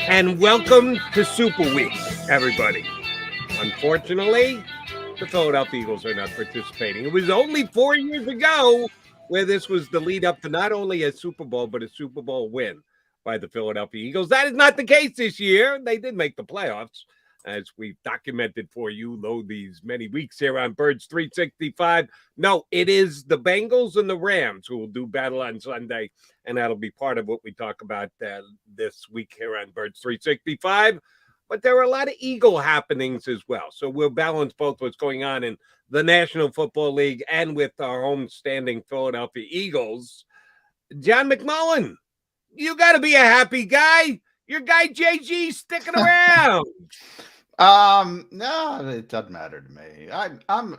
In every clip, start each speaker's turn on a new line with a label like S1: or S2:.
S1: And welcome to Super Week, everybody. Unfortunately, the Philadelphia Eagles are not participating. It was only 4 years ago where this was the lead up to not only a Super Bowl, but a Super Bowl win by the Philadelphia Eagles. That is not the case this year. They did make the playoffs, as we've documented for you, though, these many weeks here on Birds 365. No, it is the Bengals and the Rams who will do battle on Sunday, and that'll be part of what we talk about this week here on Birds 365. But there are a lot of Eagle happenings as well. So we'll balance both what's going on in the National Football League and with our homestanding Philadelphia Eagles. John McMullen, you got to be a happy guy. Your guy JG sticking around.
S2: No, it doesn't matter to me. I'm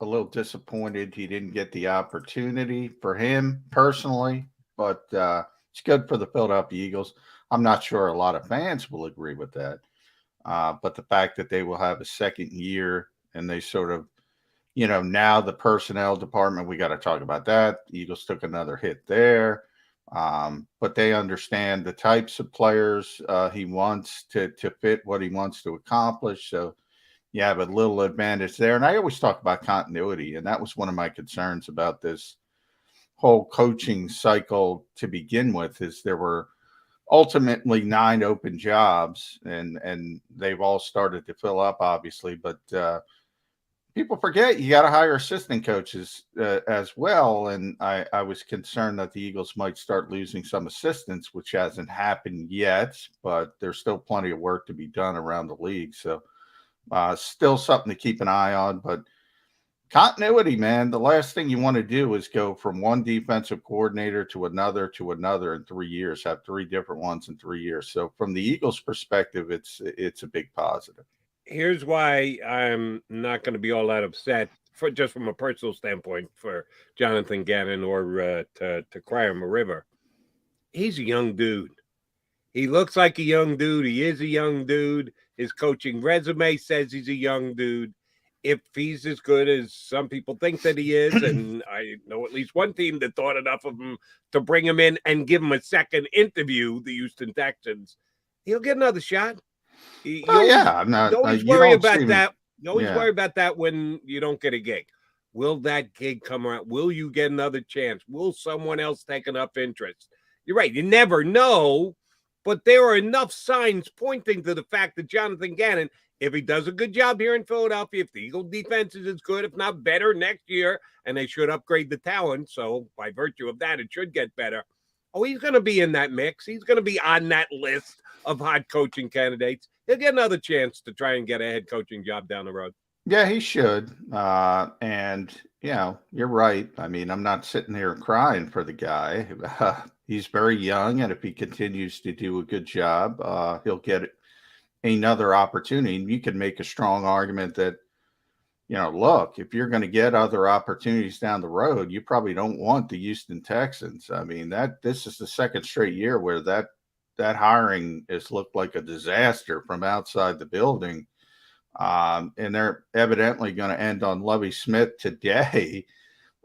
S2: a little disappointed he didn't get the opportunity for him personally, but it's good for the Philadelphia Eagles. I'm not sure a lot of fans will agree with that. But the fact that they will have a second year and they sort of, now the personnel department, we got to talk about that. The Eagles took another hit there. But they understand the types of players he wants to fit what he wants to accomplish. So you have a little advantage there. And I always talk about continuity, and that was one of my concerns about this whole coaching cycle to begin with, is there were ultimately 9 open jobs, and they've all started to fill up, obviously. But people forget you got to hire assistant coaches as well. And I was concerned that the Eagles might start losing some assistants, which hasn't happened yet, but there's still plenty of work to be done around the league. So still something to keep an eye on. But continuity, man, the last thing you want to do is go from one defensive coordinator to another in 3 years, have 3 different ones in 3 years. So from the Eagles' perspective, it's a big positive.
S1: Here's why I'm not going to be all that upset, just from a personal standpoint, for Jonathan Gannon or to cry him a river. He's a young dude. He looks like a young dude. He is a young dude. His coaching resume says he's a young dude. If he's as good as some people think that he is, and I know at least one team that thought enough of him to bring him in and give him a second interview, the Houston Texans, he'll get another shot. You always worry about that. You always worry about that when you don't get a gig. Will that gig come around? Will you get another chance? Will someone else take enough interest? You're right. You never know, but there are enough signs pointing to the fact that Jonathan Gannon, if he does a good job here in Philadelphia, if the Eagle defense is as good, if not better next year, and they should upgrade the talent, so by virtue of that, it should get better. Oh, he's going to be in that mix. He's going to be on that list of hot coaching candidates. He'll get another chance to try and get a head coaching job down the road.
S2: Yeah, he should. And, you're right. I mean, I'm not sitting here crying for the guy. He's very young, and if he continues to do a good job, he'll get another opportunity. And you can make a strong argument that, look, if you're going to get other opportunities down the road, you probably don't want the Houston Texans. I mean, this is the second straight year where that hiring has looked like a disaster from outside the building. And they're evidently going to end on Lovie Smith today.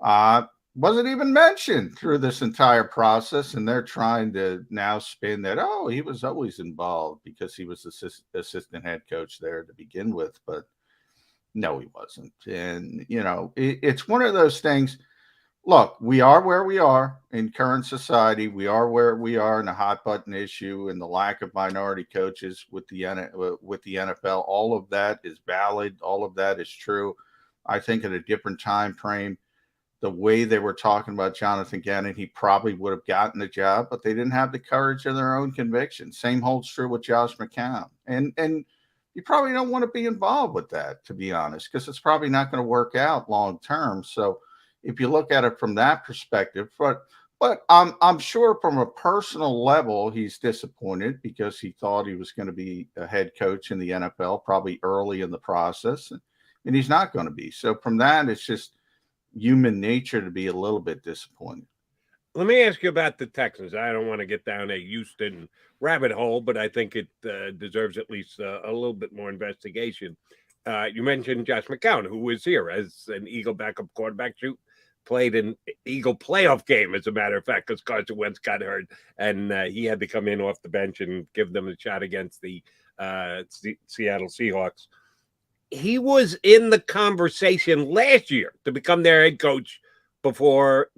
S2: Wasn't even mentioned through this entire process. And they're trying to now spin that, he was always involved because he was assistant head coach there to begin with. But no, he wasn't. And, it's one of those things. Look, we are where we are in current society. We are where we are in the hot button issue and the lack of minority coaches with the NFL. All of that is valid. All of that is true. I think at a different time frame, the way they were talking about Jonathan Gannon, he probably would have gotten the job, but they didn't have the courage of their own conviction. Same holds true with Josh McCown. And you probably don't want to be involved with that, to be honest, because it's probably not going to work out long term. So if you look at it from that perspective, but I'm sure from a personal level, he's disappointed because he thought he was going to be a head coach in the NFL probably early in the process, and he's not going to be. So from that, it's just human nature to be a little bit disappointed.
S1: Let me ask you about the Texans. I don't want to get down a Houston rabbit hole, but I think it deserves at least a little bit more investigation. You mentioned Josh McCown, who was here as an Eagle backup quarterback. played an Eagle playoff game, as a matter of fact, because Carson Wentz got hurt, and he had to come in off the bench and give them a shot against the Seattle Seahawks. He was in the conversation last year to become their head coach before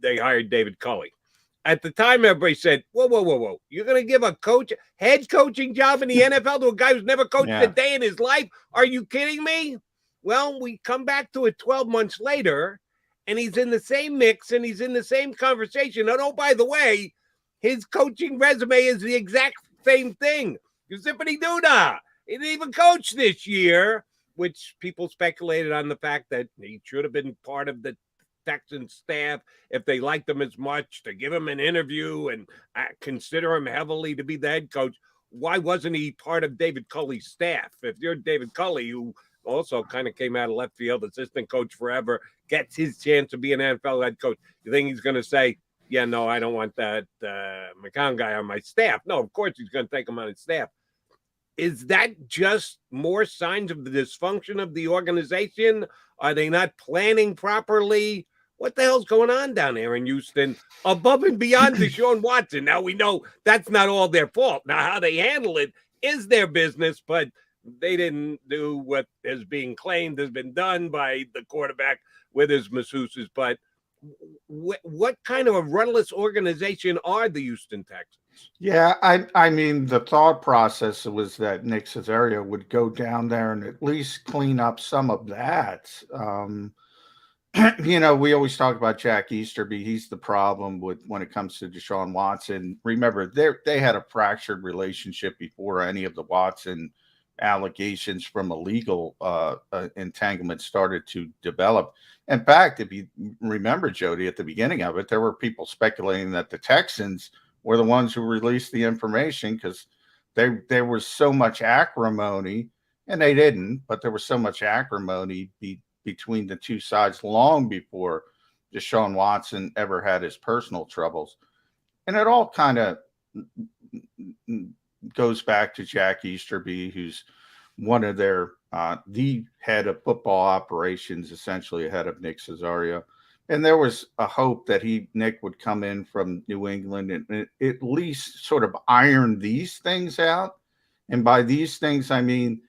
S1: they hired David Culley. At the time, everybody said, whoa. You're going to give a head coaching job in the NFL to a guy who's never coached a day in his life? Are you kidding me? Well, we come back to it 12 months later, and he's in the same mix, and he's in the same conversation. And oh, by the way, his coaching resume is the exact same thing. Zippity doo-dah. He didn't even coach this year, which people speculated on the fact that he should have been part of the Texans staff if they liked him as much, to give him an interview and consider him heavily to be the head coach. Why wasn't he part of David Culley's staff? If you're David Culley, who also kind of came out of left field, assistant coach forever, gets his chance to be an NFL head coach, you think he's going to say, yeah, no, I don't want that Mccown guy on my staff? No, of course he's going to take him on his staff. Is that just more signs of the dysfunction of the organization? Are they not planning properly? What the hell's going on down there in Houston above and beyond Deshaun Watson? Now, we know that's not all their fault. Now, how they handle it is their business, but they didn't do what is being claimed has been done by the quarterback with his masseuses. But what kind of a rudderless organization are the Houston Texans?
S2: Yeah, I mean, the thought process was that Nick Caserio would go down there and at least clean up some of that. We always talk about Jack Easterby. He's the problem when it comes to Deshaun Watson. Remember, they had a fractured relationship before any of the Watson allegations from a legal entanglement started to develop. In fact, if you remember, Jody, at the beginning of it, there were people speculating that the Texans were the ones who released the information because there was so much acrimony, and they didn't, but there was so much acrimony between the two sides long before Deshaun Watson ever had his personal troubles. And it all kind of goes back to Jack Easterby, who's one of their the head of football operations, essentially ahead of Nick Caserio. And there was a hope that Nick would come in from New England and at least sort of iron these things out. And by these things, I mean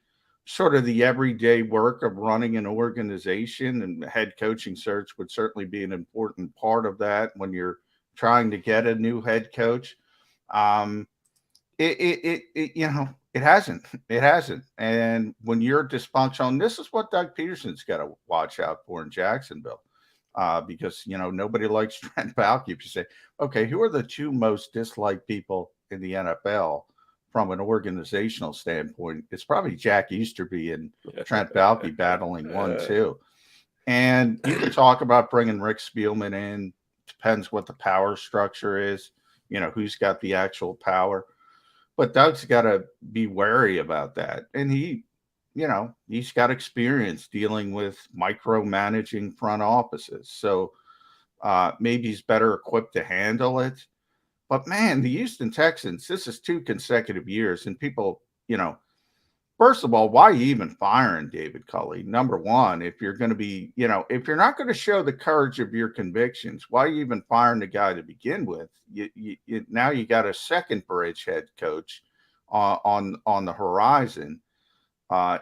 S2: sort of the everyday work of running an organization, and the head coaching search would certainly be an important part of that when you're trying to get a new head coach. It hasn't. And when you're dysfunctional, this is what Doug Peterson's got to watch out for in Jacksonville. Because, nobody likes Trent Baalke. If you say, okay, who are the two most disliked people in the NFL from an organizational standpoint? It's probably Jack Easterby and Trent Baalke battling 1-2. And you can talk about bringing Rick Spielman in. Depends what the power structure is, who's got the actual power. But Doug's got to be wary about that. And he's got experience dealing with micromanaging front offices. So maybe he's better equipped to handle it. But, man, the Houston Texans, this is 2 consecutive years. And people, first of all, why are you even firing David Culley? Number one, if you're going to be, if you're not going to show the courage of your convictions, why are you even firing the guy to begin with? Now you got a second bridge head coach on the horizon.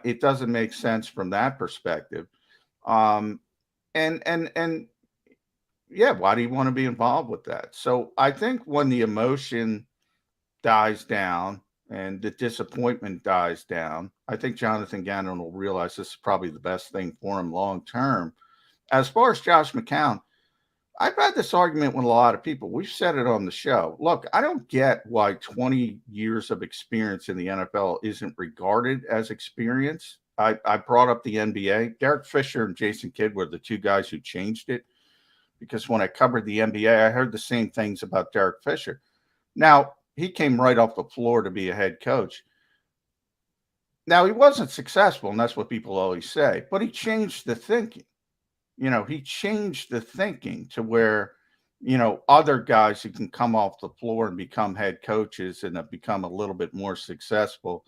S2: It doesn't make sense from that perspective. Why do you want to be involved with that? So I think when the emotion dies down and the disappointment dies down, I think Jonathan Gannon will realize this is probably the best thing for him long term. As far as Josh McCown, I've had this argument with a lot of people. We've said it on the show. Look, I don't get why 20 years of experience in the NFL isn't regarded as experience. I brought up the NBA. Derek Fisher and Jason Kidd were the two guys who changed it, because when I covered the NBA, I heard the same things about Derek Fisher. Now, he came right off the floor to be a head coach. Now, he wasn't successful, and that's what people always say, but he changed the thinking. He changed the thinking to where, other guys who can come off the floor and become head coaches and have become a little bit more successful.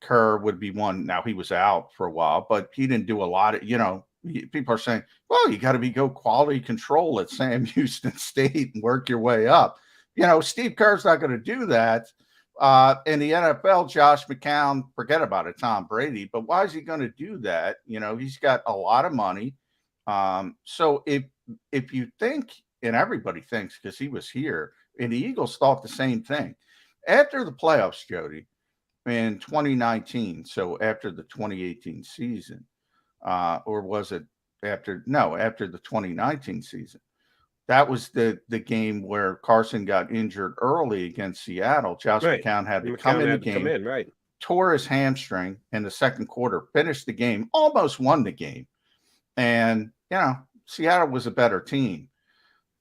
S2: Kerr would be one. Now, he was out for a while, but he didn't do a lot of, people are saying, well, you got to go quality control at Sam Houston State and work your way up. Steve Kerr's not going to do that. In the NFL, Josh McCown, forget about it, Tom Brady. But why is he going to do that? He's got a lot of money. So if you think, and everybody thinks because he was here, and the Eagles thought the same thing. After the playoffs, Jody, in 2019, so after the 2018 season, or was it after the 2019 season? That was the game where Carson got injured early against Seattle. Josh McCown had to come in the game, tore his hamstring in the second quarter, finished the game, almost won the game. And, Seattle was a better team.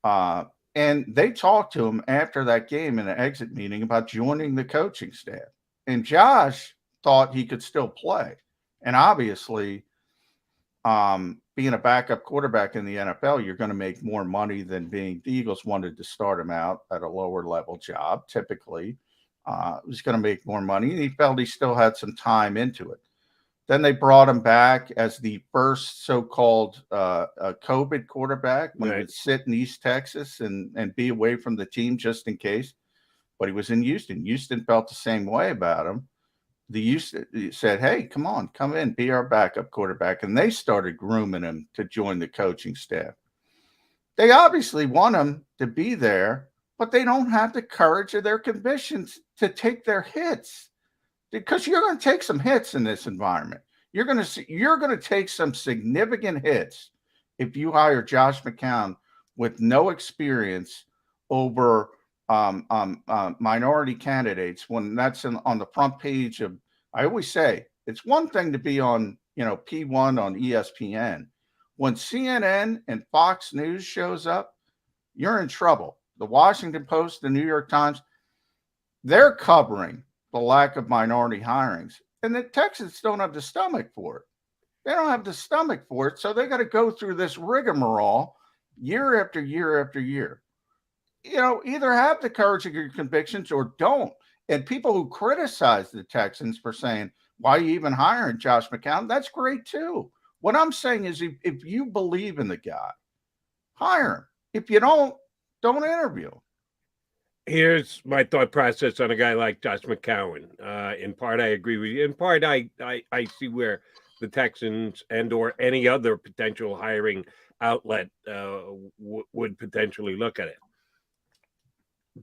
S2: And they talked to him after that game in an exit meeting about joining the coaching staff. And Josh thought he could still play. And obviously, being a backup quarterback in the NFL, you're going to make more money than the Eagles wanted to start him out at a lower level job. Typically, was going to make more money, and he felt he still had some time into it. Then they brought him back as the first so-called COVID quarterback when he would sit in East Texas and be away from the team just in case. But he was in Houston. Houston felt the same way about him. The Houston said, hey, come in, be our backup quarterback. And they started grooming him to join the coaching staff. They obviously want him to be there, but they don't have the courage or their convictions to take their hits. Because you're going to take some hits in this environment. You're going to take some significant hits if you hire Josh McCown with no experience over minority candidates. When that's on the front page of, I always say, it's one thing to be on P1 on ESPN. When CNN and Fox News shows up, you're in trouble. The Washington Post, the New York Times, they're covering the lack of minority hirings. And the Texans don't have the stomach for it. They don't have the stomach for it. So they got to go through this rigmarole year after year after year. Either have the courage of your convictions or don't. And people who criticize the Texans for saying, why are you even hiring Josh McCown? That's great too. What I'm saying is if you believe in the guy, hire him. If you don't interview him.
S1: Here's my thought process on a guy like Josh McCown. In part, I agree with you. In part, I see where the Texans and or any other potential hiring outlet would potentially look at it.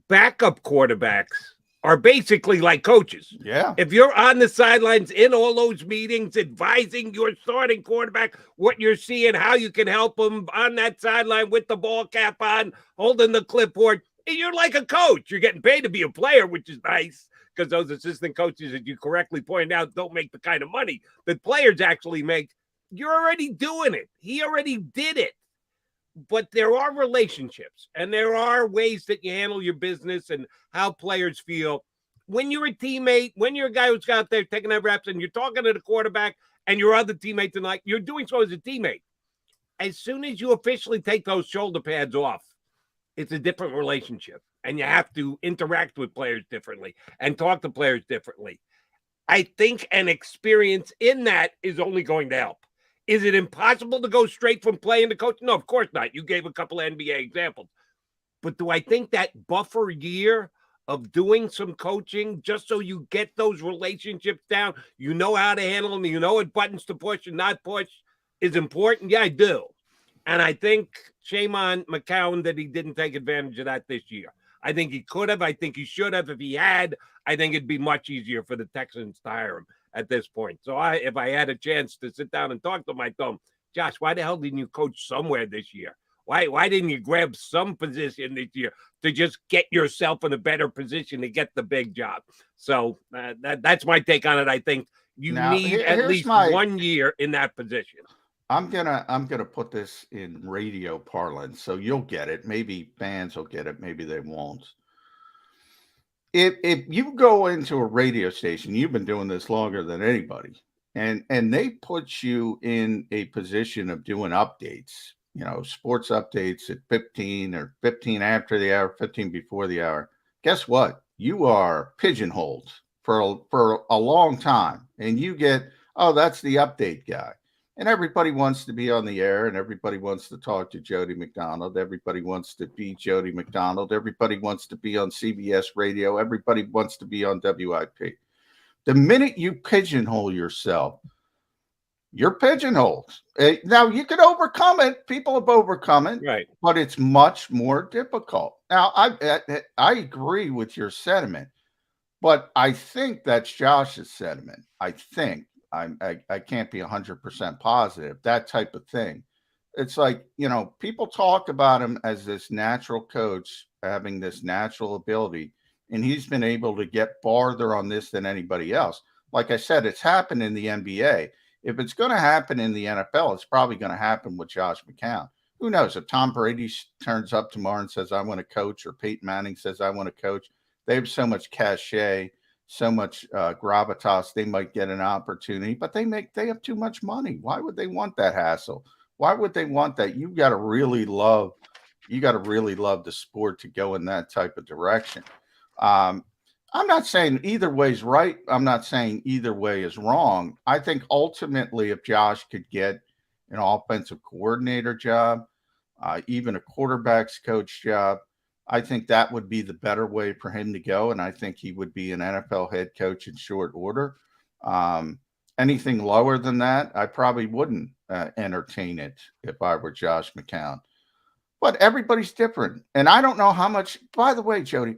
S1: Backup quarterbacks are basically like coaches.
S2: Yeah.
S1: If you're on the sidelines in all those meetings, advising your starting quarterback what you're seeing, how you can help them on that sideline with the ball cap on, holding the clipboard, you're like a coach. You're getting paid to be a player, which is nice because those assistant coaches, as you correctly pointed out, don't make the kind of money that players actually make. You're already doing it. He already did it. But there are relationships and there are ways that you handle your business and how players feel. When you're a teammate, when you're a guy who's out there taking that reps and you're talking to the quarterback and your other teammates and you're doing so as a teammate. As soon as you officially take those shoulder pads off, it's a different relationship and you have to interact with players differently and talk to players differently. I think an experience in that is only going to help. Is it impossible to go straight from playing to coach? No, of course not. You gave a couple of NBA examples. But do I think that buffer year of doing some coaching just so you get those relationships down, you know how to handle them, you know what buttons to push and not push is important? Yeah, I do. And I think shame on McCown that he didn't take advantage of that this year. I think he could have. I think he should have. If he had, I think it'd be much easier for the Texans to hire him at this point. So if I had a chance to sit down and talk to him, I'd tell him, Josh, why the hell didn't you coach somewhere this year? Why didn't you grab some position this year to just get yourself in a better position to get the big job? So that's my take on it. I think you need at least 1 year in that position.
S2: I'm gonna put this in radio parlance, so you'll get it. Maybe fans will get it, maybe they won't. If you go into a radio station, you've been doing this longer than anybody, and they put you in a position of doing updates, sports updates at 15 or 15 after the hour, 15 before the hour. Guess what? You are pigeonholed for a long time, and you get, oh, that's the update guy. And everybody wants to be on the air, and everybody wants to talk to Jody McDonald. Everybody wants to be Jody McDonald. Everybody wants to be on CBS radio. Everybody wants to be on WIP. The minute you pigeonhole yourself, you're pigeonholed. Now, you can overcome it. People have overcome it,
S1: Right.
S2: but it's much more difficult. Now, I agree with your sentiment, but I think that's Josh's sentiment. I think. I can't be 100% positive, that type of thing. It's like, people talk about him as this natural coach, having this natural ability, and he's been able to get farther on this than anybody else. Like I said, it's happened in the NBA. If it's going to happen in the NFL, it's probably going to happen with Josh McCown. Who knows? If Tom Brady turns up tomorrow and says, I want to coach, or Peyton Manning says, I want to coach, they have so much cachet, so much gravitas, they might get an opportunity, but they have too much money. Why would they want that hassle? Why would they want that? You got to really love the sport to go in that type of direction. I'm not saying either way is right. I'm not saying either way is wrong. I think ultimately, if Josh could get an offensive coordinator job, even a quarterback's coach job, I think that would be the better way for him to go, and I think he would be an NFL head coach in short order. Anything lower than that, I probably wouldn't entertain it if I were Josh McCown. But everybody's different, and I don't know how much. By the way, Jody,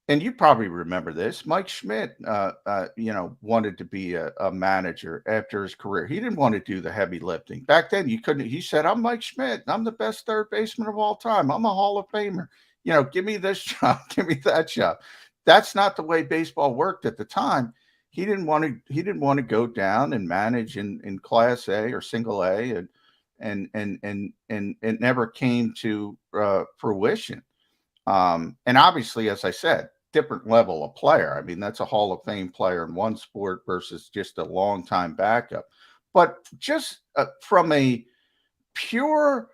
S2: and you probably remember this, Mike Schmidt, wanted to be a manager after his career. He didn't want to do the heavy lifting. Back then, you couldn't. He said, I'm Mike Schmidt. I'm the best third baseman of all time. I'm a Hall of Famer. Give me this job. Give me that job. That's not the way baseball worked at the time. He didn't want to go down and manage in Class A or Single A, and it never came to fruition. And obviously, as I said, different level of player. I mean, that's a Hall of Fame player in one sport versus just a long-time backup. But just from a pure,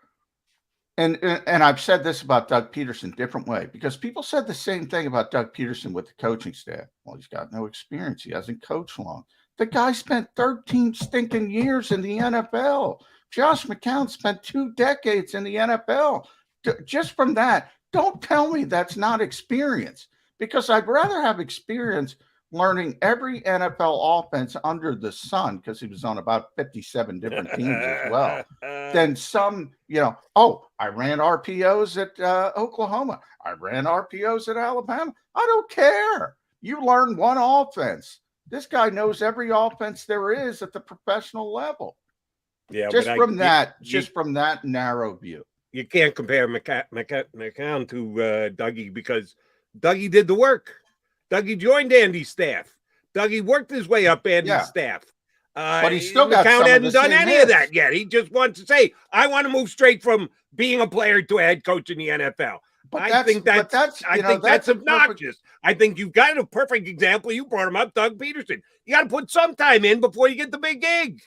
S2: and I've said this about Doug Peterson, different way, because people said the same thing about Doug Peterson with the coaching staff. Well, he's got no experience. He hasn't coached long. The guy spent 13 stinking years in the NFL. Josh McCown spent 2 decades in the NFL. Just from that, don't tell me that's not experience, because I'd rather have experience learning every NFL offense under the sun, because he was on about 57 different teams as well, than some, I ran RPOs at Oklahoma. I ran RPOs at Alabama. I don't care. You learn one offense. This guy knows every offense there is at the professional level.
S1: Yeah,
S2: just from that narrow view.
S1: You can't compare McCown to Dougie, because Dougie did the work. Dougie joined Andy's staff. Dougie worked his way up Andy's staff.
S2: But he still got
S1: McCown hadn't done any
S2: hits
S1: of that yet. He just wants to say, I want to move straight from being a player to a head coach in the NFL. I think that's obnoxious. I think you've got a perfect example. You brought him up, Doug Peterson. You got to put some time in before you get the big gig.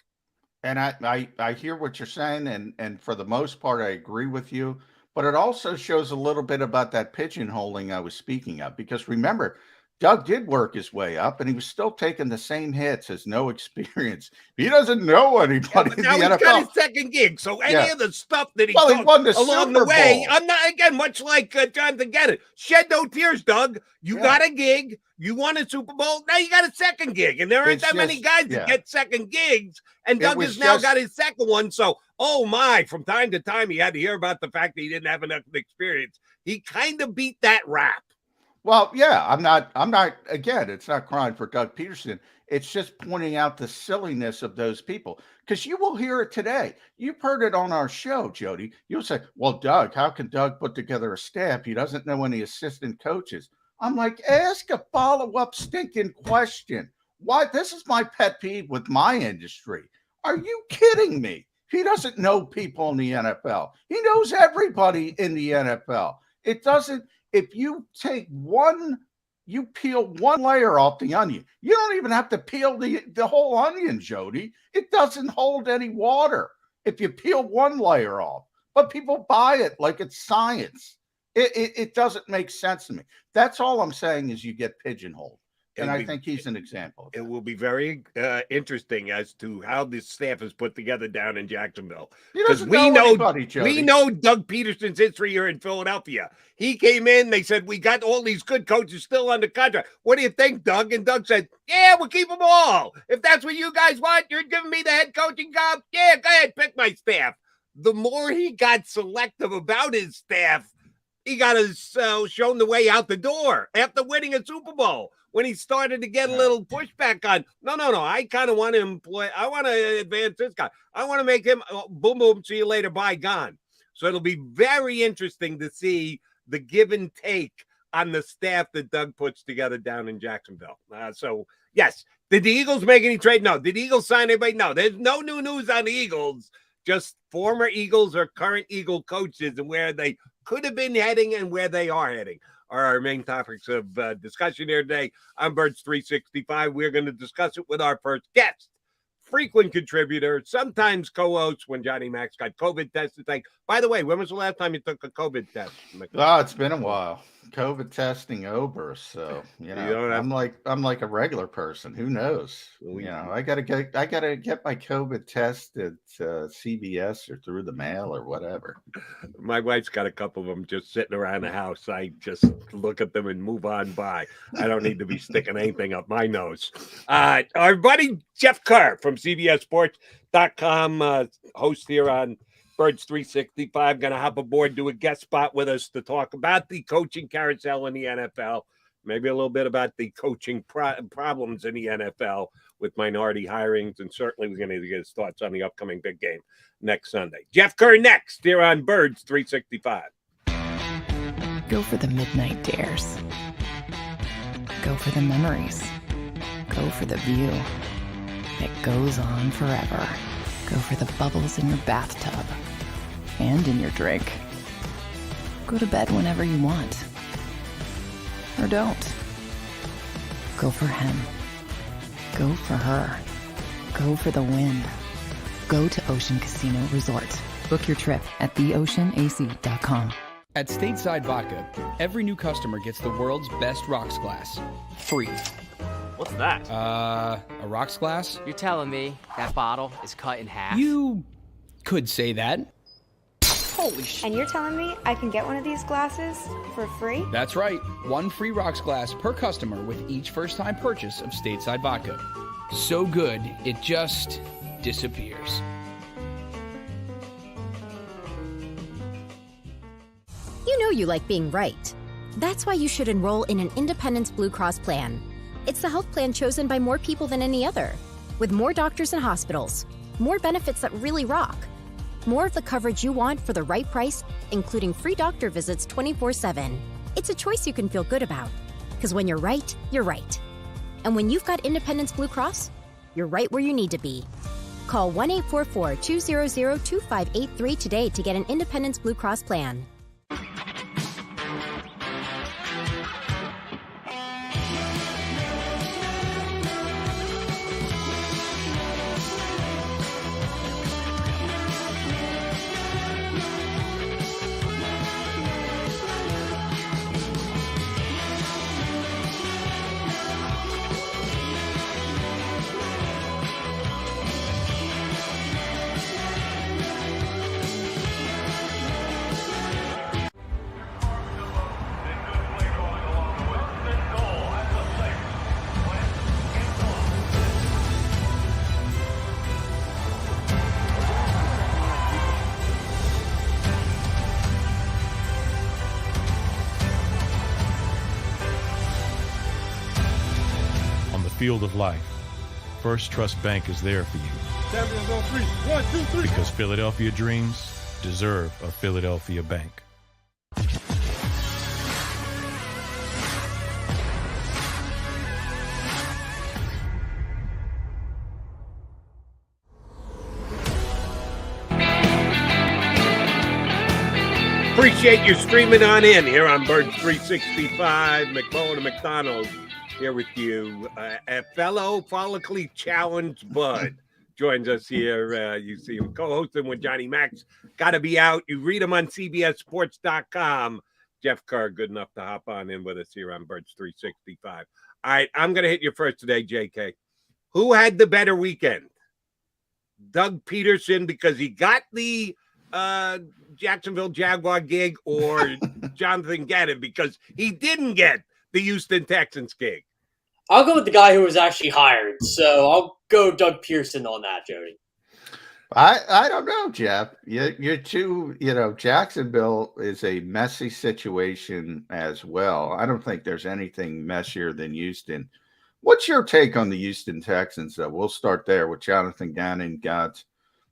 S2: And I hear what you're saying, and for the most part, I agree with you. But it also shows a little bit about that pigeonholing I was speaking of. Because remember, Doug did work his way up, and he was still taking the same hits as no experience. He doesn't know anybody in the NFL.
S1: He's got his second gig, so any of the stuff that he
S2: won the
S1: along
S2: Super
S1: the way,
S2: Bowl.
S1: I'm not, again, much like Jonathan Gannon. Shed no tears, Doug. You got a gig. You won a Super Bowl. Now you got a second gig, and there aren't that many guys that get second gigs. And Doug has now got his second one. So, from time to time, he had to hear about the fact that he didn't have enough experience. He kind of beat that rap.
S2: Well, yeah, I'm not, again, it's not crying for Doug Peterson. It's just pointing out the silliness of those people, because you will hear it today. You've heard it on our show, Jody. You'll say, well, Doug, how can Doug put together a staff? He doesn't know any assistant coaches. I'm like, ask a follow-up stinking question. Why? This is my pet peeve with my industry. Are you kidding me? He doesn't know people in the NFL. He knows everybody in the NFL. It doesn't. If you take you peel one layer off the onion, you don't even have to peel the whole onion, Jody. It doesn't hold any water if you peel one layer off. But people buy it like it's science. It doesn't make sense to me. That's all I'm saying, is you get pigeonholed. And I think he's an example.
S1: It will be very interesting as to how this staff is put together down in Jacksonville.
S2: Because we know
S1: Doug Peterson's history here in Philadelphia. He came in, they said, we got all these good coaches still under contract. What do you think, Doug? And Doug said, yeah, we'll keep them all. If that's what you guys want, you're giving me the head coaching job. Yeah, go ahead, pick my staff. The more he got selective about his staff, he got shown the way out the door after winning a Super Bowl. When he started to get a little pushback on, no, I kind of want to I want to advance this guy. I want to make him boom, boom, see you later, bye, gone. So it'll be very interesting to see the give and take on the staff that Doug puts together down in Jacksonville. So, yes. Did the Eagles make any trade? No. Did the Eagles sign anybody? No. There's no new news on the Eagles. Just former Eagles or current Eagle coaches and where they could have been heading and where they are heading are our main topics of discussion here today on Birds 365. We're going to discuss it with our first guest, frequent contributor, sometimes co-host when Johnny Max got COVID tested. By the way, when was the last time you took a COVID test?
S2: Oh, it's been a while. COVID testing over, so I'm like a regular person. Who knows? I gotta get my COVID test at CVS or through the mail or whatever.
S1: My wife's got a couple of them just sitting around the house. I just look at them and move on by. I don't need to be sticking anything up my nose. Our buddy Jeff Kerr from CBSSports.com, host here on Birds 365, going to hop aboard, do a guest spot with us to talk about the coaching carousel in the NFL, maybe a little bit about the coaching problems in the NFL with minority hirings, and certainly we're going to get his thoughts on the upcoming big game next Sunday. Jeff Kerr next here on Birds 365.
S3: Go for the midnight dares. Go for the memories. Go for the view that goes on forever. Go for the bubbles in your bathtub and in your drink. Go to bed whenever you want. Or don't. Go for him. Go for her. Go for the win. Go to Ocean Casino Resort. Book your trip at theoceanac.com.
S4: At Stateside Vodka, every new customer gets the world's best rocks glass. Free.
S5: What's that?
S4: A rocks glass?
S5: You're telling me that bottle is cut in half?
S4: You could say that.
S5: Holy shit.
S6: And you're telling me I can get one of these glasses for free?
S4: That's right. One free rocks glass per customer with each first-time purchase of Stateside Vodka. So good, it just disappears.
S7: You know you like being right. That's why you should enroll in an Independence Blue Cross plan. It's the health plan chosen by more people than any other, with more doctors and hospitals, more benefits that really rock, more of the coverage you want for the right price, including free doctor visits 24/7. It's a choice you can feel good about, because when you're right, you're right. And when you've got Independence Blue Cross, you're right where you need to be. Call 1-844-200-2583 today to get an Independence Blue Cross plan.
S8: Field of life, First Trust Bank is there for you.
S9: Champions on three. 1, 2, 3.
S8: Because Philadelphia dreams deserve a Philadelphia bank.
S1: Appreciate you streaming on in here on Birds 365. McMullen and McDonald here with you. A fellow follically challenged bud joins us here. You see him co-hosting with Johnny Max. Got to be out. You read him on CBSSports.com. Jeff Kerr good enough to hop on in with us here on Birds 365. All right, I'm going to hit you first today, JK. Who had the better weekend? Doug Peterson because he got the Jacksonville Jaguar gig, or Jonathan Gannon because he didn't get the Houston Texans gig?
S10: I'll go with the guy who was actually hired. So I'll go Doug Pearson on that, Jody.
S2: I don't know, Jeff. You're too, Jacksonville is a messy situation as well. I don't think there's anything messier than Houston. What's your take on the Houston Texans, though? We'll start there with Jonathan Gannon got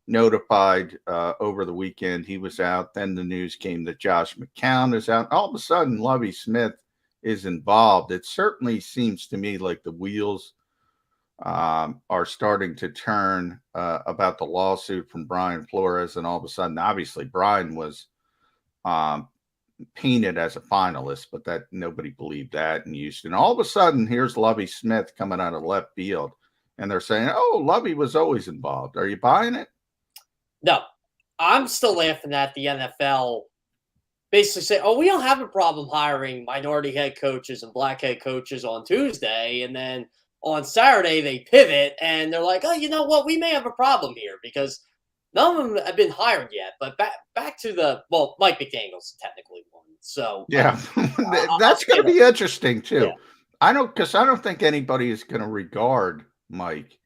S2: notified over the weekend. He was out. Then the news came that Josh McCown is out. All of a sudden, Lovie Smith is involved. It certainly seems to me like the wheels are starting to turn about the lawsuit from Brian Flores. And all of a sudden, obviously, Brian was painted as a finalist, but that nobody believed that in Houston. All of a sudden, here's Lovie Smith coming out of left field, and they're saying, oh, Lovie was always involved. Are you buying it?
S10: No, I'm still laughing at the NFL basically say, oh, we don't have a problem hiring minority head coaches and black head coaches on Tuesday. And then on Saturday, they pivot and they're like, oh, you know what? We may have a problem here because none of them have been hired yet. But back to Mike McDaniel's technically one. So
S2: yeah, that's going to be interesting too.
S10: Yeah.
S2: I don't think anybody is going to regard Mike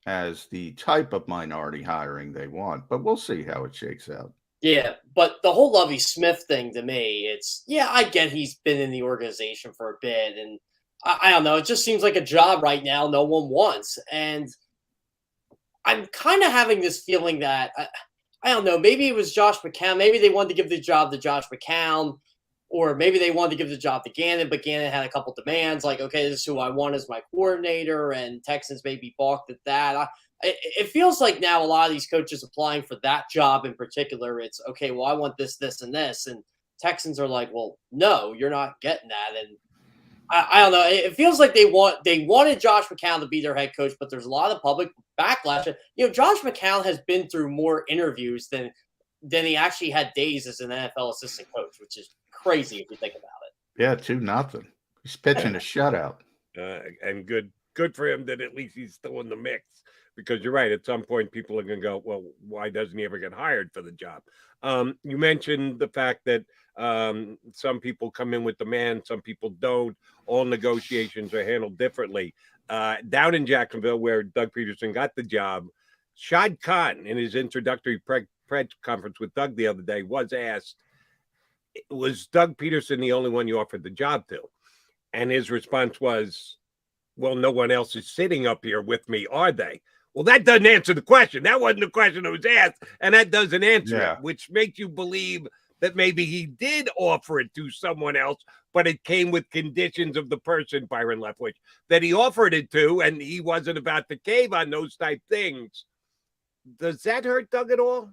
S2: as the type of minority hiring they want, but we'll see how it shakes out.
S10: Yeah, but the whole Lovie Smith thing to me, I get he's been in the organization for a bit, and I don't know, it just seems like a job right now no one wants. And I'm kind of having this feeling that, I don't know, maybe it was Josh McCown, maybe they wanted to give the job to Josh McCown, or maybe they wanted to give the job to Gannon, but Gannon had a couple demands, like, okay, this is who I want as my coordinator, and Texans maybe balked at that. It feels like now a lot of these coaches applying for that job in particular, it's, okay, well, I want this, this, and this. And Texans are like, well, no, you're not getting that. And I don't know. It feels like they wanted Josh McCown to be their head coach, but there's a lot of public backlash. Josh McCown has been through more interviews than he actually had days as an NFL assistant coach, which is crazy if you think about it.
S2: Yeah, 2-0. He's pitching a shutout.
S1: And good for him that at least he's still in the mix. Because you're right, at some point people are going to go, well, why doesn't he ever get hired for the job? You mentioned the fact that some people come in with demand, some people don't. All negotiations are handled differently. Down in Jacksonville, where Doug Peterson got the job, Shad Khan, in his introductory press conference with Doug the other day, was asked, was Doug Peterson the only one you offered the job to? And his response was, well, no one else is sitting up here with me, are they? Well, that doesn't answer the question. That wasn't the question that was asked, and that doesn't answer it, which makes you believe that maybe he did offer it to someone else, but it came with conditions of the person, Byron Leftwich, that he offered it to, and he wasn't about to cave on those type things. Does that hurt Doug at all?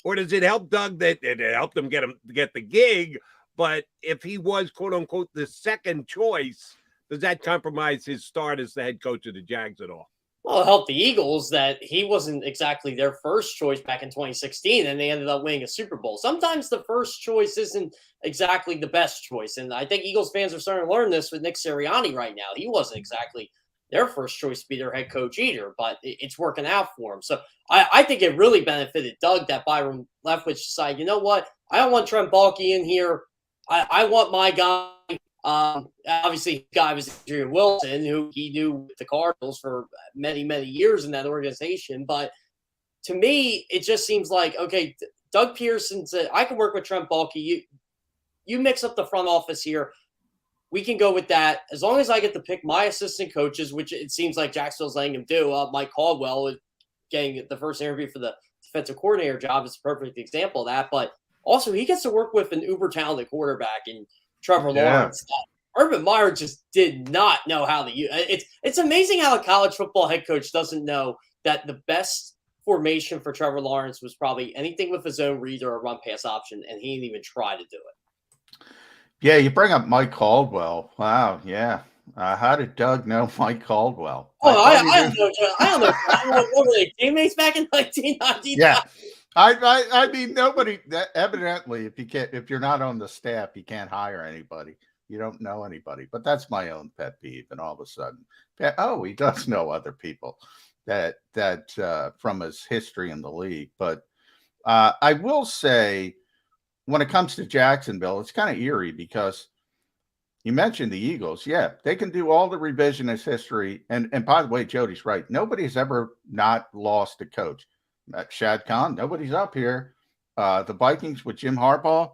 S1: Or does it help Doug that it helped him get the gig, but if he was, quote-unquote, the second choice, does that compromise his start as the head coach of the Jags at all?
S10: Well, it helped the Eagles that he wasn't exactly their first choice back in 2016, and they ended up winning a Super Bowl. Sometimes the first choice isn't exactly the best choice, and I think Eagles fans are starting to learn this with Nick Sirianni right now. He wasn't exactly their first choice to be their head coach either, but it's working out for him. So I think it really benefited Doug that Byron Leftwich decided, you know what, I don't want Trent Baalke in here. I want my guy. Obviously, the guy was Adrian Wilson, who he knew with the Cardinals for many, many years in that organization. But to me, it just seems like, okay, Doug Pearson said, I can work with Trent Baalke. You mix up the front office here. We can go with that. As long as I get to pick my assistant coaches, which it seems like Jacksonville's letting him do. Mike Caldwell getting the first interview for the defensive coordinator job is a perfect example of that. But also, he gets to work with an uber-talented quarterback in Trevor Lawrence. Urban Meyer just did not know how to use it. It's amazing how a college football head coach doesn't know that the best formation for Trevor Lawrence was probably anything with a zone read or a run pass option, and he didn't even try to do it.
S2: Yeah, you bring up Mike Caldwell. Wow, yeah. How did Doug know Mike Caldwell?
S10: Oh, I don't know. What were they, teammates back in 1999?
S2: Yeah. I mean, nobody. Evidently, if you're not on the staff, you can't hire anybody. You don't know anybody. But that's my own pet peeve. And all of a sudden, he does know other people that from his history in the league. But I will say, when it comes to Jacksonville, it's kind of eerie because you mentioned the Eagles. Yeah, they can do all the revisionist history. And by the way, Jody's right. Nobody's ever not lost a coach. Shad Khan, nobody's up here. The Vikings with Jim Harbaugh,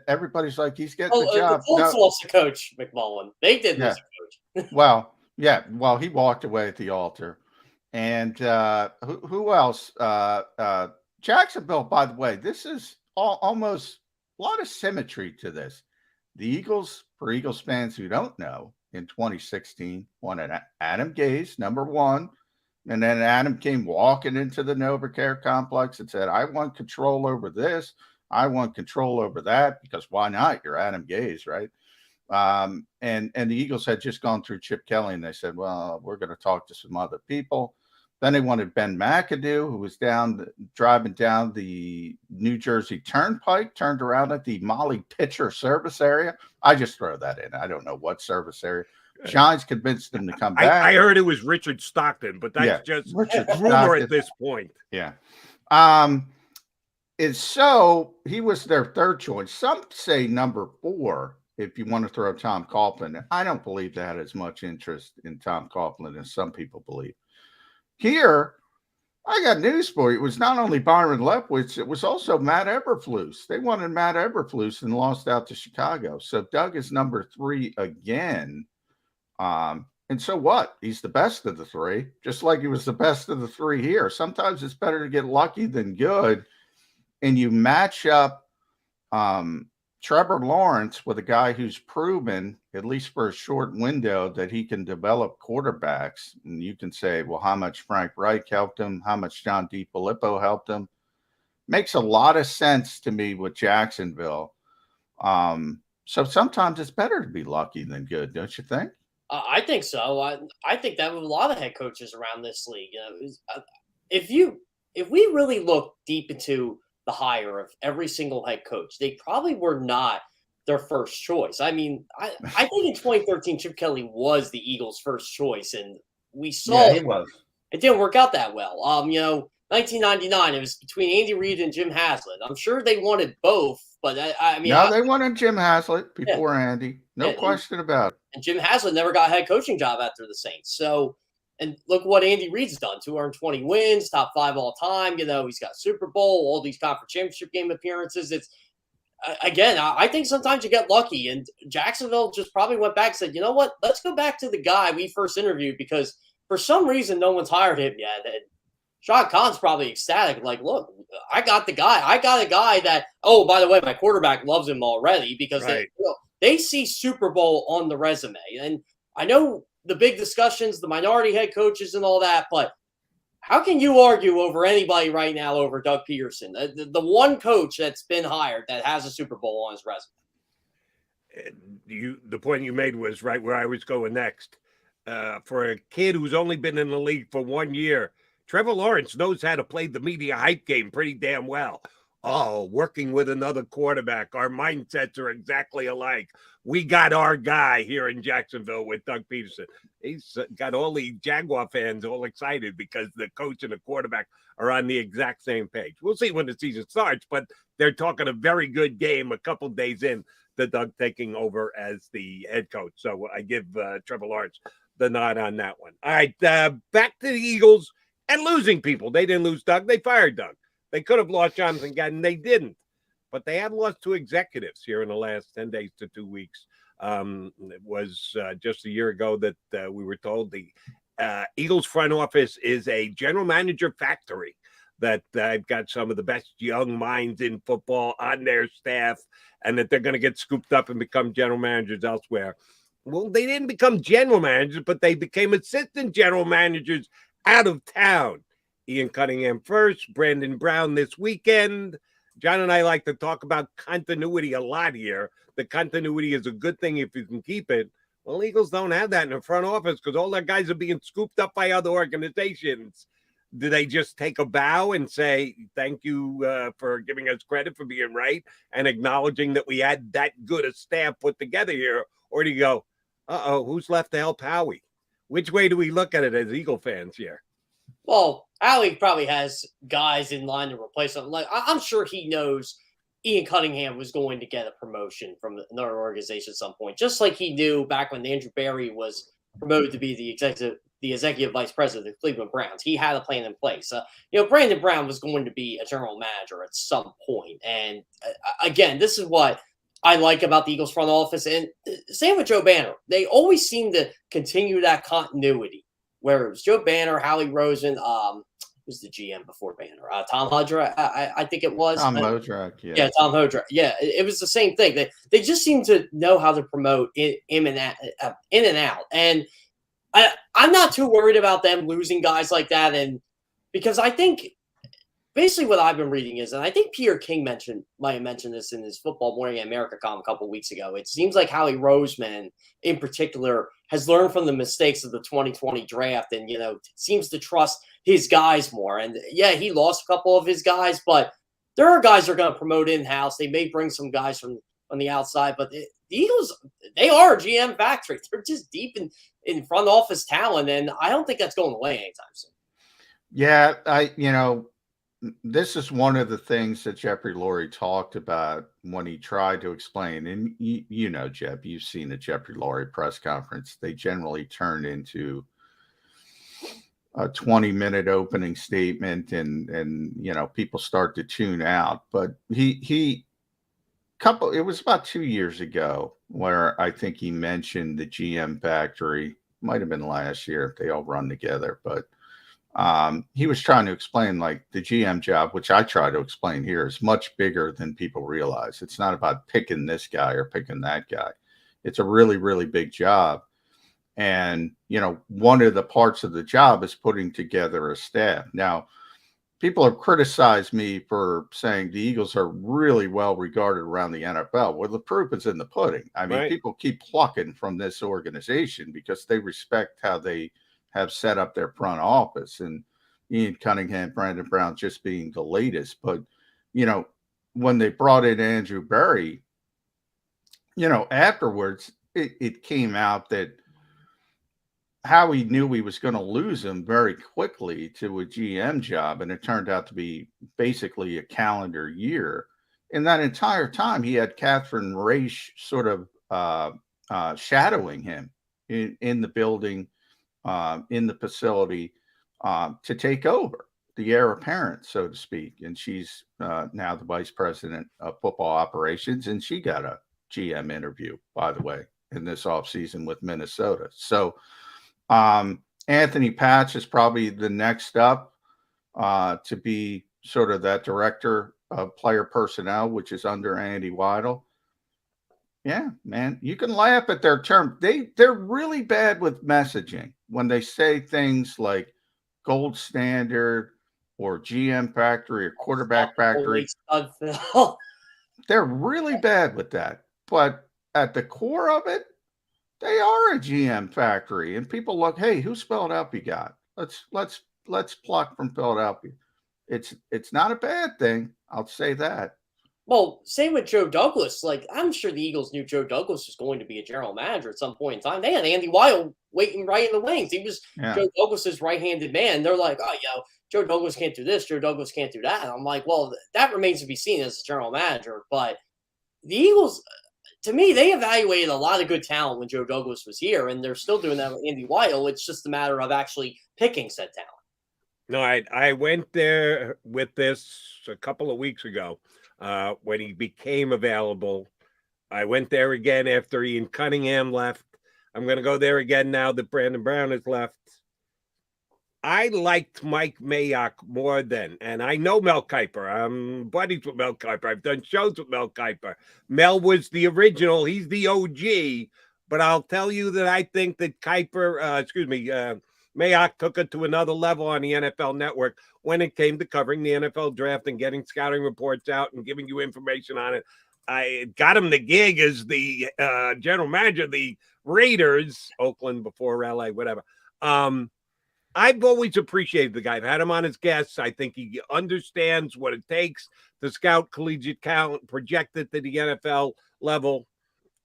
S2: everybody's like, he's getting the job.
S10: The Colts lost a coach, McMullen. They did lose a coach.
S2: Well, he walked away at the altar. And who else? Jacksonville, by the way, this is almost a lot of symmetry to this. The Eagles, for Eagles fans who don't know, in 2016, wanted Adam Gase, number one. And then Adam came walking into the NovaCare complex and said, I want control over this. I want control over that, because why not? You're Adam Gase, right? And the Eagles had just gone through Chip Kelly, and they said, well, we're going to talk to some other people. Then they wanted Ben McAdoo, who was driving down the New Jersey Turnpike, turned around at the Molly Pitcher service area. I just throw that in. I don't know what service area. Giants convinced him to come back.
S1: I heard it was Richard Stockton, but that's just rumor at this point.
S2: Yeah. And so he was their third choice. Some say number 4, if you want to throw Tom Coughlin. I don't believe they had as much interest in Tom Coughlin as some people believe. Here, I got news for you. It was not only Byron Leftwich, it was also Matt Eberflus. They wanted Matt Eberflus and lost out to Chicago. So Doug is number 3 again. And so what? He's the best of the 3, just like he was the best of the 3 here. Sometimes it's better to get lucky than good. And you match up Trevor Lawrence with a guy who's proven, at least for a short window, that he can develop quarterbacks. And you can say, well, how much Frank Reich helped him? How much John DiFilippo helped him? Makes a lot of sense to me with Jacksonville. So sometimes it's better to be lucky than good, don't you think?
S10: I think so. I think that with a lot of head coaches around this league, if we really look deep into the hire of every single head coach, they probably were not their first choice. I mean, I think in 2013, Chip Kelly was the Eagles' first choice, and we saw
S2: it
S10: didn't work out that well. 1999, it was between Andy Reid and Jim Haslett. I'm sure they wanted both, but
S2: they wanted Jim Haslett before Andy. No question about it.
S10: And Jim Haslett never got a head coaching job after the Saints. So, and look what Andy Reid's done: 220 wins, top 5 all time. He's got Super Bowl, all these conference championship game appearances. It's again, I think sometimes you get lucky, and Jacksonville just probably went back and said, you know what? Let's go back to the guy we first interviewed, because for some reason no one's hired him yet. And Sean Khan's probably ecstatic. Like, look, I got the guy. I got a guy that, oh, by the way, my quarterback loves him already, because they see Super Bowl on the resume. And I know the big discussions, the minority head coaches and all that, but how can you argue over anybody right now over Doug Peterson, the one coach that's been hired that has a Super Bowl on his resume?
S1: The point you made was right where I was going next. For a kid who's only been in the league for 1 year, Trevor Lawrence knows how to play the media hype game pretty damn well. Oh, working with another quarterback. Our mindsets are exactly alike. We got our guy here in Jacksonville with Doug Peterson. He's got all the Jaguar fans all excited because the coach and the quarterback are on the exact same page. We'll see when the season starts, but they're talking a very good game a couple days in to Doug taking over as the head coach. So I give Trevor Lawrence the nod on that one. All right, back to the Eagles and losing people. They didn't lose Doug. They fired Doug. They could have lost Jonathan Gannon. They didn't. But they have lost 2 executives here in the last 10 days to 2 weeks. It was just a year ago that we were told the Eagles front office is a general manager factory, that they've got some of the best young minds in football on their staff, and that they're going to get scooped up and become general managers elsewhere. Well, they didn't become general managers, but they became assistant general managers out of town. Ian Cunningham first, Brandon Brown this weekend. John and I like to talk about continuity a lot here. The continuity is a good thing if you can keep it. Well, Eagles don't have that in the front office because all their guys are being scooped up by other organizations. Do they just take a bow and say, thank you for giving us credit for being right and acknowledging that we had that good a staff put together here? Or do you go, uh-oh, who's left to help Howie? Which way do we look at it as Eagle fans here?
S10: Well, Howie probably has guys in line to replace him. Like, I'm sure he knows Ian Cunningham was going to get a promotion from another organization at some point, just like he knew back when Andrew Berry was promoted to be the executive vice president of the Cleveland Browns. He had a plan in place. Brandon Brown was going to be a general manager at some point. And again, this is what I like about the Eagles front office. And same with Joe Banner. They always seem to continue that continuity, where it was Joe Banner, Howie Roseman, who's the GM before Banner? Tom Hodrak, I think it was.
S2: Tom Hodrak, yeah.
S10: Yeah, Tom Hodrak. Yeah, it was the same thing. They just seem to know how to promote in and out. And I'm not too worried about them losing guys like that. And because I think basically what I've been reading is, and I think Peter King might have mentioned this in his Football Morning in America column a couple of weeks ago. It seems like Howie Roseman in particular has learned from the mistakes of the 2020 draft and, seems to trust his guys more. And yeah, he lost a couple of his guys, but there are guys that are going to promote in-house. They may bring some guys from the outside, but the Eagles, they are a GM factory. They're just deep in front office talent, and I don't think that's going away anytime soon.
S2: Yeah, this is one of the things that Jeffrey Lurie talked about when he tried to explain. And Jeff, you've seen the Jeffrey Lurie press conference. They generally turn into a 20-minute opening statement and people start to tune out. But it was about 2 years ago where I think he mentioned the GM factory. Might have been last year. They all run together, but he was trying to explain like the GM job, which I try to explain here, is much bigger than people realize. It's not about picking this guy or picking that guy. It's a really, really big job. And, one of the parts of the job is putting together a staff. Now, people have criticized me for saying the Eagles are really well regarded around the NFL. Well, the proof is in the pudding. I mean, People keep plucking from this organization because they respect how they have set up their front office, and Ian Cunningham, Brandon Brown just being the latest. But, when they brought in Andrew Berry, afterwards it came out that Howie knew he was going to lose him very quickly to a GM job, and it turned out to be basically a calendar year. In that entire time, he had Catherine Raish sort of shadowing him in the building, in the facility, to take over the heir apparent, so to speak. And she's now the vice president of football operations, and she got a GM interview, by the way, in this offseason with Minnesota. So Anthony Patch is probably the next up to be sort of that director of player personnel, which is under Andy Weidel. Yeah, man, you can laugh at their term. They're really bad with messaging when they say things like gold standard or GM factory or quarterback factory. They're really bad with that. But at the core of it, they are a GM factory. And people look, hey, whose Philadelphia got? Let's pluck from Philadelphia. It's not a bad thing. I'll say that.
S10: Well, same with Joe Douglas. Like, I'm sure the Eagles knew Joe Douglas was going to be a general manager at some point in time. They had Andy Weidel waiting right in the wings. He was Joe Douglas's right-handed man. They're like, oh, Joe Douglas can't do this. Joe Douglas can't do that. And I'm like, well, that remains to be seen as a general manager. But the Eagles, to me, they evaluated a lot of good talent when Joe Douglas was here, and they're still doing that with Andy Weidel. It's just a matter of actually picking said talent.
S1: No, I went there with this a couple of weeks ago. When he became available. I went there again after Ian Cunningham left. I'm going to go there again now that Brandon Brown has left. I liked Mike Mayock more than, and I know Mel Kiper. I'm buddies with Mel Kiper. I've done shows with Mel Kiper. Mel was the original. He's the OG. But I'll tell you that I think that Mayock took it to another level on the NFL Network when it came to covering the NFL draft and getting scouting reports out and giving you information on it. I got him the gig as the general manager of the Raiders, Oakland before LA, whatever. I've always appreciated the guy. I've had him on as guests. I think he understands what it takes to scout collegiate talent, project it to the NFL level.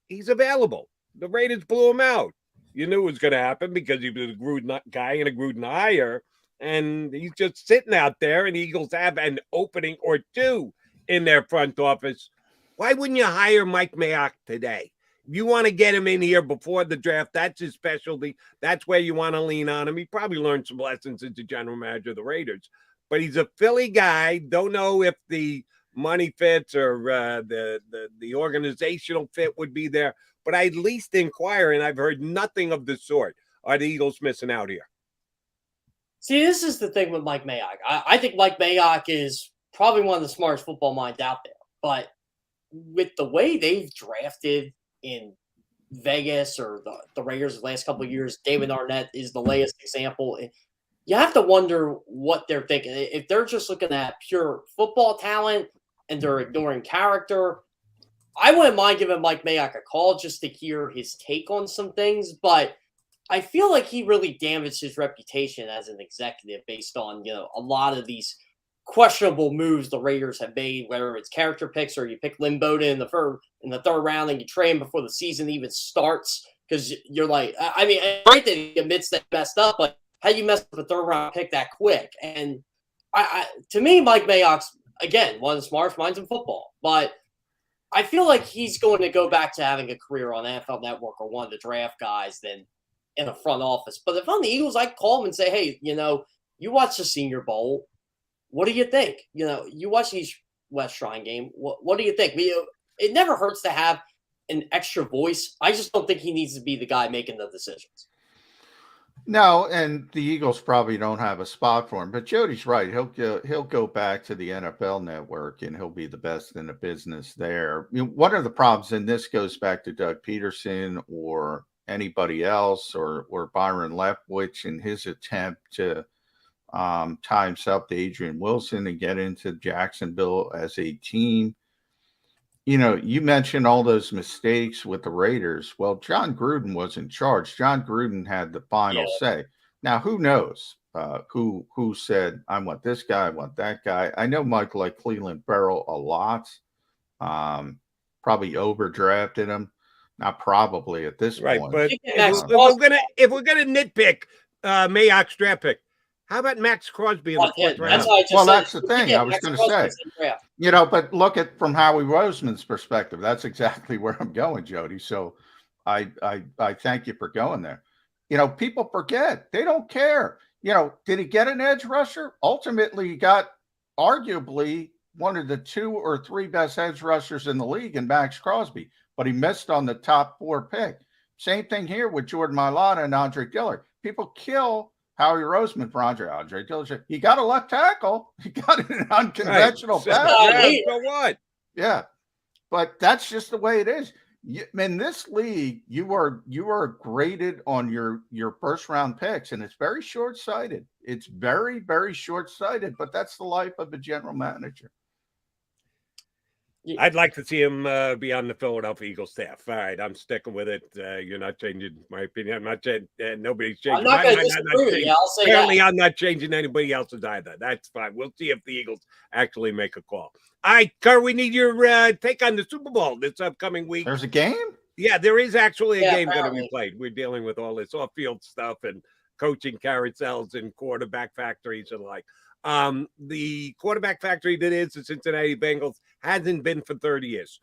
S1: He's available. The Raiders blew him out. You knew it was going to happen because he was a Gruden guy and a Gruden hire, and he's just sitting out there, and the Eagles have an opening or two in their front office. Why wouldn't you hire Mike Mayock today? You want to get him in here before the draft. That's his specialty. That's where you want to lean on him. He probably learned some lessons as the general manager of the Raiders. But he's a Philly guy. Don't know if the money fits or the organizational fit would be there. But I at least inquire, and I've heard nothing of the sort. Are the Eagles missing out here?
S10: See, this is the thing with Mike Mayock. I think Mike Mayock is probably one of the smartest football minds out there. But with the way they've drafted in Vegas or the Raiders the last couple of years, David Arnett is the latest example. You have to wonder what they're thinking. If they're just looking at pure football talent and they're ignoring character, I wouldn't mind giving Mike Mayock a call just to hear his take on some things, but I feel like he really damaged his reputation as an executive based on, a lot of these questionable moves the Raiders have made, whether it's character picks or you pick Lynn Bowden in the third round and you trade him before the season even starts because you're like, I mean, right that he admits that he messed up, but how you mess up a third round pick that quick? And to me, Mike Mayock's, again, one of the smartest minds in football, but I feel like he's going to go back to having a career on NFL Network or one of the draft guys than in a front office. But if I'm the Eagles, I call him and say, hey, you watch the Senior Bowl. What do you think? You watch the East West Shrine game. What do you think? It never hurts to have an extra voice. I just don't think he needs to be the guy making the decisions.
S2: No, and the Eagles probably don't have a spot for him. But Jody's right. He'll go back to the NFL Network, and he'll be the best in the business there. One of the problems, and this goes back to Doug Peterson or anybody else, or Byron Leftwich in his attempt to tie himself to Adrian Wilson and get into Jacksonville as a team. You mentioned all those mistakes with the Raiders. Well, John Gruden was in charge. John Gruden had the final say. Now, who knows who said, I want this guy, I want that guy. I know Mike liked Cleveland Ferrell a lot. Probably overdrafted him. Not probably at this point.
S1: But if we're gonna nitpick Mayock's draft pick, how about Max Crosby in the fourth round?
S2: That's the thing I was going to say. But look at from Howie Roseman's perspective. That's exactly where I'm going, Jody. So I thank you for going there. People forget. They don't care. Did he get an edge rusher? Ultimately, he got arguably one of the 2 or 3 best edge rushers in the league in Max Crosby, but he missed on the top 4 pick. Same thing here with Jordan Mailata and Andre Dillard. People kill Howie Roseman for Andre Dillard. He got a left tackle. He got an unconventional pass.
S1: So what?
S2: Yeah, but that's just the way it is. In this league, you are graded on your first round picks, and it's very short sighted. It's very, very short sighted. But that's the life of a general manager.
S1: I'd like to see him be on the Philadelphia Eagles staff. All right, I'm sticking with it. You're not changing my opinion. I'm not changing. Nobody's changing.
S10: I'm not going to disagree with you. I'll say
S1: apparently,
S10: that.
S1: I'm not changing anybody else's either. That's fine. We'll see if the Eagles actually make a call. All right, Kerr, we need your take on the Super Bowl this upcoming week.
S2: There's a game?
S1: Yeah, there is actually a game going to be played. We're dealing with all this off-field stuff and coaching carousels and quarterback factories and like. The quarterback factory that is the Cincinnati Bengals hasn't been for 30 years.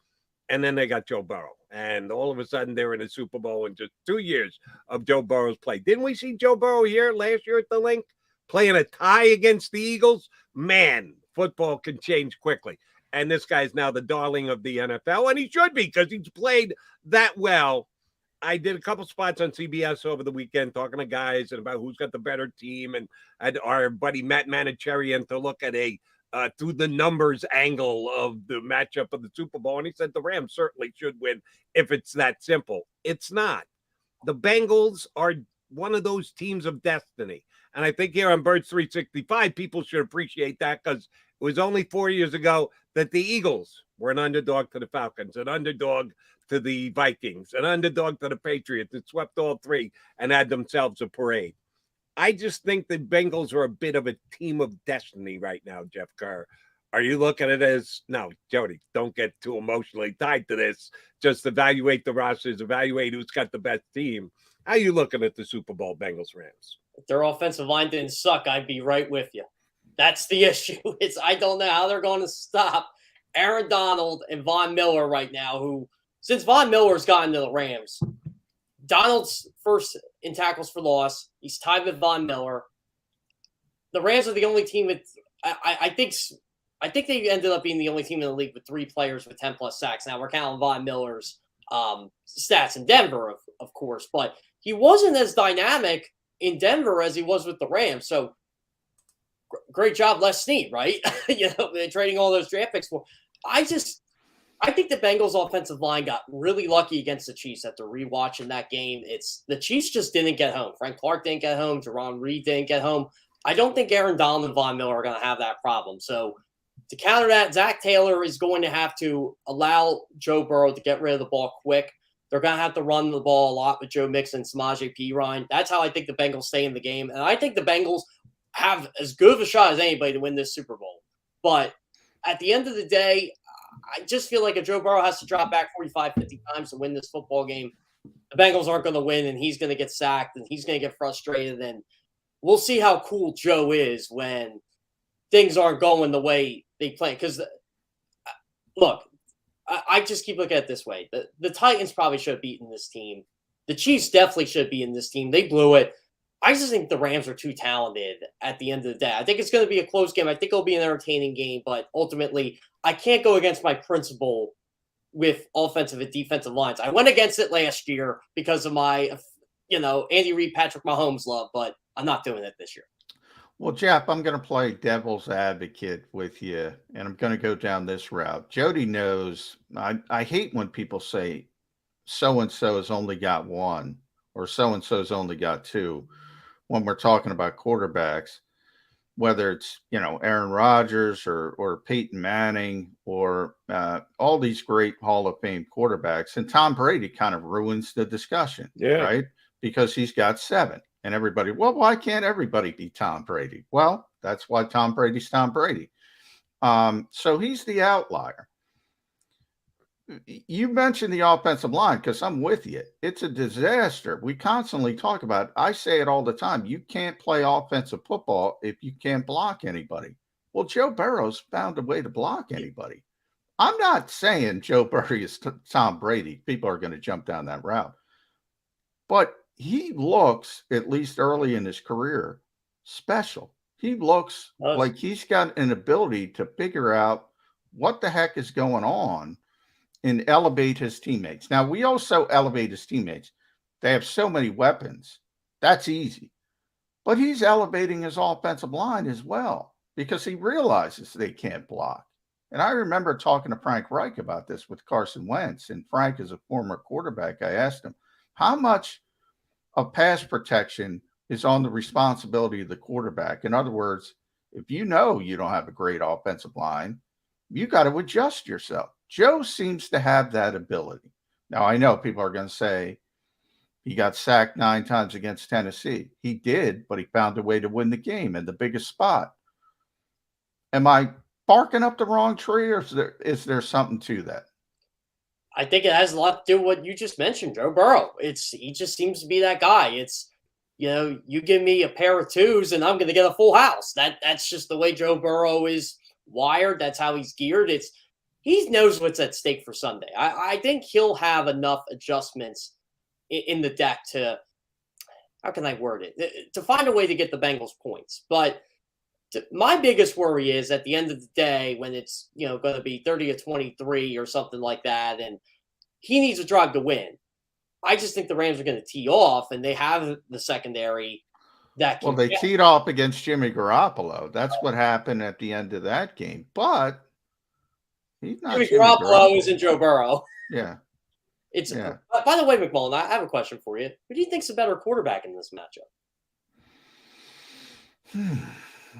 S1: And then they got Joe Burrow. And all of a sudden they're in a Super Bowl in just 2 years of Joe Burrow's play. Didn't we see Joe Burrow here last year at the Link playing a tie against the Eagles? Man, football can change quickly. And this guy's now the darling of the NFL. And he should be because he's played that well. I did a couple spots on CBS over the weekend talking to guys and about who's got the better team, and had our buddy Matt Manicherian to look at a through the numbers angle of the matchup of the Super Bowl, and he said the Rams certainly should win if it's that simple. It's not. The Bengals are one of those teams of destiny, and I think here on Birds 365, people should appreciate that because it was only 4 years ago that the Eagles were an underdog to the Falcons, an underdog to the Vikings, an underdog to the Patriots that swept all three and had themselves a parade. I just think the Bengals are a bit of a team of destiny right now, Jeff Kerr. Are you looking at it as, no, Jody, don't get too emotionally tied to this. Just evaluate the rosters, evaluate who's got the best team. How are you looking at the Super Bowl Bengals Rams?
S10: If their offensive line didn't suck, I'd be right with you. That's the issue. I don't know how they're going to stop Aaron Donald and Von Miller right now, who, since Von Miller's gotten to the Rams, Donald's first in tackles for loss. He's tied with Von Miller. The Rams are the only team that I think they ended up being the only team in the league with 3 players with 10-plus sacks. Now, we're counting Von Miller's stats in Denver, of course, but he wasn't as dynamic in Denver as he was with the Rams. So, great job, Les Snead, right? They're trading all those draft picks for. I think the Bengals' offensive line got really lucky against the Chiefs after rewatching that game. The Chiefs just didn't get home. Frank Clark didn't get home. Jerron Reed didn't get home. I don't think Aaron Donald and Von Miller are going to have that problem. So, to counter that, Zach Taylor is going to have to allow Joe Burrow to get rid of the ball quick. They're going to have to run the ball a lot with Joe Mixon and Samaje Perine. That's how I think the Bengals stay in the game. And I think the Bengals have as good of a shot as anybody to win this Super Bowl. But at the end of the day, I just feel like if Joe Burrow has to drop back 45, 50 times to win this football game, the Bengals aren't going to win, and he's going to get sacked, and he's going to get frustrated. And we'll see how cool Joe is when things aren't going the way they plan. Because, look, I just keep looking at it this way. The Titans probably should have beaten this team. The Chiefs definitely should be in this team. They blew it. I just think the Rams are too talented at the end of the day. I think it's going to be a close game. I think it'll be an entertaining game, but ultimately, I can't go against my principle with offensive and defensive lines. I went against it last year because of my, Andy Reid, Patrick Mahomes love, but I'm not doing it this year.
S2: Well, Jeff, I'm going to play devil's advocate with you, and I'm going to go down this route. Jody knows I hate when people say so-and-so has only got 1 or so-and-so's only got 2 when we're talking about quarterbacks, whether it's, Aaron Rodgers or Peyton Manning or all these great Hall of Fame quarterbacks. And Tom Brady kind of ruins the discussion, right? Because he's got 7. And everybody, well, why can't everybody be Tom Brady? Well, that's why Tom Brady's Tom Brady. So he's the outlier. You mentioned the offensive line because I'm with you. It's a disaster. We constantly talk about it. I say it all the time. You can't play offensive football if you can't block anybody. Well, Joe Burrow's found a way to block anybody. I'm not saying Joe Burrow is Tom Brady. People are going to jump down that route. But he looks, at least early in his career, special. He looks like he's got an ability to figure out what the heck is going on and elevate his teammates. Now, we also elevate his teammates. They have so many weapons. That's easy. But he's elevating his offensive line as well because he realizes they can't block. And I remember talking to Frank Reich about this with Carson Wentz. And Frank is a former quarterback. I asked him, how much of pass protection is on the responsibility of the quarterback? In other words, if you know you don't have a great offensive line, you got to adjust yourself. Joe seems to have that ability. Now, I know people are going to say he got sacked 9 times against Tennessee. He did, but he found a way to win the game in the biggest spot. Am I barking up the wrong tree, or is there something to that?
S10: I think it has a lot to do with what you just mentioned, Joe Burrow. He just seems to be that guy. It's, you give me a pair of 2s and I'm going to get a full house. That's just the way Joe Burrow is wired. That's how he's geared. He knows what's at stake for Sunday. I think he'll have enough adjustments in the deck to, how can I word it, to find a way to get the Bengals points. But my biggest worry is at the end of the day when it's going to be 30-23 or something like that, and he needs a drive to win. I just think the Rams are going to tee off, and they have the secondary that can.
S2: Well, they teed off against Jimmy Garoppolo. That's what happened at the end of that game. But he's not.
S10: Jimmy Garoppolo isn't Joe Burrow.
S2: Yeah.
S10: By the way, McMullen, I have a question for you. Who do you think's a better quarterback in this matchup?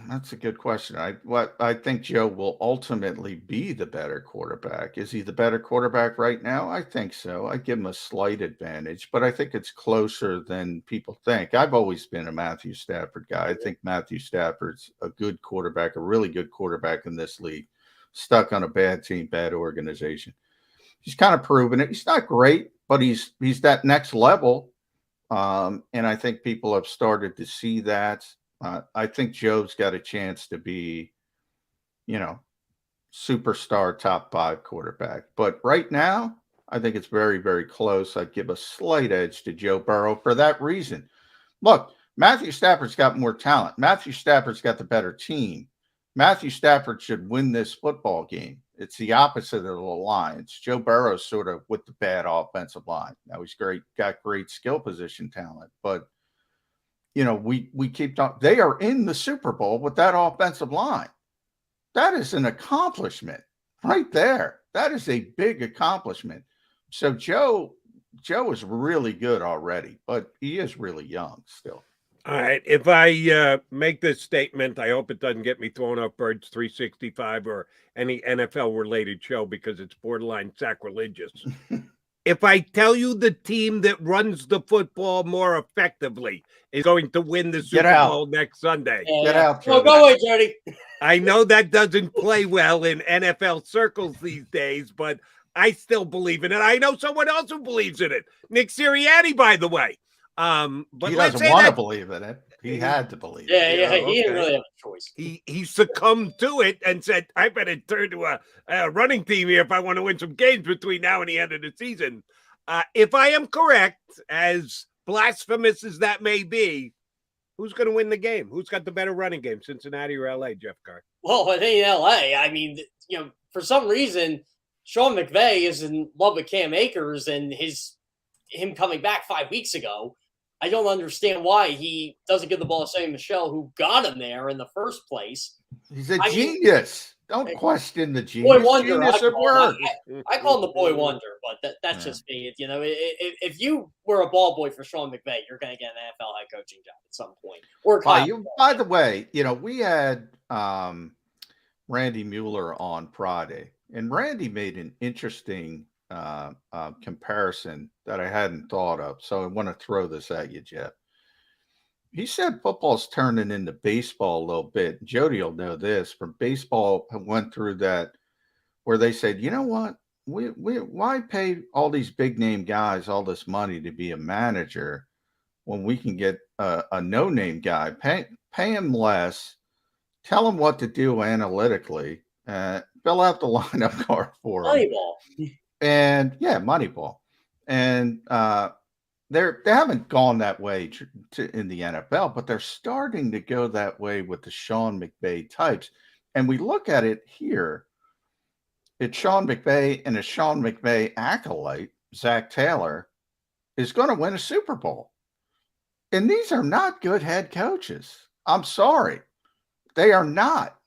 S2: That's a good question. I think Joe will ultimately be the better quarterback. Is he the better quarterback right now? I think so. I give him a slight advantage, but I think it's closer than people think. I've always been a Matthew Stafford guy. I think Matthew Stafford's a good quarterback, a really good quarterback in this league, stuck on a bad team, bad organization. He's kind of proven it. He's not great, but he's that next level. And I think people have started to see that. I think Joe's got a chance to be, superstar top 5 quarterback. But right now, I think it's very, very close. I'd give a slight edge to Joe Burrow for that reason. Look, Matthew Stafford's got more talent. Matthew Stafford's got the better team. Matthew Stafford should win this football game. It's the opposite of the Lions. Joe Burrow's sort of with the bad offensive line. Now he's got great skill position talent, but we keep talking. They are in the Super Bowl with that offensive line. That is an accomplishment right there. That is a big accomplishment. So Joe is really good already, but he is really young still.
S1: All right. If I make this statement, I hope it doesn't get me thrown off Birds 365 or any NFL-related show because it's borderline sacrilegious. If I tell you the team that runs the football more effectively is going to win the Super Bowl next Sunday.
S2: Get out.
S10: Well, go away, Jody.
S1: I know that doesn't play well in NFL circles these days, but I still believe in it. I know someone else who believes in it. Nick Sirianni, by the way. But
S2: he doesn't want to believe in it. He had to believe.
S10: Yeah, he didn't really have a choice.
S1: He succumbed to it and said, "I better turn to a running team here if I want to win some games between now and the end of the season." If I am correct, as blasphemous as that may be, who's going to win the game? Who's got the better running game, Cincinnati or LA, Jeff Carr?
S10: Well, I think in LA, I mean, for some reason, Sean McVay is in love with Cam Akers and him coming back 5 weeks ago. I don't understand why he doesn't give the ball to Sonny Michel, who got him there in the first place.
S2: He's a genius. Don't question the genius.
S10: Boy wonder.
S2: Genius at work.
S10: I call him the boy wonder, but that's just me. If you were a ball boy for Sean McVay, you're going to get an NFL head coaching job at some point. Or
S2: by the way, we had Randy Mueller on Friday, and Randy made an interesting comparison that I hadn't thought of. So I want to throw this at you, Jeff. He said football's turning into baseball a little bit. Jody will know this. From baseball, went through that where they said, you know what? Why pay all these big name guys all this money to be a manager when we can get a no name guy? Pay him less. Tell him what to do analytically. Fill out the lineup card for him.
S10: Moneyball.
S2: And Moneyball. And they haven't gone that way in the NFL, but they're starting to go that way with the Sean McVay types. And we look at it here. It's Sean McVay and a Sean McVay acolyte, Zach Taylor, is going to win a Super Bowl. And these are not good head coaches. I'm sorry. They are not.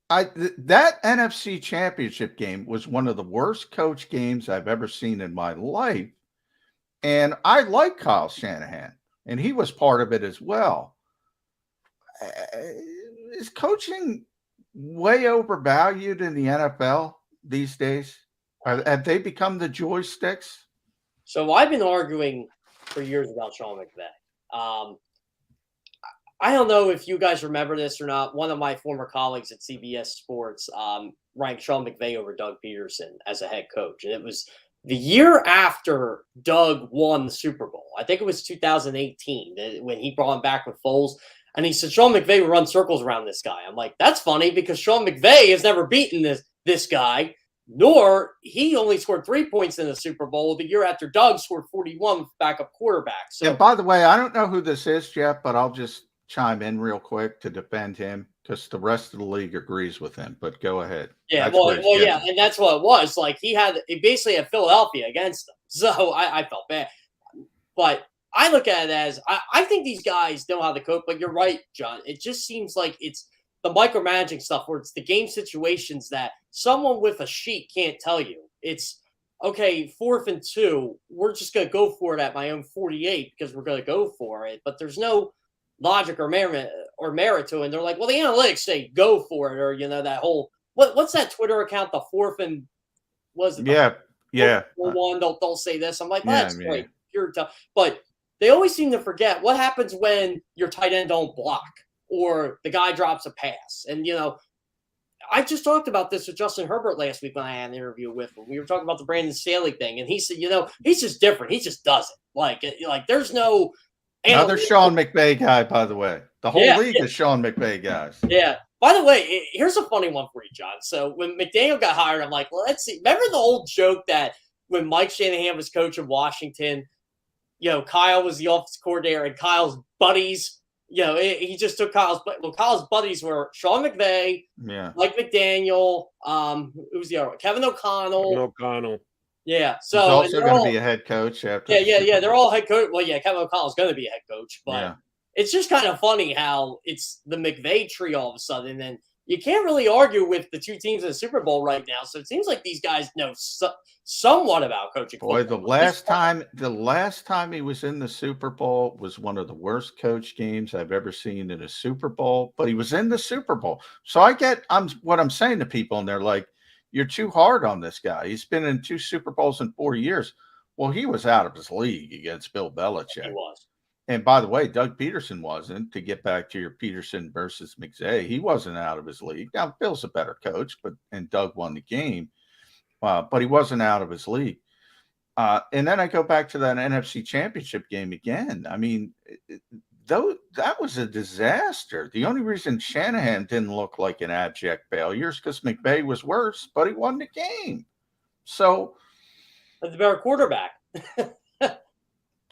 S2: That NFC Championship game was one of the worst coach games I've ever seen in my life. And I like Kyle Shanahan, and he was part of it as well. Is coaching way overvalued in the NFL these days? Have they become the joysticks?
S10: So I've been arguing for years about Sean McVay. I don't know if you guys remember this or not. One of my former colleagues at CBS Sports ranked Sean McVay over Doug Peterson as a head coach. And it was the year after Doug won the Super Bowl. I think it was 2018 when he brought him back with Foles. And he said, Sean McVay would run circles around this guy. I'm like, that's funny because Sean McVay has never beaten this guy, nor he only scored 3 points in the Super Bowl the year after Doug scored 41 with backup quarterback. So,
S2: and by the way, I don't know who this is, Jeff, but I'll just chime in real quick to defend him because the rest of the league agrees with him. But go ahead.
S10: Yeah, yeah, and that's what it was. Like he basically had Philadelphia against him, so I felt bad. But I look at it as I think these guys know how to coach. But you're right, John. It just seems like it's the micromanaging stuff where it's the game situations that someone with a sheet can't tell you. It's okay, 4th and 2. We're just gonna go for it at my own 48 because we're gonna go for it. But there's no logic or or merit to it. And they're like, well, the analytics say go for it, or that whole what's that Twitter account? The fourth and was it?
S2: Yeah.
S10: One they'll say this. I'm like, well,
S2: Yeah,
S10: that's
S2: yeah.
S10: great, pure tough. But they always seem to forget what happens when your tight end don't block or the guy drops a pass. And I just talked about this with Justin Herbert last week when I had an interview with him. We were talking about the Brandon Staley thing, and he said, he's just different. He just does it. Like there's no
S2: another Sean McVay guy, by the way. The whole league is Sean McVay guys.
S10: Yeah. By the way, here's a funny one for you, John. So when McDaniel got hired, I'm like, well, let's see. Remember the old joke that when Mike Shanahan was coach of Washington, Kyle was the offensive coordinator and Kyle's buddies, he just took Kyle's buddies were Sean McVay, Mike McDaniel, who's the other one? Kevin O'Connell. Yeah. So
S2: he's also going to be a head coach after.
S10: Yeah. They're all head coach. Well, yeah, Kevin O'Connell's going to be a head coach, but it's just kind of funny how it's the McVay tree all of a sudden, and you can't really argue with the two teams in the Super Bowl right now. So it seems like these guys know somewhat about coaching.
S2: Boy, the last time he was in the Super Bowl was one of the worst coach games I've ever seen in a Super Bowl. But he was in the Super Bowl, so what I'm saying to people, and they're like, "You're too hard on this guy. He's been in 2 Super Bowls in 4 years." Well, he was out of his league against Bill Belichick.
S10: He was.
S2: And by the way, Doug Peterson wasn't, to get back to your Peterson versus McVay. He wasn't out of his league. Now, Bill's a better coach, and Doug won the game, but he wasn't out of his league. And then I go back to that NFC Championship game again. I mean, that was a disaster. The only reason Shanahan didn't look like an abject failure is because McVay was worse, but he won the game. So,
S10: the better quarterback.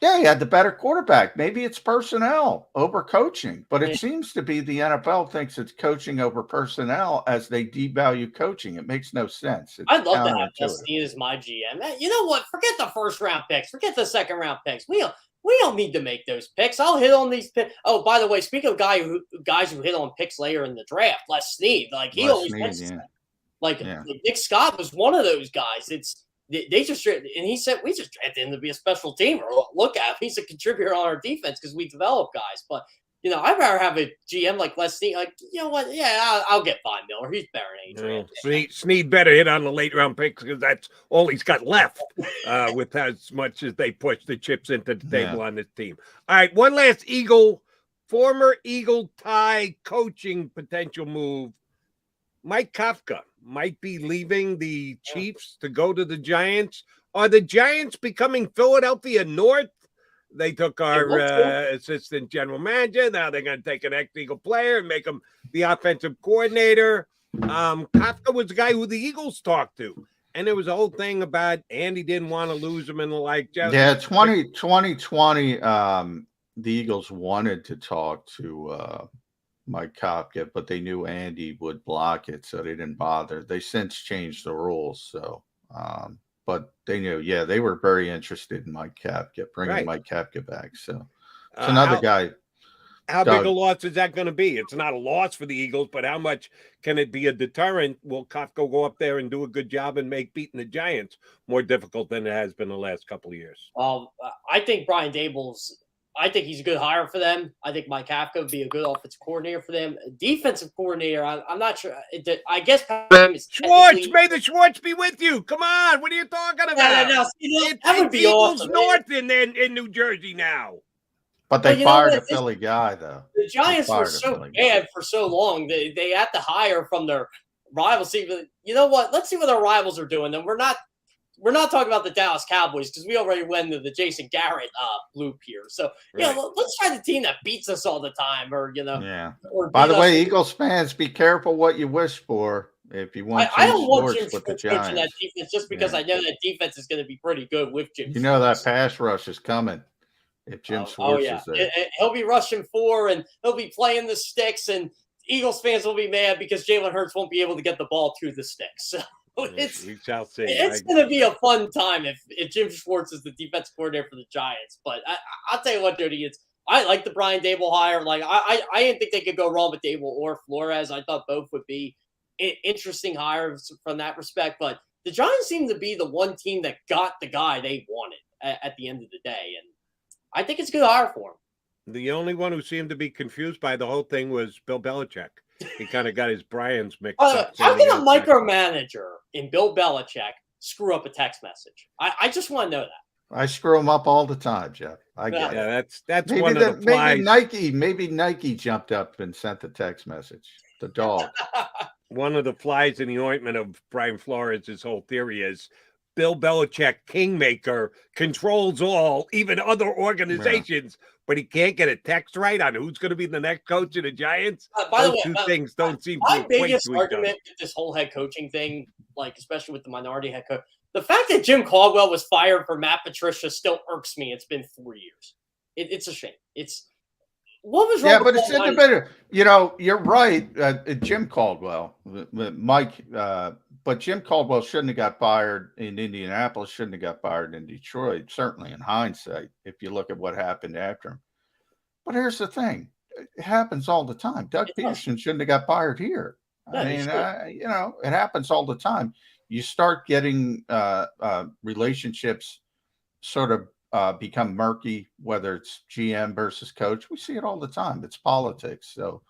S2: Yeah, he had the better quarterback. Maybe it's personnel over coaching, but it seems to be the NFL thinks it's coaching over personnel as they devalue coaching. It makes no sense.
S10: I'd love to have Justine as my GM. You know what? Forget the first round picks. Forget the second round picks. We don't need to make those picks. I'll hit on these picks. Oh, by the way, speaking of guys who hit on picks later in the draft, Les Snead, he always mentions that. Like Nick Scott was one of those guys. They just, and he said, we just drafted him to be a special teamer. Look at him. He's a contributor on our defense because we develop guys. But, I'd rather have a GM like Les Snead. Like, you know what? Yeah, I'll get Von Miller. He's better than Adrian.
S1: Snead better hit on the late round picks because that's all he's got left with as much as they push the chips into the table on this team. All right, one last former Eagle tie coaching potential move. Mike Kafka might be leaving the Chiefs to go to the Giants. Are the Giants becoming Philadelphia North? They took our assistant general manager. Now they're going to take an ex-Eagle player and make him the offensive coordinator. Kafka was the guy who the Eagles talked to. And there was a whole thing about Andy didn't want to lose him and the like.
S2: 2020, the Eagles wanted to talk to Mike Kafka, but they knew Andy would block it, so they didn't bother. They since changed the rules, so but they knew, they were very interested in Mike Kafka, bringing Mike Kafka back. So it's another guy.
S1: How big a loss is that going to be? It's not a loss for the Eagles, but how much can it be a deterrent? Will Kafka go up there and do a good job and make beating the Giants more difficult than it has been the last couple of years?
S10: I think Brian Daboll's I think he's a good hire for them. I think Mike Kafka would be a good offensive coordinator for them. Defensive coordinator, I'm not sure. I guess
S1: Schwartz, may the Schwartz be with you. Come on, what are you talking about?
S10: That would be awesome.
S1: North in New Jersey now.
S2: But they fired a Philly guy, though.
S10: The Giants were so bad for so long. They had to hire from their rivals. You know what? Let's see what our rivals are doing. And we're not talking about the Dallas Cowboys because we already went to the Jason Garrett loop here. So, let's try the team that beats us all the time Or
S2: by the way, Eagles fans, be careful what you wish for if you want
S10: I don't want Jim Schwartz coaching that defense just because I know that defense is going to be pretty good with Jim
S2: You know that pass rush is coming if Jim Schwartz is there.
S10: He'll be rushing 4 and he'll be playing the sticks and Eagles fans will be mad because Jalen Hurts won't be able to get the ball to the sticks. So.
S1: We shall see.
S10: It's going to be a fun time if Jim Schwartz is the defensive coordinator for the Giants. But I'll tell you what, Jody, I like the Brian Daboll hire. Like I didn't think they could go wrong with Daboll or Flores. I thought both would be interesting hires from that respect. But the Giants seem to be the one team that got the guy they wanted at the end of the day, and I think it's a good hire for him.
S1: The only one who seemed to be confused by the whole thing was Bill Belichick. He kind of got his Brian's mixed up.
S10: How can a micromanager in Bill Belichick screw up a text message? I just want to know that.
S2: I screw them up all the time, Jeff. I get it.
S1: Yeah, that's
S2: Maybe
S1: one of the flies.
S2: Maybe Nike jumped up and sent the text message. The dog.
S1: One of the flies in the ointment of Brian Flores' whole theory is Bill Belichick, kingmaker, controls all, even other organizations, but he can't get a text right on who's going to be the next coach of the Giants.
S10: By the
S1: Those
S10: way,
S1: two things don't seem to
S10: my
S1: equate
S10: biggest
S1: to each other.
S10: argument with this whole head coaching thing, like especially with the minority head coach, the fact that Jim Caldwell was fired for Matt Patricia still irks me. It's been 4 years. It's a shame. What was wrong?
S2: Yeah, but it's independent. You know, you're right. Jim Caldwell, Mike, but Jim Caldwell shouldn't have got fired in Indianapolis. Shouldn't have got fired in Detroit. Certainly, in hindsight, if you look at what happened after him. But here's the thing: it happens all the time. Doug Peterson shouldn't have got fired here.
S10: Yeah,
S2: I mean, you know, it happens all the time. You start getting relationships sort of become murky, whether it's GM versus coach. We see it all the time. It's politics. So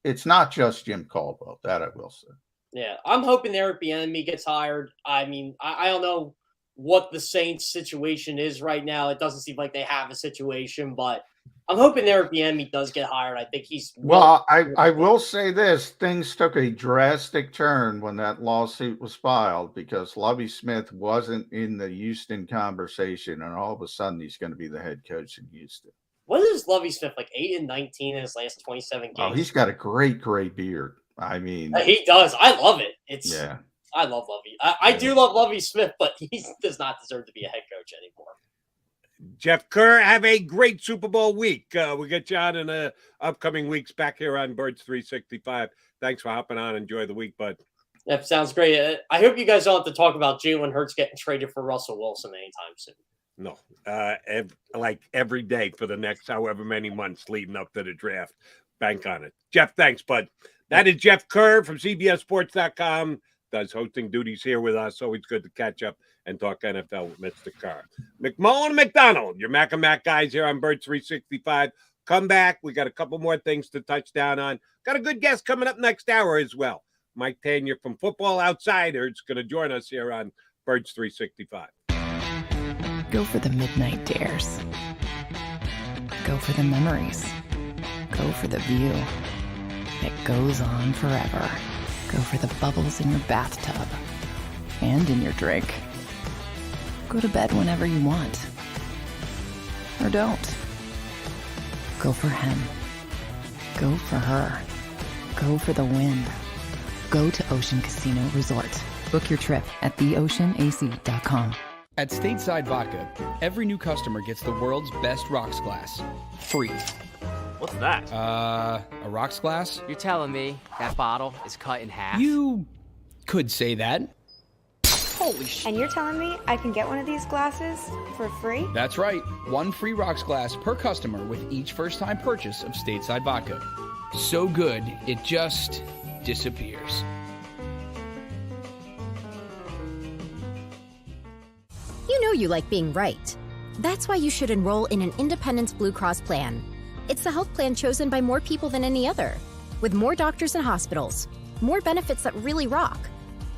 S2: it's not just Jim Caldwell, that I will say.
S10: Yeah, I'm hoping Eric Bieniemy gets hired. I mean, I don't know what the Saints situation is right now. It doesn't seem like they have a situation, but I'm hoping Eric Bieniemy does get hired. I think he's
S2: well. I will say this: things took a drastic turn when that lawsuit was filed because Lovie Smith wasn't in the Houston conversation, and all of a sudden he's going to be the head coach in Houston.
S10: What is Lovie Smith like? 8-19 in his last 27 games.
S2: Oh, he's got a great gray beard. I mean,
S10: he does. I love it.
S2: Yeah.
S10: I love Lovie. I do love Lovie Smith, but he does not deserve to be a head coach anymore.
S1: Jeff Kerr, have a great Super Bowl week. We'll get you on in the upcoming weeks back here on Birds 365. Thanks for hopping on. Enjoy the week, bud.
S10: That sounds great. I hope you guys don't have to talk about Jalen Hurts getting traded for Russell Wilson anytime soon.
S1: No, like every day for the next however many months leading up to the draft. Bank on it. Jeff, thanks, bud. That is Jeff Kerr from CBSSports.com. Does hosting duties here with us. Always good to catch up and talk NFL with Mr. Kerr. McMullen and McDonald, your Mac and Mac guys here on Bird 365. Come back. We got a couple more things to touch down on. Got a good guest coming up next hour as well. Mike Tanier from Football Outsiders going to join us here on Birds 365.
S3: Go for the midnight dares. Go for the memories. Go for the view that goes on forever. Go for the bubbles in your bathtub and in your drink. Go to bed whenever you want. Or don't. Go for him. Go for her. Go for the win. Go to Ocean Casino Resort. Book your trip at theoceanac.com.
S4: At Stateside Vodka, every new customer gets the world's best rocks glass. Free.
S5: What's that?
S4: A rocks glass?
S5: You're telling me that bottle is cut in half?
S4: You could say that.
S5: Holy shit.
S6: And you're telling me I can get one of these glasses for free?
S4: That's right. One free rocks glass per customer with each first-time purchase of Stateside Vodka. So good, it just disappears.
S7: You know you like being right. That's why you should enroll in an Independence Blue Cross plan. It's the health plan chosen by more people than any other, with more doctors and hospitals, more benefits that really rock,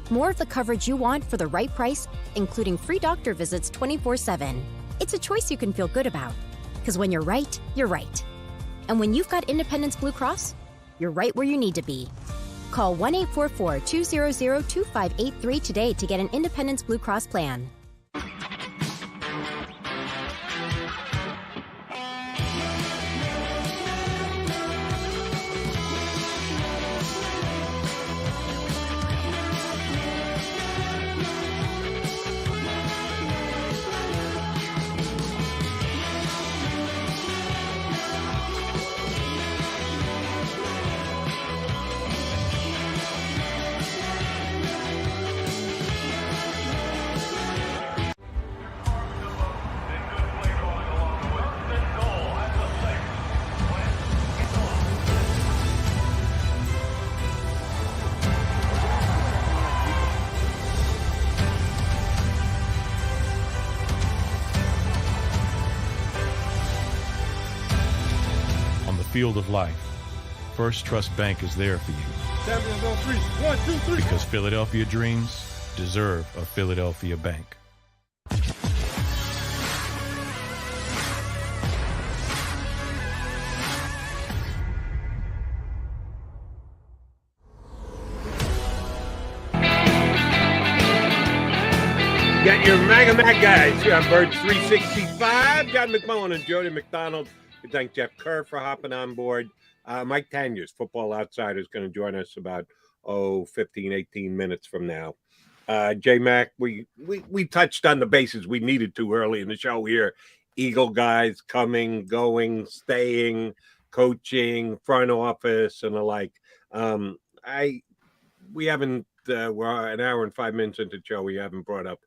S7: more of the coverage you want for the right price, including free doctor visits 24/7. It's a choice you can feel good about, because when you're right, you're right. And when you've got Independence Blue Cross, you're right where you need to be. Call 1-844-200-2583 today to get an Independence Blue Cross plan.
S8: field of life, First Trust Bank is there for you.
S9: Champions on three. 1, 2, 3.
S8: Because Philadelphia dreams deserve a Philadelphia bank.
S1: Got your Mega Mac guys here on Birds 365. John McMullen and Jody McDonald. We thank Jeff Kerr for hopping on board. Mike Tanier's Football Outsider is going to join us about 15, 18 minutes from now. J-Mac, we touched on the bases we needed to early in the show here. Eagle guys coming, going, staying, coaching, front office, and the like. We haven't. We're an hour and 5 minutes into the show. We haven't brought up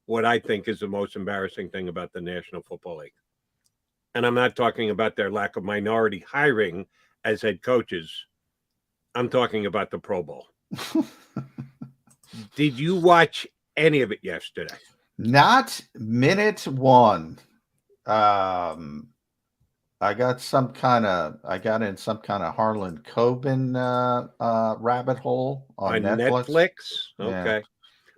S1: what I think is the most embarrassing thing about the National Football League. And I'm not talking about their lack of minority hiring as head coaches. I'm talking about the Pro Bowl. Did you watch any of it yesterday?
S2: Not minute one. I got in some kind of Harlan Coben rabbit hole on Netflix.
S1: Okay.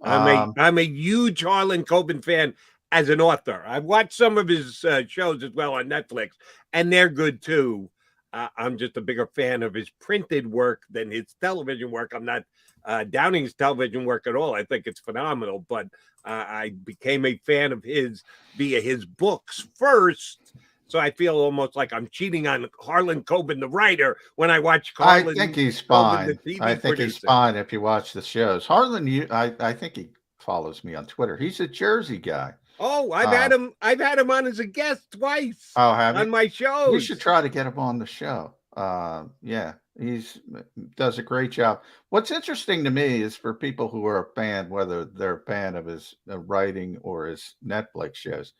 S2: Yeah.
S1: I'm a huge Harlan Coben fan as an author. I've watched some of his shows as well on Netflix, and they're good too. I'm just a bigger fan of his printed work than his television work. I'm not downing his television work at all. I think it's phenomenal, but I became a fan of his via his books first. So I feel almost like I'm cheating on Harlan Coben, the writer, when I watch Harlan.
S2: I think he's
S1: Coben,
S2: fine.
S1: the TV
S2: I think he's
S1: producer.
S2: fine if you watch the shows. Harlan, I think he follows me on Twitter. He's a Jersey guy.
S1: Oh, I've had him on as a guest twice.
S2: Oh, have you?
S1: On my shows.
S2: We should try to get him on the show. Yeah, does a great job. What's interesting to me is for people who are a fan, whether they're a fan of his writing or his Netflix shows,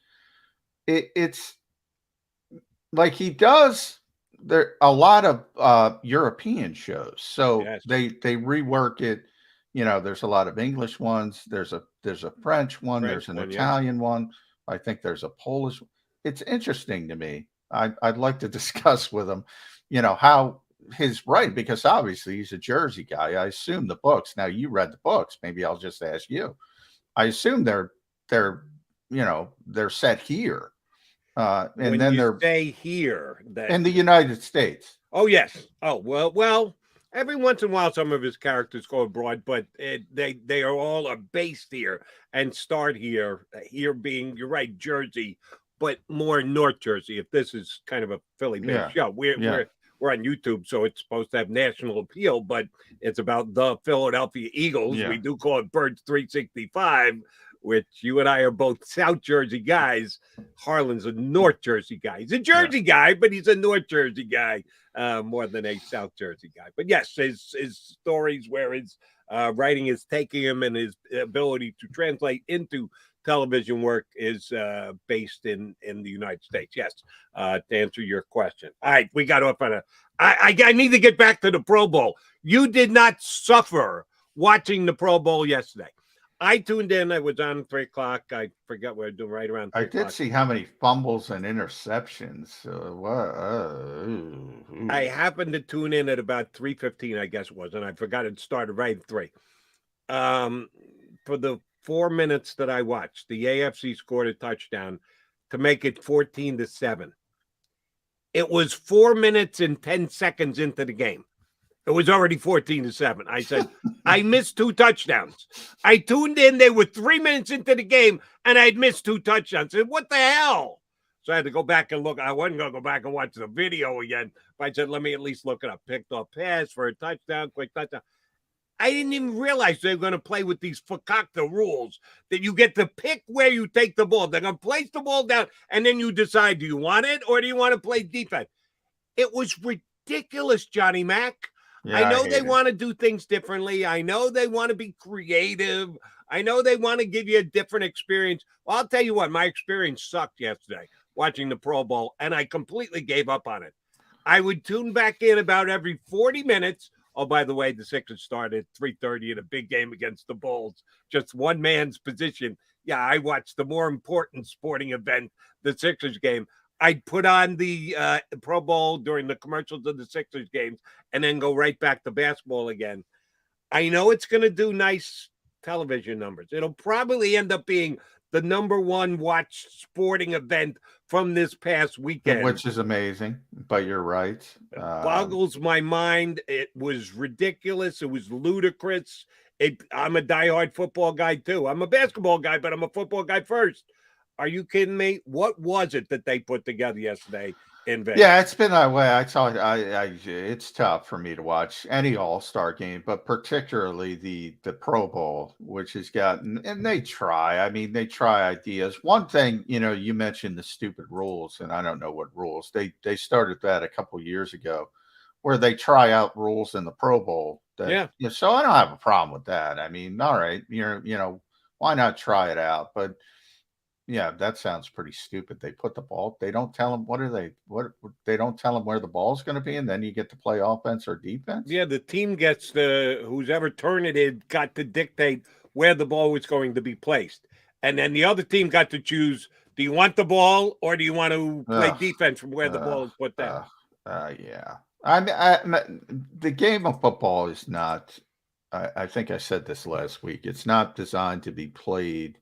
S2: it's like he does there a lot of European shows. So
S1: Yes.
S2: they rework it. You know, there's a lot of English ones. There's a French one. There's an Italian one. I think there's a Polish. It's interesting to me. I'd like to discuss with him, you know, how his writing, because obviously he's a Jersey guy. I assume the books. Now you read the books. Maybe I'll just ask you. I assume they're set here, and
S1: when
S2: then
S1: you stay here
S2: in the United States.
S1: Oh yes. Oh well. Every once in a while, some of his characters go abroad, but they are all based here and start here. Here being, you're right, Jersey, but more North Jersey. If this is kind of a Philly-based show, we're on YouTube, so it's supposed to have national appeal, but it's about the Philadelphia Eagles.
S2: Yeah.
S1: We do call it Birds 365, which you and I are both South Jersey guys. Harlan's a North Jersey guy. He's a Jersey guy, but he's a North Jersey guy. More than a South Jersey guy. But yes, his stories where his writing is taking him and his ability to translate into television work is based in the United States. Yes, to answer your question. All right, we got off on I need to get back to the Pro Bowl. You did not suffer watching the Pro Bowl yesterday. I tuned in. I was on 3 o'clock. I forgot what we were doing right around 3
S2: I did see how many fumbles and interceptions.
S1: I happened to tune in at about 3:15, I guess it was, and I forgot it started right at 3. For the 4 minutes that I watched, the AFC scored a touchdown to make it 14-7. It was 4 minutes and 10 seconds into the game. It was already 14-7. I said, I missed 2 touchdowns. I tuned in. They were 3 minutes into the game, and I'd missed 2 touchdowns. I said, what the hell? So I had to go back and look. I wasn't going to go back and watch the video again. But I said, let me at least look it up. Picked off pass for a touchdown, quick touchdown. I didn't even realize they were going to play with these fakakta rules that you get to pick where you take the ball. They're going to place the ball down, and then you decide, do you want it or do you want to play defense? It was ridiculous, Johnny Mac. Yeah, I know they want to do things differently. I know they want to be creative. I know they want to give you a different experience. Well, I'll tell you what, my experience sucked yesterday watching the Pro Bowl, and I completely gave up on it. I would tune back in about every 40 minutes. Oh, by the way, the Sixers started at 3:30 in a big game against the Bulls. Just one man's position. Yeah, I watched the more important sporting event, the Sixers game. I'd put on the Pro Bowl during the commercials of the Sixers games and then go right back to basketball again. I know it's going to do nice television numbers. It'll probably end up being the #1 watched sporting event from this past weekend.
S2: Which is amazing, but you're right.
S1: It boggles my mind. It was ridiculous. It was ludicrous. I'm a diehard football guy too. I'm a basketball guy, but I'm a football guy first. Are you kidding me? What was it that they put together yesterday in Vegas?
S2: Yeah, it's been that way. It's tough for me to watch any All-Star game, but particularly the Pro Bowl, which has gotten, and they try. I mean, they try ideas. One thing, you mentioned the stupid rules, and I don't know what rules. They started that a couple years ago, where they try out rules in the Pro Bowl. So I don't have a problem with that. I mean, all right, why not try it out? But yeah, that sounds pretty stupid. They put the ball. They don't tell them they don't tell them where the ball's going to be, and then you get to play offense or defense.
S1: Yeah, the team gets who's ever turned it got to dictate where the ball was going to be placed, and then the other team got to choose: do you want the ball or do you want to play defense from where the ball is put down?
S2: Yeah, the game of football is not. I think I said this last week. It's not designed to be played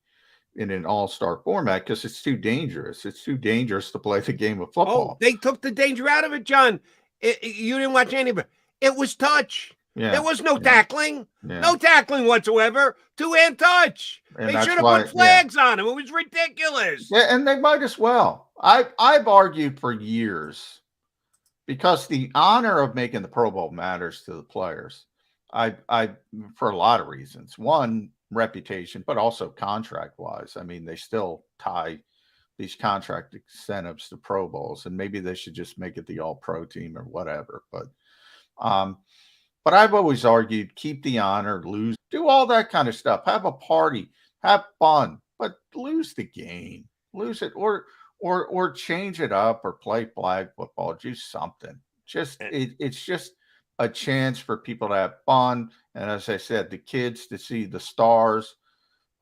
S2: in an all-star format because it's too dangerous. It's too dangerous to play the game of football.
S1: Oh, they took the danger out of it, John. You didn't watch any of it. It was touch.
S2: Yeah,
S1: there was no tackling. Yeah. No tackling whatsoever. Two-hand touch.
S2: And
S1: they should have put flags on him. It was ridiculous.
S2: Yeah, and they might as well. I've argued for years because the honor of making the Pro Bowl matters to the players. I for a lot of reasons. One, reputation, but also contract wise. I mean, they still tie these contract incentives to Pro Bowls, and maybe they should just make it the all pro team or whatever. But I've always argued, keep the honor, lose, do all that kind of stuff, have a party, have fun, but lose the game, lose it, or change it up, or play flag football, do something. It's just a chance for people to have fun. And as I said, the kids to see the stars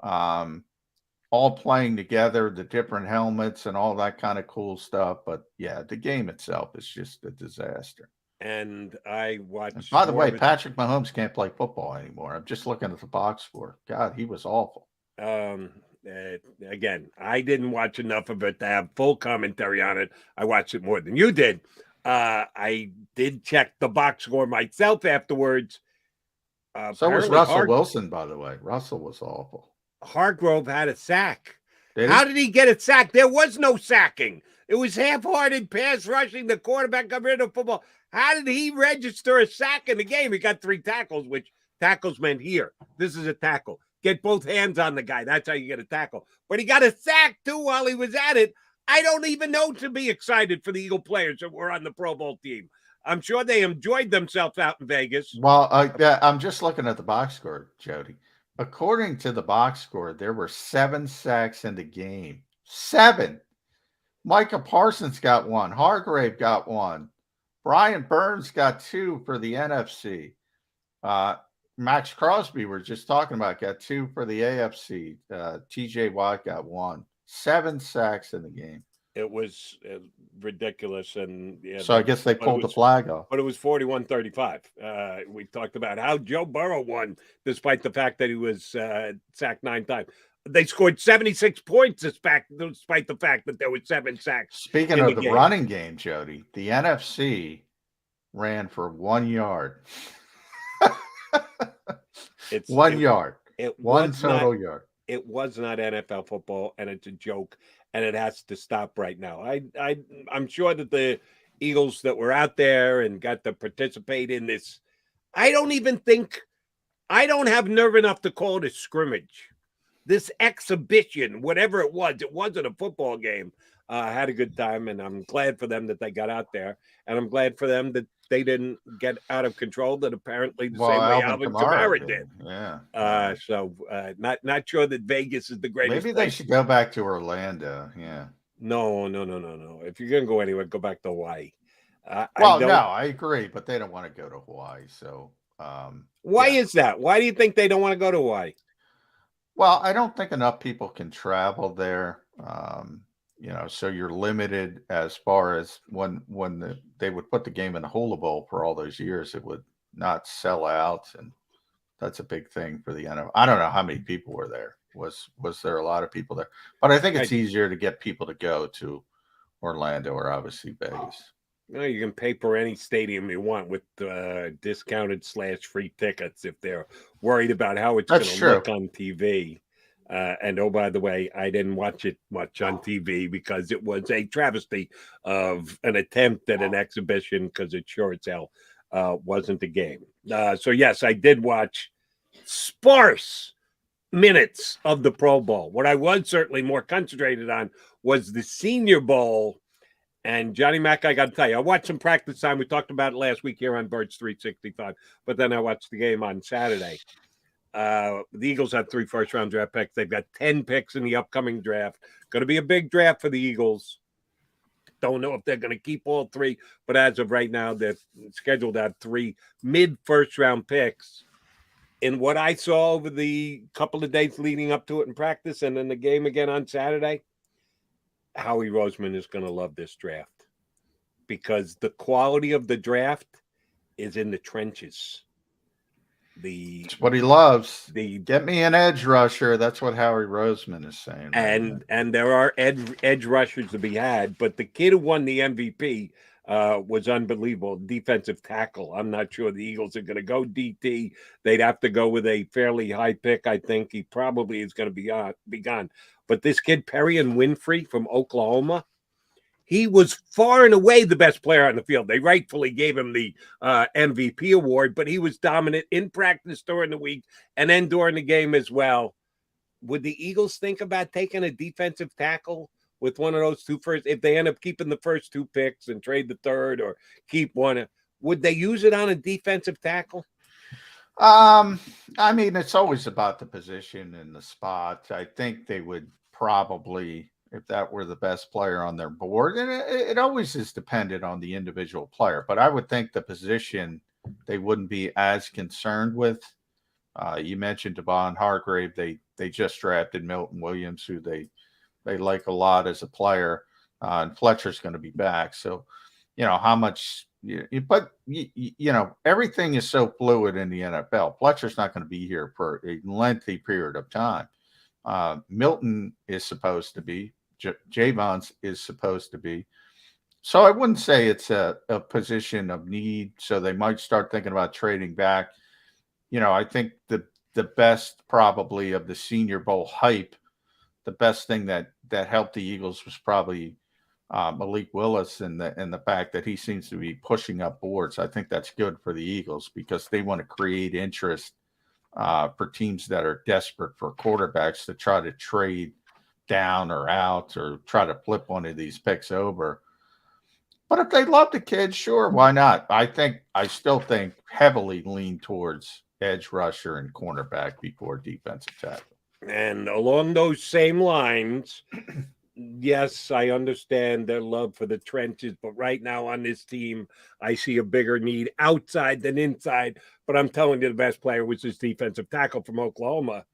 S2: all playing together, the different helmets and all that kind of cool stuff. But yeah, the game itself is just a disaster.
S1: And I watched.
S2: And by the way, Patrick Mahomes can't play football anymore. I'm just looking at the box score. God, he was awful.
S1: Again, I didn't watch enough of it to have full commentary on it. I watched it more than you did. I did check the box score myself afterwards.
S2: So was Russell Wilson, by the way. Russell was awful.
S1: Hargrove had a sack. How did he get a sack? There was no sacking. It was half-hearted pass rushing. The quarterback got rid of football. How did he register a sack in the game? He got 3 tackles, which tackles meant here. This is a tackle. Get both hands on the guy. That's how you get a tackle. But he got a sack, too, while he was at it. I don't even know to be excited for the Eagle players that were on the Pro Bowl team. I'm sure they enjoyed themselves out in Vegas.
S2: Well, I'm just looking at the box score, Jody. According to the box score, there were 7 sacks in the game. 7. Micah Parsons got 1. Hargrave got 1. Brian Burns got 2 for the NFC. Max Crosby, we're just talking about, got 2 for the AFC. TJ Watt got 1. 7 sacks in the game.
S1: It was ridiculous. And yeah,
S2: so I guess they pulled the flag off.
S1: But it was 41-35. We talked about how Joe Burrow won, despite the fact that he was sacked 9 times. They scored 76 points despite the fact that there were 7 sacks.
S2: Speaking of the running game, Jody, the NFC ran for 1 yard. It's 1 yard. One total yard.
S1: It was not NFL football, and it's a joke, and it has to stop right now. I'm sure that the Eagles that were out there and got to participate in this, I don't have nerve enough to call it a scrimmage. This exhibition, whatever it wasn't a football game. Had a good time, and I'm glad for them that they got out there, and I'm glad for them that they didn't get out of control. That apparently the same way Alvin Kamara did.
S2: Yeah.
S1: So not sure that Vegas is the greatest.
S2: Maybe they should go back to Orlando. Yeah.
S1: No. If you're gonna go anywhere, go back to Hawaii.
S2: I agree, but they don't want to go to Hawaii. So
S1: why is that? Why do you think they don't want to go to Hawaii?
S2: Well, I don't think enough people can travel there. so you're limited as far as when they would put the game in the Hula Bowl for all those years, it would not sell out, and that's a big thing for the NFL. I don't know how many people were there. Was there a lot of people there? But I think it's easier to get people to go to Orlando or obviously Vegas.
S1: You can pay for any stadium you want with discounted / free tickets if they're worried about how it's going to look on TV. And oh, by the way, I didn't watch it much on TV because it was a travesty of an attempt at an exhibition because it sure as hell wasn't a game. So, yes, I did watch sparse minutes of the Pro Bowl. What I was certainly more concentrated on was the Senior Bowl. And Johnny Mac, I got to tell you, I watched some practice time. We talked about it last week here on Birds 365, but then I watched the game on Saturday. The Eagles have 3 first-round draft picks. They've got 10 picks in the upcoming draft. Going to be a big draft for the Eagles. Don't know if they're going to keep all 3, but as of right now, they're scheduled to have 3 mid-first-round picks. In what I saw over the couple of days leading up to it in practice and in the game again on Saturday, Howie Roseman is going to love this draft because the quality of the draft is in the trenches.
S2: It's what he loves. Get me an edge rusher. That's what Howie Roseman is saying.
S1: And there are edge rushers to be had, but the kid who won the MVP was unbelievable. Defensive tackle. I'm not sure the Eagles are going to go DT. They'd have to go with a fairly high pick. I think he probably is going to be gone. But this kid, Perrion Winfrey from Oklahoma, he was far and away the best player on the field. They rightfully gave him the MVP award, but he was dominant in practice during the week and then during the game as well. Would the Eagles think about taking a defensive tackle with one of those 2 first? If they end up keeping the first 2 picks and trade the third or keep one, would they use it on a defensive tackle?
S2: I mean, it's always about the position and the spot. I think they would probably, if that were the best player on their board, and it always is dependent on the individual player, but I would think the position they wouldn't be as concerned with. You mentioned Devon Hargrave. They just drafted Milton Williams, who they like a lot as a player, and Fletcher's going to be back. So, how much, but everything is so fluid in the NFL. Fletcher's not going to be here for a lengthy period of time. Milton is supposed to be, Javon's is supposed to be. So I wouldn't say it's a position of need. So they might start thinking about trading back. I think the best probably of the Senior Bowl hype, the best thing that helped the Eagles was probably Malik Willis and the fact that he seems to be pushing up boards. I think that's good for the Eagles because they want to create interest for teams that are desperate for quarterbacks to try to trade down or out or try to flip one of these picks over. But if they love the kid, sure, why not? I still think heavily lean towards edge rusher and cornerback before defensive tackle.
S1: And along those same lines, yes, I understand their love for the trenches, but right now on this team, I see a bigger need outside than inside. But I'm telling you, the best player was this defensive tackle from Oklahoma.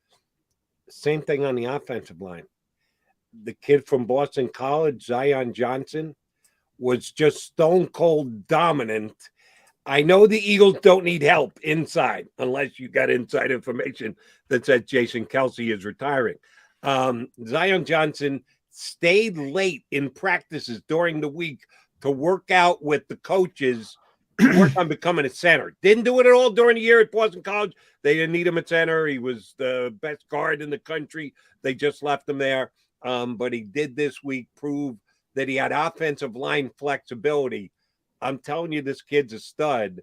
S1: Same thing on the offensive line. The kid from Boston College, Zion Johnson, was just stone cold dominant. I know the Eagles don't need help inside unless you got inside information that says Jason Kelce is retiring. Zion Johnson stayed late in practices during the week to work out with the coaches to work on becoming a center. Didn't do it at all during the year at Boston College. They didn't need him at center. He was the best guard in the country. They just left him there. But he did this week prove that he had offensive line flexibility. I'm telling you, this kid's a stud.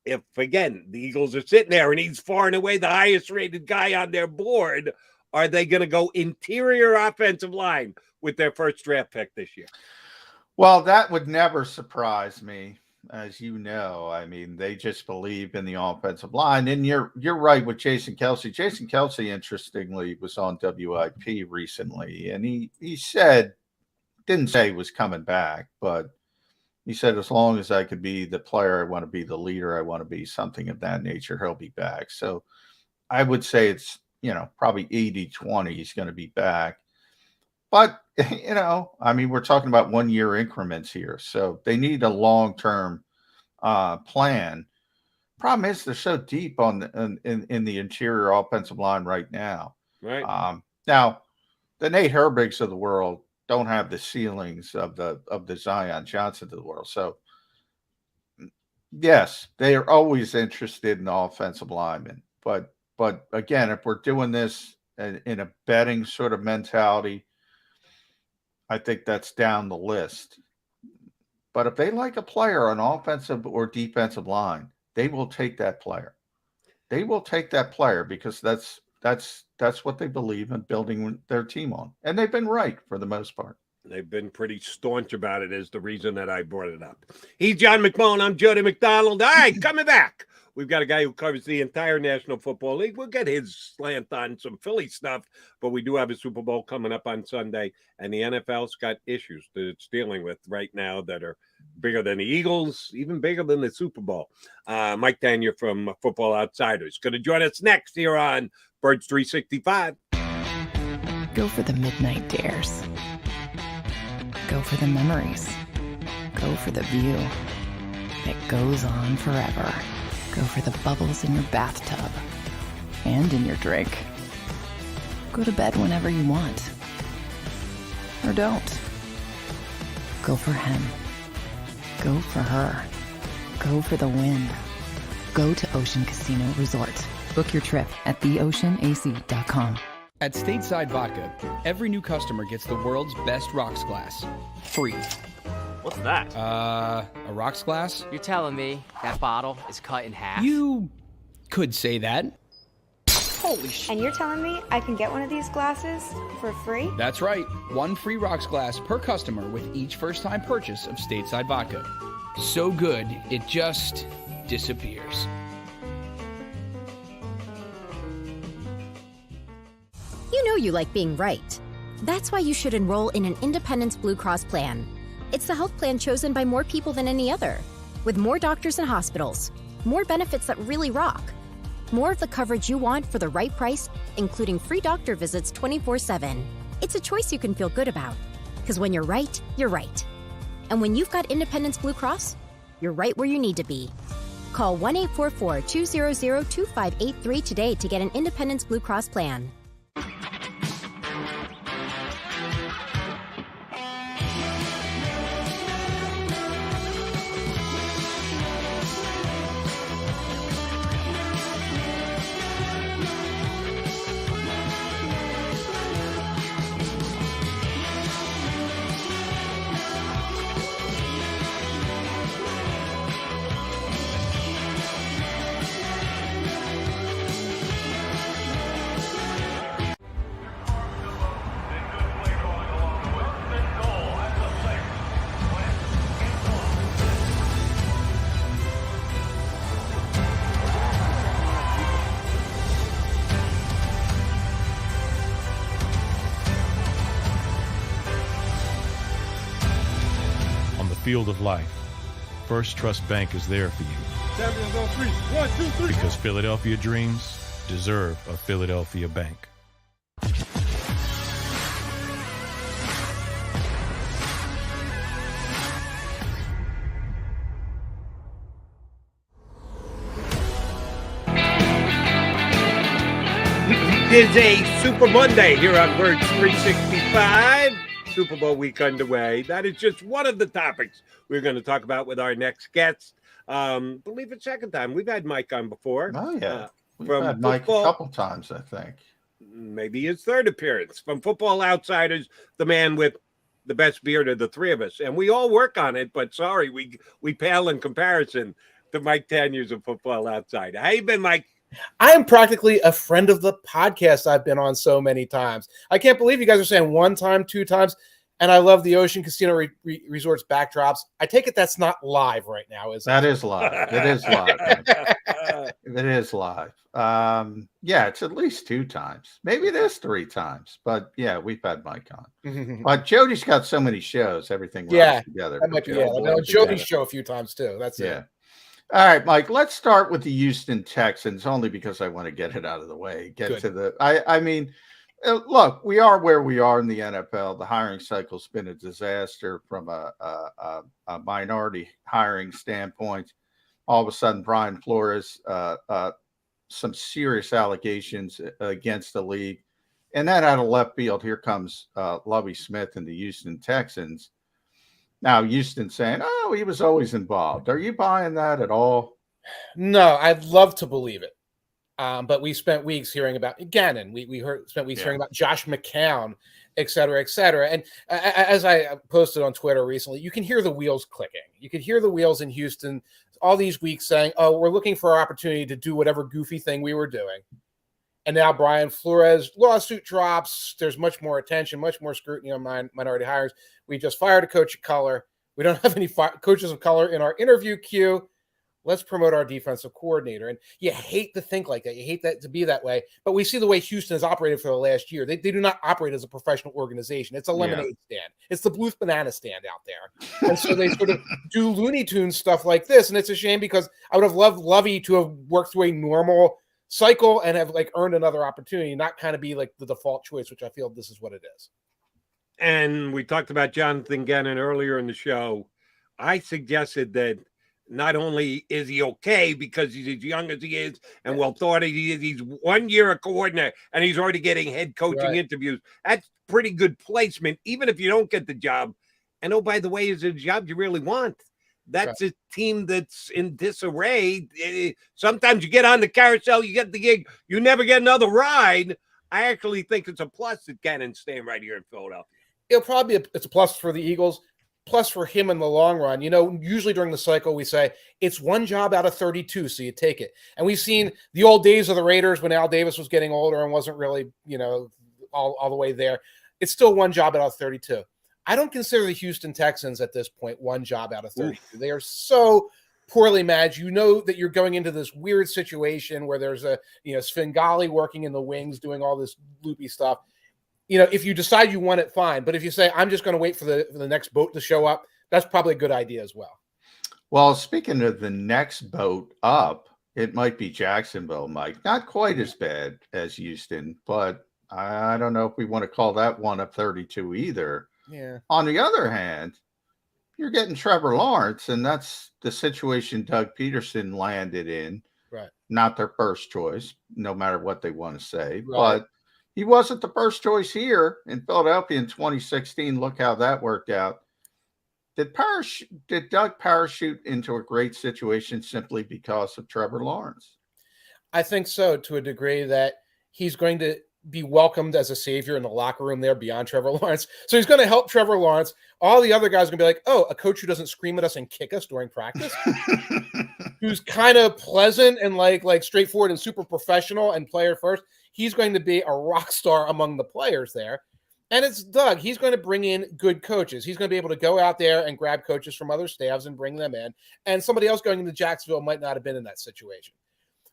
S1: If, again, the Eagles are sitting there and he's far and away the highest rated guy on their board, are they going to go interior offensive line with their first draft pick this year?
S2: Well, that would never surprise me, as you know. I mean, they just believe in the offensive line. And you're right with Jason Kelce. Jason Kelce, interestingly, was on WIP recently, and he said, didn't say he was coming back, but he said, as long as I could be the player, I want to be the leader, I want to be something of that nature, he'll be back. So I would say it's, probably 80-20 he's going to be back. But I mean, we're talking about 1 year increments here, so they need a long-term plan. Problem is, they're so deep in the interior offensive line right now.
S1: Right.
S2: Now, the Nate Herbigs of the world don't have the ceilings of the Zion Johnson of the world. So, yes, they are always interested in offensive linemen. But again, if we're doing this in a betting sort of mentality, I think that's down the list. But if they like a player on offensive or defensive line, they will take that player. They will take that player because that's what they believe in building their team on. And they've been right for the most part.
S1: They've been pretty staunch about it, is the reason that I brought it up. He's John McMullen. I'm Jody McDonald. All right, coming back. We've got a guy who covers the entire National Football League. We'll get his slant on some Philly stuff, but we do have a Super Bowl coming up on Sunday, and the NFL's got issues that it's dealing with right now that are bigger than the Eagles, even bigger than the Super Bowl. Mike Tanier from Football Outsiders going to join us next here on Birds 365.
S3: Go for the midnight dares. Go for the memories. Go for the view that goes on forever. Go for the bubbles in your bathtub and in your drink. Go to bed whenever you want. Or don't. Go for him. Go for her. Go for the win. Go to Ocean Casino Resort. Book your trip at theoceanac.com.
S4: At Stateside Vodka, every new customer gets the world's best rocks glass. Free.
S5: What's that?
S4: A rocks glass?
S5: You're telling me that bottle is cut in half?
S4: You could say that.
S5: Holy shit.
S6: And you're telling me I can get one of these glasses for free?
S4: That's right. One free rocks glass per customer with each first-time purchase of Stateside Vodka. So good, it just disappears.
S7: You know you like being right. That's why you should enroll in an Independence Blue Cross plan. It's the health plan chosen by more people than any other, with more doctors and hospitals, more benefits that really rock, more of the coverage you want for the right price, including free doctor visits 24/7. It's a choice you can feel good about, because when you're right, you're right. And when you've got Independence Blue Cross, you're right where you need to be. Call 1-844-200-2583 today to get an Independence Blue Cross plan.
S8: Field of life, First Trust Bank is there for you.
S9: Champions on three. 1, 2, 3.
S8: Because Philadelphia dreams deserve a Philadelphia bank.
S1: It is a Super Monday here on Birds 365. Super Bowl week underway. That is just one of the topics we're going to talk about with our next guest. Believe it's second time. We've had Mike on before.
S2: Oh, yeah. We've
S1: from
S2: had Mike a couple times, I think.
S1: Maybe his third appearance. From Football Outsiders, the man with the best beard of the three of us. And we all work on it, but sorry, we pale in comparison to Mike Tanier's of Football Outsider. How you been, Mike?
S11: I am practically a friend of the podcast I've been on so many times. I can't believe you guys are saying 1 time, 2 times, and I love the Ocean Casino Resorts backdrops. I take it that's not live right now, is it?
S2: That is live. It is live. It is live. Yeah, it's at least 2 times. Maybe it is 3 times, but yeah, we've had Mike on. But Jody's got so many shows, everything runs together.
S11: That might be, I've been on Jody's show a few times too. That's it.
S2: All right, Mike, let's start with the Houston Texans, only because I want to get it out of the way. I mean, Look, we are where we are in the NFL. The hiring cycle's been a disaster from a minority hiring standpoint. All of a sudden, Brian Flores, some serious allegations against the league. And then out of left field, here comes Lovie Smith and the Houston Texans. Now, Houston saying, oh, he was always involved. Are you buying that at all?
S11: No, I'd love to believe it. But we spent weeks hearing about Gannon. Spent weeks hearing about Josh McCown, et cetera, et cetera. And as I posted on Twitter recently, you can hear the wheels clicking. You could hear the wheels in Houston all these weeks saying, oh, we're looking for our opportunity to do whatever goofy thing we were doing. And now Brian Flores lawsuit drops. There's much more attention, much more scrutiny on minority hires. We just fired a coach of color. We don't have any coaches of color in our interview queue. Let's promote our defensive coordinator. And you hate to think like that. You hate that to be that way. But we see the way Houston has operated for the last year. They do not operate as a professional organization. It's a lemonade stand. It's the Bluth banana stand out there. And so they sort of do Looney Tunes stuff like this. And it's a shame because I would have loved Lovey to have worked through a normal cycle and have earned another opportunity, not kind of be like the default choice, which I feel this is what it is.
S1: And we talked about Jonathan Gannon earlier in the show. I suggested that not only is he okay because he's as young as he is and well thought he is, he's 1 year a coordinator and he's already getting head coaching interviews. That's pretty good placement, even if you don't get the job. And oh, by the way, is it a job you really want? That's a team that's in disarray. Sometimes you get on the carousel, you get the gig, you never get another ride. I actually think it's a plus that Gannon's staying right here in Philadelphia.
S11: It'll probably it's a plus for the Eagles. Plus for him in the long run. You know, usually during the cycle, we say it's one job out of 32, so you take it. And we've seen the old days of the Raiders when Al Davis was getting older and wasn't really, all the way there. It's still one job out of 32. I don't consider the Houston Texans at this point one job out of 32. Oof. They are so poorly managed. You know that you're going into this weird situation where there's a, Svengali working in the wings doing all this loopy stuff. If you decide you want it, fine. But if you say, I'm just going to wait for the next boat to show up, that's probably a good idea as well.
S2: Well, speaking of the next boat up, it might be Jacksonville, Mike. Not quite as bad as Houston, but I don't know if we want to call that one of 32 either.
S11: Yeah.
S2: On the other hand, you're getting Trevor Lawrence, and that's the situation Doug Peterson landed in.
S11: Right.
S2: Not their first choice, no matter what they want to say.
S11: Right.
S2: But he wasn't the first choice here in Philadelphia in 2016. Look how that worked out. Did Doug parachute into a great situation simply because of Trevor Lawrence?
S11: I think so, to a degree that he's going to be welcomed as a savior in the locker room there beyond Trevor Lawrence. So he's going to help Trevor Lawrence. All the other guys are going to be like, oh, a coach who doesn't scream at us and kick us during practice, who's kind of pleasant and like straightforward and super professional and player first. He's going to be a rock star among the players there. And it's Doug. He's going to bring in good coaches. He's going to be able to go out there and grab coaches from other staffs and bring them in. And somebody else going into Jacksonville might not have been in that situation.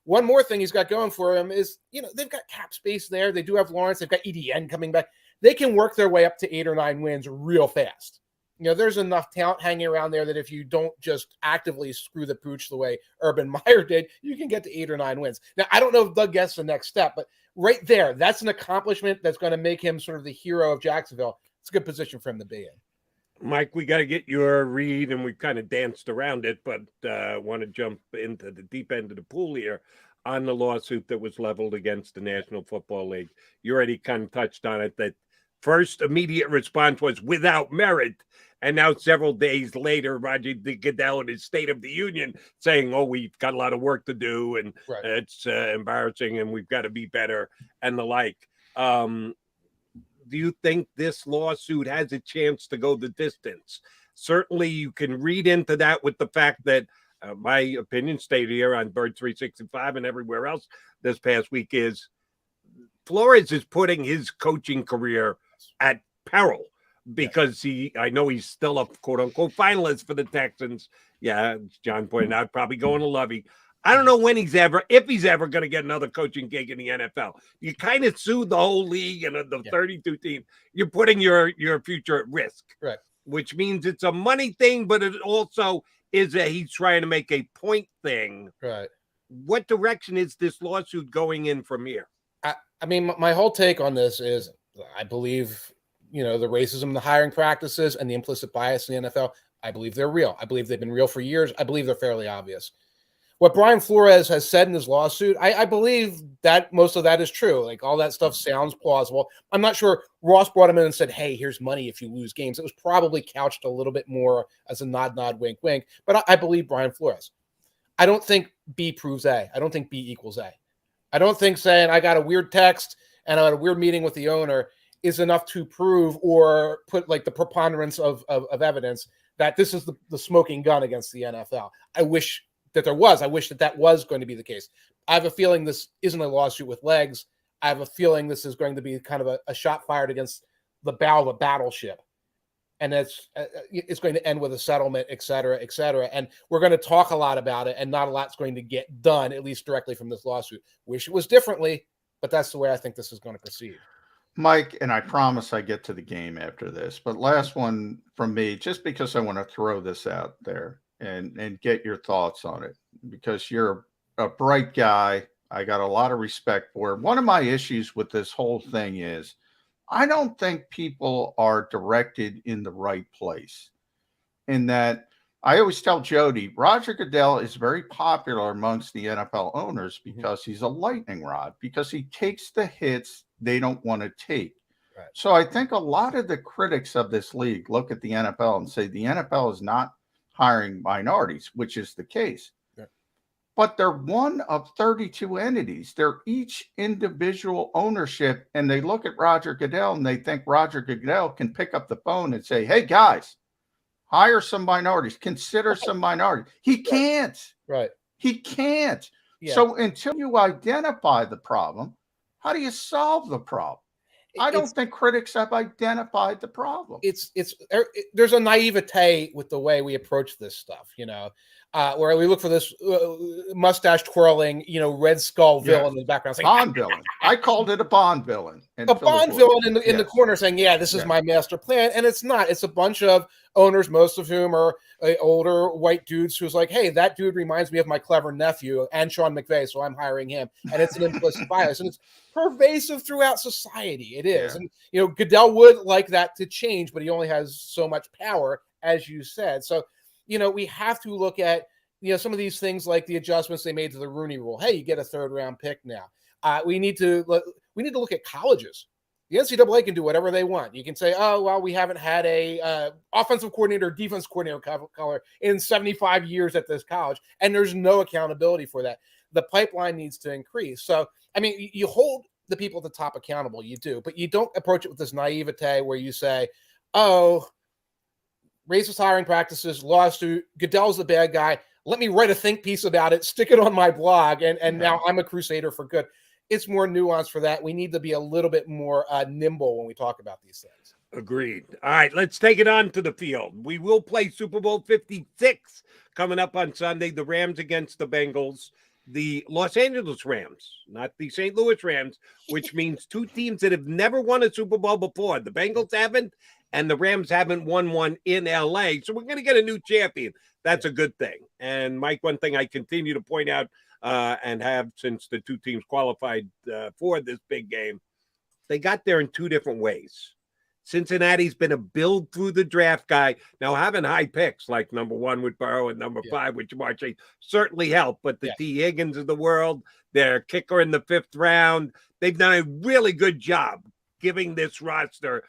S11: One more thing he's got going for him is, they've got cap space there. They do have Lawrence. They've got EDN coming back. They can work their way up to 8 or 9 wins real fast. There's enough talent hanging around there that if you don't just actively screw the pooch the way Urban Meyer did, you can get to 8 or 9 wins. Now, I don't know if Doug gets the next step, but right there, that's an accomplishment that's going to make him sort of the hero of Jacksonville. It's a good position for him to be in.
S1: Mike, we got to get your read, and we kind of danced around it, but want to jump into the deep end of the pool here on the lawsuit that was leveled against the National Football League. You already kind of touched on it, that first immediate response was without merit. And now several days later, Roger Goodell in his State of the Union saying, oh, we've got a lot of work to do and it's embarrassing and we've got to be better and the like. Do you think this lawsuit has a chance to go the distance? Certainly you can read into that with the fact that my opinion stated here on Bird 365 and everywhere else this past week is Flores is putting his coaching career at peril. Because I know he's still a quote unquote finalist for the Texans. Yeah, John pointed out, probably going to Lovey. I don't know when if he's ever going to get another coaching gig in the NFL. You kind of sued the whole league and the 32 team. You're putting your future at risk,
S11: right?
S1: Which means it's a money thing, but it also is he's trying to make a point thing.
S11: Right.
S1: What direction is this lawsuit going in from here?
S11: I mean, my whole take on this is I believe, the racism, the hiring practices, and the implicit bias in the NFL, I believe they're real. I believe they've been real for years. I believe they're fairly obvious. What Brian Flores has said in his lawsuit, I believe that most of that is true. Like, all that stuff sounds plausible. I'm not sure Ross brought him in and said, hey, here's money if you lose games. It was probably couched a little bit more as a nod, wink, wink. But I believe Brian Flores. I don't think B proves A. I don't think B equals A. I don't think saying I got a weird text and I had a weird meeting with the owner is enough to prove or put like the preponderance of evidence that this is the smoking gun against the NFL. I wish that there was. I wish that was going to be the case. I have a feeling this isn't a lawsuit with legs. I have a feeling this is going to be kind of a shot fired against the bow of a battleship. And it's going to end with a settlement, et cetera, et cetera. And we're going to talk a lot about it, and not a lot's going to get done, at least directly from this lawsuit. Wish it was differently, but that's the way I think this is going to proceed.
S2: Mike, and I promise I get to the game after this, but last one from me, just because I want to throw this out there and get your thoughts on it, because you're a bright guy. I got a lot of respect for it. One of my issues with this whole thing is I don't think people are directed in the right place. In that, I always tell Jody, Roger Goodell is very popular amongst the NFL owners because he's a lightning rod, because he takes the hits they don't want to take. Right. So I think a lot of the critics of this league look at the NFL and say the NFL is not hiring minorities, which is the case. Yeah. But they're one of 32 entities. They're each individual ownership, and they look at Roger Goodell and they think Roger Goodell can pick up the phone and say, hey, guys, hire some minorities, consider some minorities. He can't.
S11: Right.
S2: He can't.
S11: Yeah.
S2: So until you identify the problem, how do you solve the problem? I don't think critics have identified the problem.
S11: There's a naivete with the way we approach this stuff, where we look for this mustache twirling, Red Skull villain in the background. Saying,
S2: Bond villain. I called it a Bond villain.
S11: A Bond villain in the corner saying, yeah, this is my master plan. And it's not. It's a bunch of owners, most of whom are older white dudes who's like, hey, that dude reminds me of my clever nephew and Sean McVay, so I'm hiring him. And it's an implicit bias. And it's pervasive throughout society. It is.
S2: Yeah.
S11: And, Goodell would like that to change, but he only has so much power, as you said. So, we have to look at, some of these things like the adjustments they made to the Rooney Rule. Hey, you get a 3rd round pick now. We need to look at colleges. The NCAA can do whatever they want. You can say, oh, well, we haven't had a offensive coordinator or defense coordinator color in 75 years at this college, and there's no accountability for that. The pipeline needs to increase. So, I mean, you hold the people at the top accountable, you do, but you don't approach it with this naivete where you say, oh, racist hiring practices, lawsuit, Goodell's the bad guy. Let me write a think piece about it, stick it on my blog, and now I'm a crusader for good. It's more nuanced for that. We need to be a little bit more nimble when we talk about these things.
S1: Agreed. All right, let's take it on to the field. We will play Super Bowl 56 coming up on Sunday. The Rams against the Bengals. The Los Angeles Rams, not the St. Louis Rams, which means two teams that have never won a Super Bowl before. The Bengals haven't, and the Rams haven't won one in L.A., so we're going to get a new champion. That's a good thing. And, Mike, one thing I continue to point out and have since the two teams qualified for this big game, they got there in two different ways. Cincinnati's been a build through the draft guy. Now, having high picks like number 1 with Burrow and number 5 with Jamar Chase certainly helped. But the T. Higgins of the world, their kicker in the 5th round, they've done a really good job giving this roster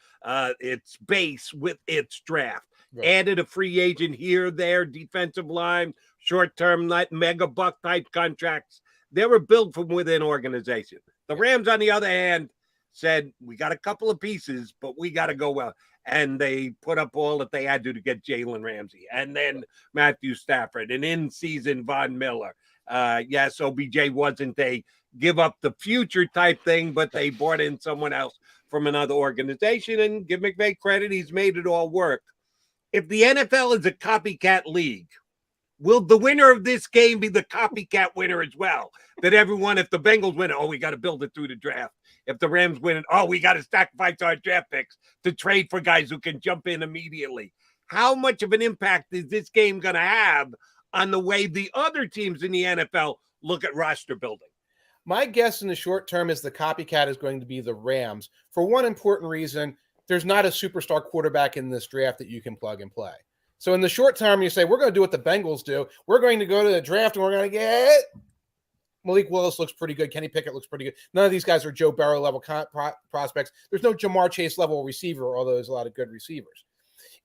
S1: its base with its draft. Right. Added a free agent here, there, defensive line, short-term, mega buck type contracts. They were built from within organization. The Rams, on the other hand, said, we got a couple of pieces, but we got to go well. And they put up all that they had to get Jalen Ramsey and then Matthew Stafford and in-season Von Miller. Yes, OBJ wasn't a give up the future type thing, but they brought in someone else from another organization. And give McVay credit, he's made it all work. If the NFL is a copycat league, will the winner of this game be the copycat winner as well? That everyone, if the Bengals win, oh, we got to build it through the draft. If the Rams win it, oh, we got to sacrifice our draft picks to trade for guys who can jump in immediately. How much of an impact is this game going to have on the way the other teams in the NFL look at roster building?
S11: My guess in the short term is the copycat is going to be the Rams for one important reason. There's not a superstar quarterback in this draft that you can plug and play. So in the short term, you say, we're going to do what the Bengals do. We're going to go to the draft and we're going to get Malik Willis looks pretty good. Kenny Pickett looks pretty good. None of these guys are Joe Burrow level prospects. There's no Jamar Chase level receiver, although there's a lot of good receivers.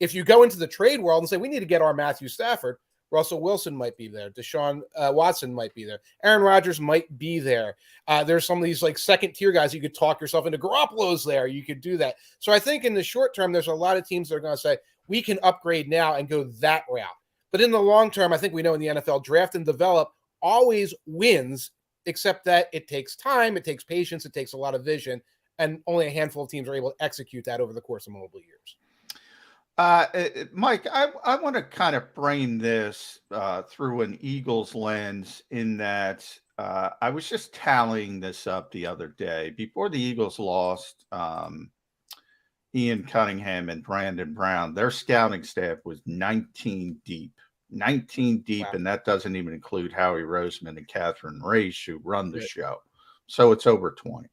S11: If you go into the trade world and say, we need to get our Matthew Stafford, Russell Wilson might be there. Deshaun Watson might be there. Aaron Rodgers might be there. There's some of these like second tier guys you could talk yourself into. Garoppolo's there. You could do that. So I think in the short term, there's a lot of teams that are going to say, we can upgrade now and go that route. But in the long term, I think we know in the NFL, draft and develop always wins, except that it takes time, it takes patience, it takes a lot of vision, and only a handful of teams are able to execute that over the course of multiple years.
S2: Mike, I want to kind of frame this through an Eagles lens in that I was just tallying this up the other day. Before the Eagles lost Ian Cunningham and Brandon Brown, their scouting staff was 19 deep. 19 deep, wow. And that doesn't even include Howie Roseman and Catherine Raish, who run the show. So it's over 20.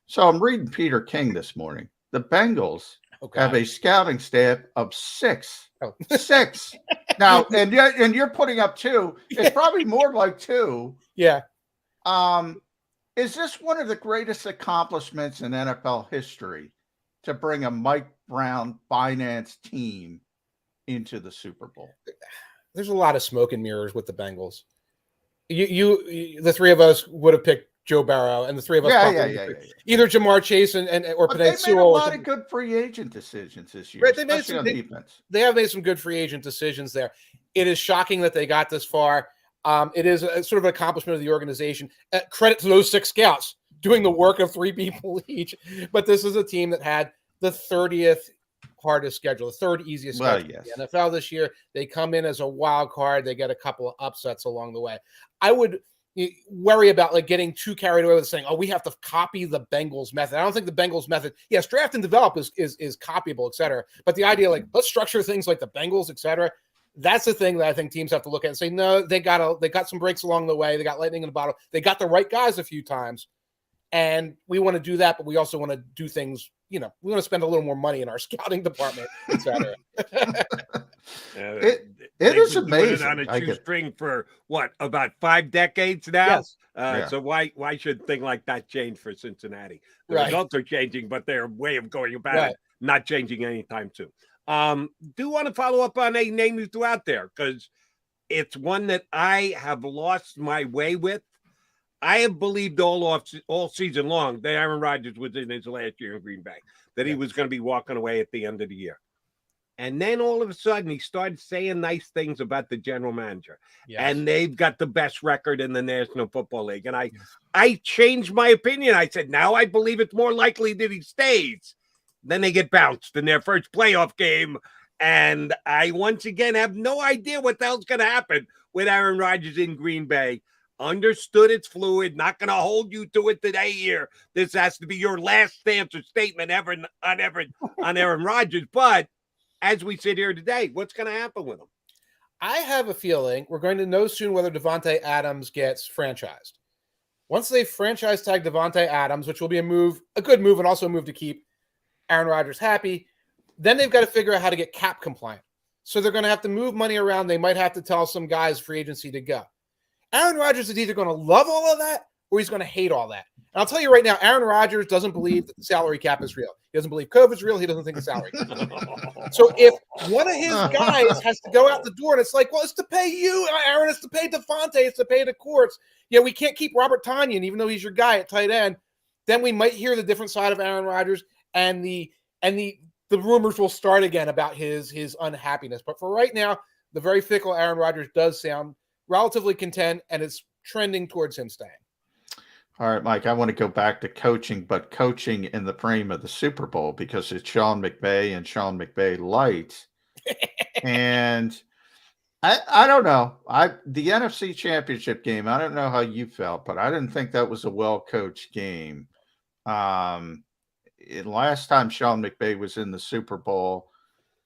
S2: So I'm reading Peter King this morning. The Bengals have a scouting staff of 6. Oh. 6. Now, and you're putting up 2. It's probably more like 2.
S11: Yeah.
S2: Is this one of the greatest accomplishments in NFL history to bring a Mike Brown finance team into the Super Bowl?
S11: There's a lot of smoke and mirrors with the Bengals. You the three of us would have picked Joe Barrow, and the three of us either Jamar Chase or Penei Sewell.
S2: They made a lot of good free agent decisions this year,
S11: right,
S2: especially on defense.
S11: They have made some good free agent decisions there. It is shocking that they got this far. It is a sort of an accomplishment of the organization. Credit to those 6 scouts doing the work of 3 people each. But this is a team that had the 30th hardest schedule, the 3rd easiest schedule in the NFL this year. They come in as a wild card. They get a couple of upsets along the way. I would worry about like getting too carried away with saying, oh, we have to copy the Bengals method. I don't think the Bengals method, yes, draft and develop is copyable, et cetera. But the idea, like, let's structure things like the Bengals, et cetera, that's the thing that I think teams have to look at and say, no, they got some breaks along the way. They got lightning in the bottle. They got the right guys a few times. And we want to do that, but we also want to do things, we want to spend a little more money in our scouting department, et cetera.
S2: It is amazing.
S1: On a shoestring for what, about 5 decades now?
S11: Yes.
S1: So why should a thing like that change for Cincinnati? The results are changing, but their way of going about it not changing anytime soon. Do want to follow up on a name you threw out there, because it's one that I have lost my way with. I have believed all season long that Aaron Rodgers was in his last year in Green Bay, that he was going to be walking away at the end of the year. And then all of a sudden, he started saying nice things about the general manager. Yes. And they've got the best record in the National Football League. And I changed my opinion. I said, now I believe it's more likely that he stays. Then they get bounced in their first playoff game. And I once again have no idea what the hell's going to happen with Aaron Rodgers in Green Bay. Understood it's fluid, not going to hold you to it today here. This has to be your last stance or statement ever on Aaron Rodgers. But as we sit here today, what's going to happen with him?
S11: I have a feeling we're going to know soon whether Davante Adams gets franchised. Once they franchise tag Davante Adams, which will be a good move, and also a move to keep Aaron Rodgers happy, then they've got to figure out how to get cap compliant. So they're going to have to move money around. They might have to tell some guys free agency to go. Aaron Rodgers is either going to love all of that or he's going to hate all that. And I'll tell you right now, Aaron Rodgers doesn't believe that the salary cap is real. He doesn't believe COVID's real. He doesn't think the salary cap is real. So if one of his guys has to go out the door and it's like, well, it's to pay you, Aaron, it's to pay Devontae, it's to pay the courts. Yeah, we can't keep Robert Tonyan, even though he's your guy at tight end. Then we might hear the different side of Aaron Rodgers, and the rumors will start again about his unhappiness. But for right now, the very fickle Aaron Rodgers does sound relatively content, and it's trending towards him staying.
S2: All right, Mike, I want to go back to coaching, but coaching in the frame of the Super Bowl, because it's Sean McVay and Sean McVay light. And I don't know. The NFC Championship game, I don't know how you felt, but I didn't think that was a well-coached game. Last time Sean McVay was in the Super Bowl,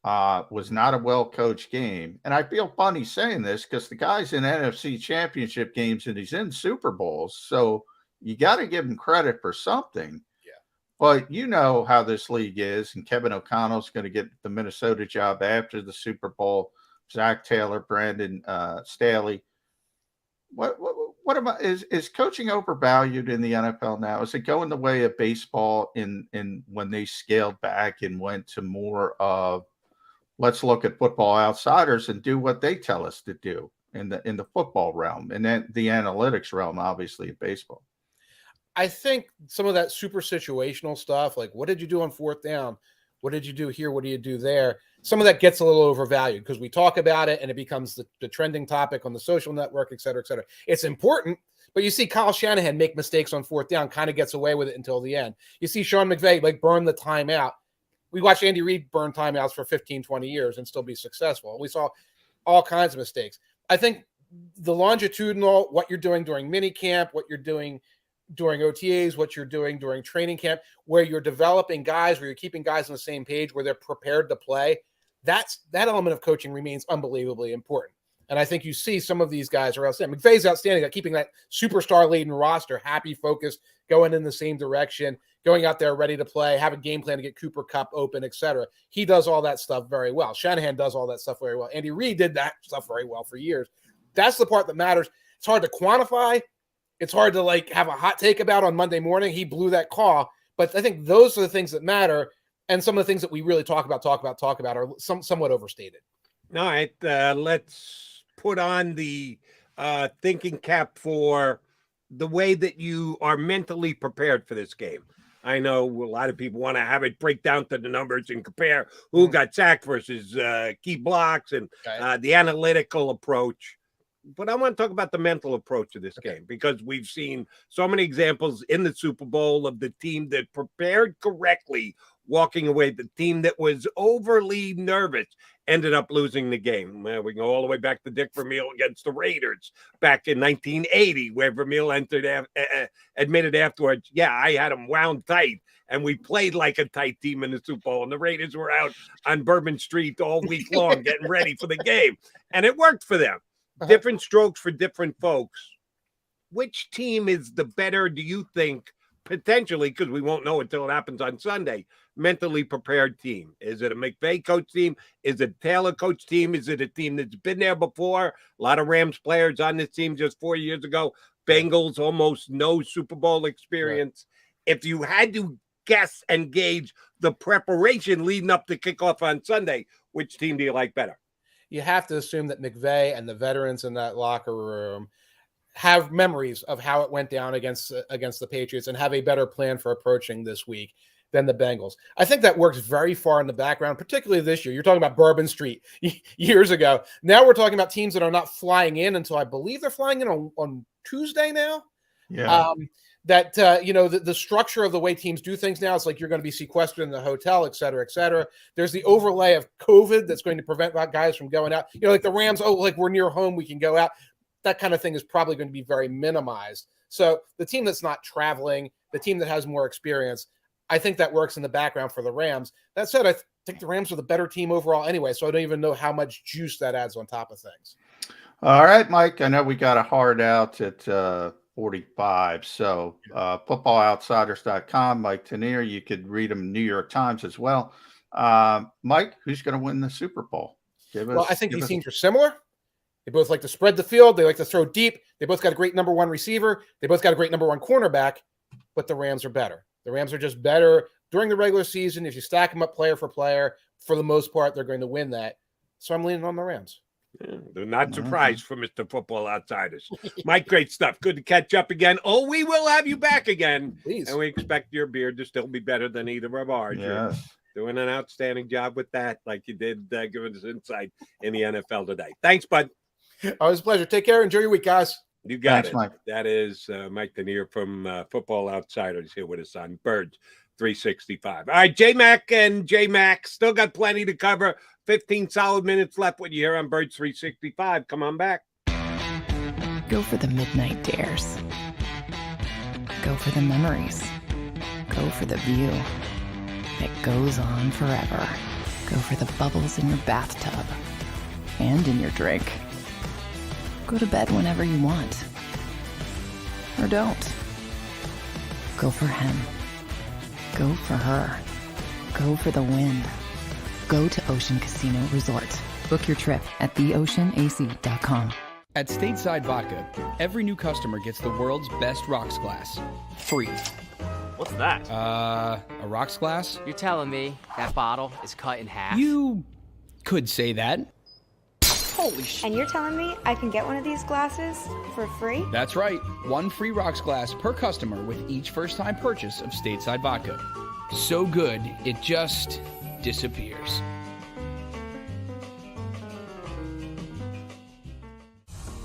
S2: was not a well-coached game. And I feel funny saying this because the guy's in NFC Championship games and he's in Super Bowls. So, you got to give him credit for something.
S11: Yeah.
S2: But you know how this league is, and Kevin O'Connell's going to get the Minnesota job after the Super Bowl. Zach Taylor, Brandon Staley. What about is coaching overvalued in the NFL now? Is it going the way of baseball in when they scaled back and went to more of let's look at Football Outsiders and do what they tell us to do in the football realm, and then the analytics realm, obviously, in baseball?
S11: I think some of that super situational stuff, like what did you do on fourth down? What did you do here? What do you do there? Some of that gets a little overvalued because we talk about it and it becomes the trending topic on the social network, et cetera, et cetera. It's important, but you see Kyle Shanahan make mistakes on fourth down, kind of gets away with it until the end. You see Sean McVay like burn the timeout. We watched Andy Reid burn timeouts for 15, 20 years and still be successful. We saw all kinds of mistakes. I think the longitudinal, what you're doing during mini camp, what you're doing during OTAs, what you're doing during training camp, where you're developing guys, where you're keeping guys on the same page, where they're prepared to play, that element of coaching remains unbelievably important. And I think you see some of these guys are outstanding. McVay's outstanding at keeping that superstar laden roster happy, focused, going in the same direction, going out there ready to play, have a game plan to get Cooper Kupp open, etc. He does all that stuff very well. Shanahan does all that stuff very well. Andy Reid did that stuff very well for years. That's the part that matters. It's hard to quantify. It's hard to like have a hot take about on Monday morning. He blew that call. But I think those are the things that matter. And some of the things that we really talk about are somewhat overstated.
S1: All right. Let's put on the thinking cap for the way that you are mentally prepared for this game. I know a lot of people want to have it break down to the numbers and compare who got sacked versus key blocks and the analytical approach. But I want to talk about the mental approach to this game because we've seen so many examples in the Super Bowl of the team that prepared correctly walking away. The team that was overly nervous ended up losing the game. We can go all the way back to Dick Vermeil against the Raiders back in 1980, where Vermeil admitted afterwards, yeah, I had them wound tight, and we played like a tight team in the Super Bowl, and the Raiders were out on Bourbon Street all week long getting ready for the game, and it worked for them. Different strokes for different folks. Which team is the better, do you think, potentially, because we won't know until it happens on Sunday, mentally prepared team? Is it a McVay coach team? Is it a Taylor coach team? Is it a team that's been there before? A lot of Rams players on this team just 4 years ago. Bengals, almost no Super Bowl experience. Right. If you had to guess and gauge the preparation leading up to kickoff on Sunday, which team do you like better?
S11: You have to assume that McVay and the veterans in that locker room have memories of how it went down against the Patriots and have a better plan for approaching this week than the Bengals. I think that works very far in the background, particularly this year. You're talking about Bourbon Street years ago. Now we're talking about teams that are not flying in until I believe they're flying in on Tuesday now.
S2: Yeah.
S11: The structure of the way teams do things now, it's like you're going to be sequestered in the hotel, et cetera, et cetera. There's the overlay of COVID that's going to prevent guys from going out. Like the Rams, we're near home, we can go out. That kind of thing is probably going to be very minimized. So the team that's not traveling, the team that has more experience, I think that works in the background for the Rams. That said, I think the Rams are the better team overall anyway, so I don't even know how much juice that adds on top of things.
S2: All right, Mike, I know we got a hard out at 45. So footballoutsiders.com, Mike Tanier, you could read him New York Times as well. Mike, who's going to win the Super Bowl?
S11: I think these teams are similar. They both like to spread the field. They like to throw deep. They both got a great number one receiver. They both got a great number one cornerback, but the Rams are better. The Rams are just better during the regular season. If you stack them up player for player, for the most part, they're going to win that. So I'm leaning on the Rams.
S1: Yeah, they're not surprised for Mr. Football Outsiders. Mike, great stuff. Good to catch up again. Oh, we will have you back again.
S11: Please.
S1: And we expect your beard to still be better than either of ours.
S2: Yes.
S1: You're doing an outstanding job with that, like you did giving us insight in the NFL today. Thanks, bud.
S11: Always a pleasure. Take care. Enjoy your week, guys.
S1: You got it.
S2: Mike.
S1: That is Mike Tanier from Football Outsiders here with us on Birds 365. All right, J-Mac and J-Mac still got plenty to cover. 15 solid minutes left with you here on Birds 365. Come on back.
S3: Go for the midnight dares. Go for the memories. Go for the view that goes on forever. Go for the bubbles in your bathtub and in your drink. Go to bed whenever you want. Or don't. Go for him. Go for her. Go for the win. Go to Ocean Casino Resort. Book your trip at theoceanac.com.
S4: At Stateside Vodka, every new customer gets the world's best rocks glass. Free.
S5: What's that?
S4: A rocks glass?
S5: You're telling me that bottle is cut in half?
S4: You could say that.
S5: Holy shit.
S6: And you're telling me I can get one of these glasses for free?
S4: That's right. One free rocks glass per customer with each first-time purchase of Stateside Vodka. So good, it just disappears.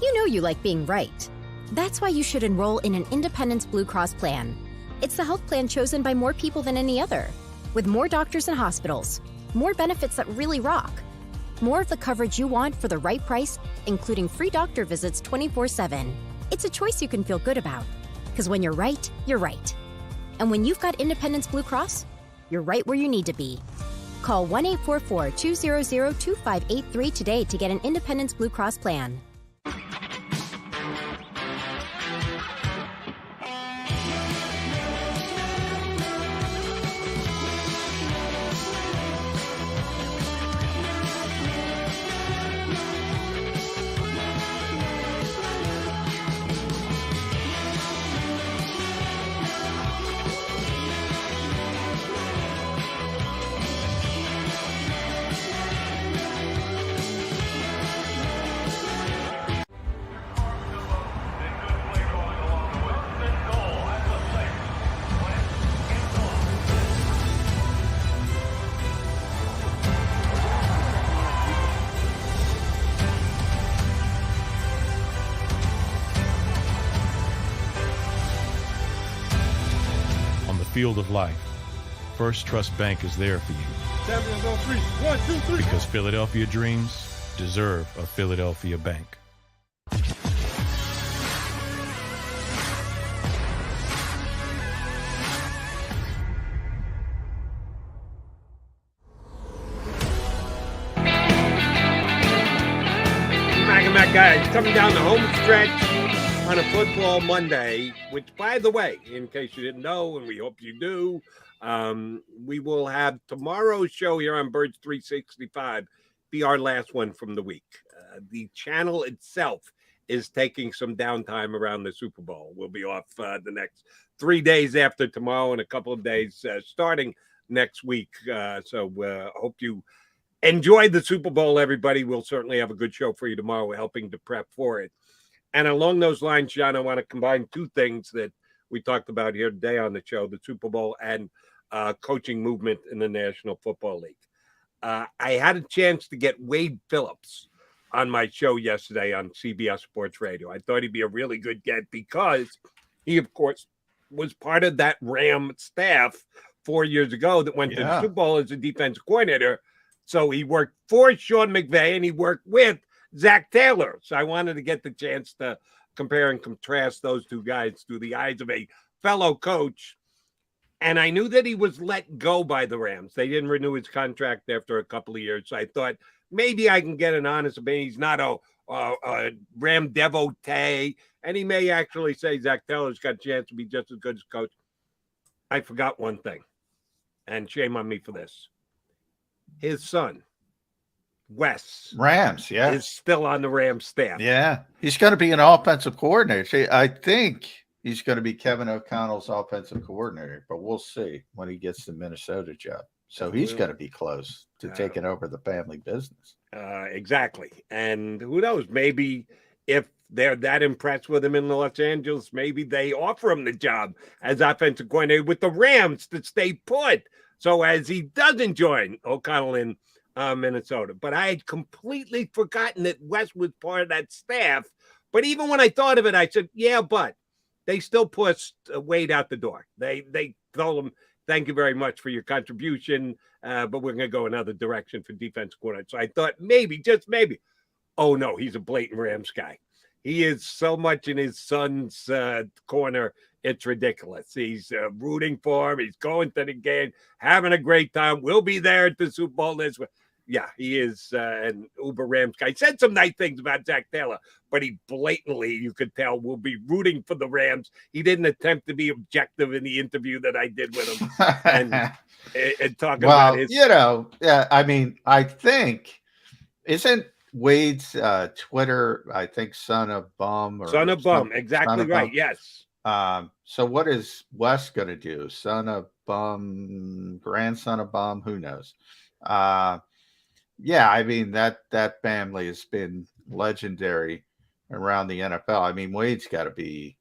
S7: You know you like being right. That's why you should enroll in an Independence Blue Cross plan. It's the health plan chosen by more people than any other, with more doctors and hospitals, more benefits that really rock, more of the coverage you want for the right price, including free doctor visits 24/7. It's a choice you can feel good about, because when you're right, you're right. And when you've got Independence Blue Cross, you're right where you need to be. Call 1-844-200-2583 today to get an Independence Blue Cross plan.
S8: Field of life, First Trust Bank is there for you.
S9: Champions on 3. 1, 2, 3.
S8: Because Philadelphia dreams deserve a Philadelphia bank.
S1: Mac guys, coming down the home stretch on a football Monday, which, by the way, in case you didn't know, and we hope you do, we will have tomorrow's show here on Birds 365 be our last one from the week. The channel itself is taking some downtime around the Super Bowl. We'll be off the next 3 days after tomorrow and a couple of days starting next week. So hope you enjoy the Super Bowl, everybody. We'll certainly have a good show for you tomorrow, helping to prep for it. And along those lines, John, I want to combine two things that we talked about here today on the show, the Super Bowl and coaching movement in the National Football League. I had a chance to get Wade Phillips on my show yesterday on CBS Sports Radio. I thought he'd be a really good get because he, of course, was part of that Ram staff 4 years ago that went to the Super Bowl as a defensive coordinator. So he worked for Sean McVay and he worked with Zach Taylor. So I wanted to get the chance to compare and contrast those two guys through the eyes of a fellow coach. And I knew that he was let go by the Rams. They didn't renew his contract after a couple of years. So I thought maybe I can get an honest opinion. He's not a Ram devotee. And he may actually say Zach Taylor's got a chance to be just as good as coach. I forgot one thing. And shame on me for this. His son, Wes
S2: Rams,
S1: is still on the Rams staff.
S2: Yeah, he's going to be an offensive coordinator. See, I think he's going to be Kevin O'Connell's offensive coordinator, but we'll see when he gets the Minnesota job. So he's going to be close to taking over the family business.
S1: Exactly. And who knows, maybe if they're that impressed with him in Los Angeles, maybe they offer him the job as offensive coordinator with the Rams to stay put. So as he doesn't join O'Connell in Minnesota. But I had completely forgotten that Wes was part of that staff. But even when I thought of it, I said, yeah, but they still pushed Wade out the door. They told him, thank you very much for your contribution, but we're going to go another direction for defense coordinator. So I thought maybe, just maybe, oh, no, he's a blatant Rams guy. He is so much in his son's corner. It's ridiculous. He's rooting for him. He's going to the game, having a great time. We'll be there at the Super Bowl this week. Yeah, he is an uber Rams guy. He said some nice things about Zach Taylor, but he blatantly, you could tell, will be rooting for the Rams. He didn't attempt to be objective in the interview that I did with him. and talking about his...
S2: I mean, I think, isn't Wade's Twitter, I think, son of bum?
S1: Son of bum, exactly right, yes.
S2: So what is Wes going to do? Son of bum, grandson of bum, who knows? Yeah, I mean, that family has been legendary around the NFL. I mean, Wade's got to be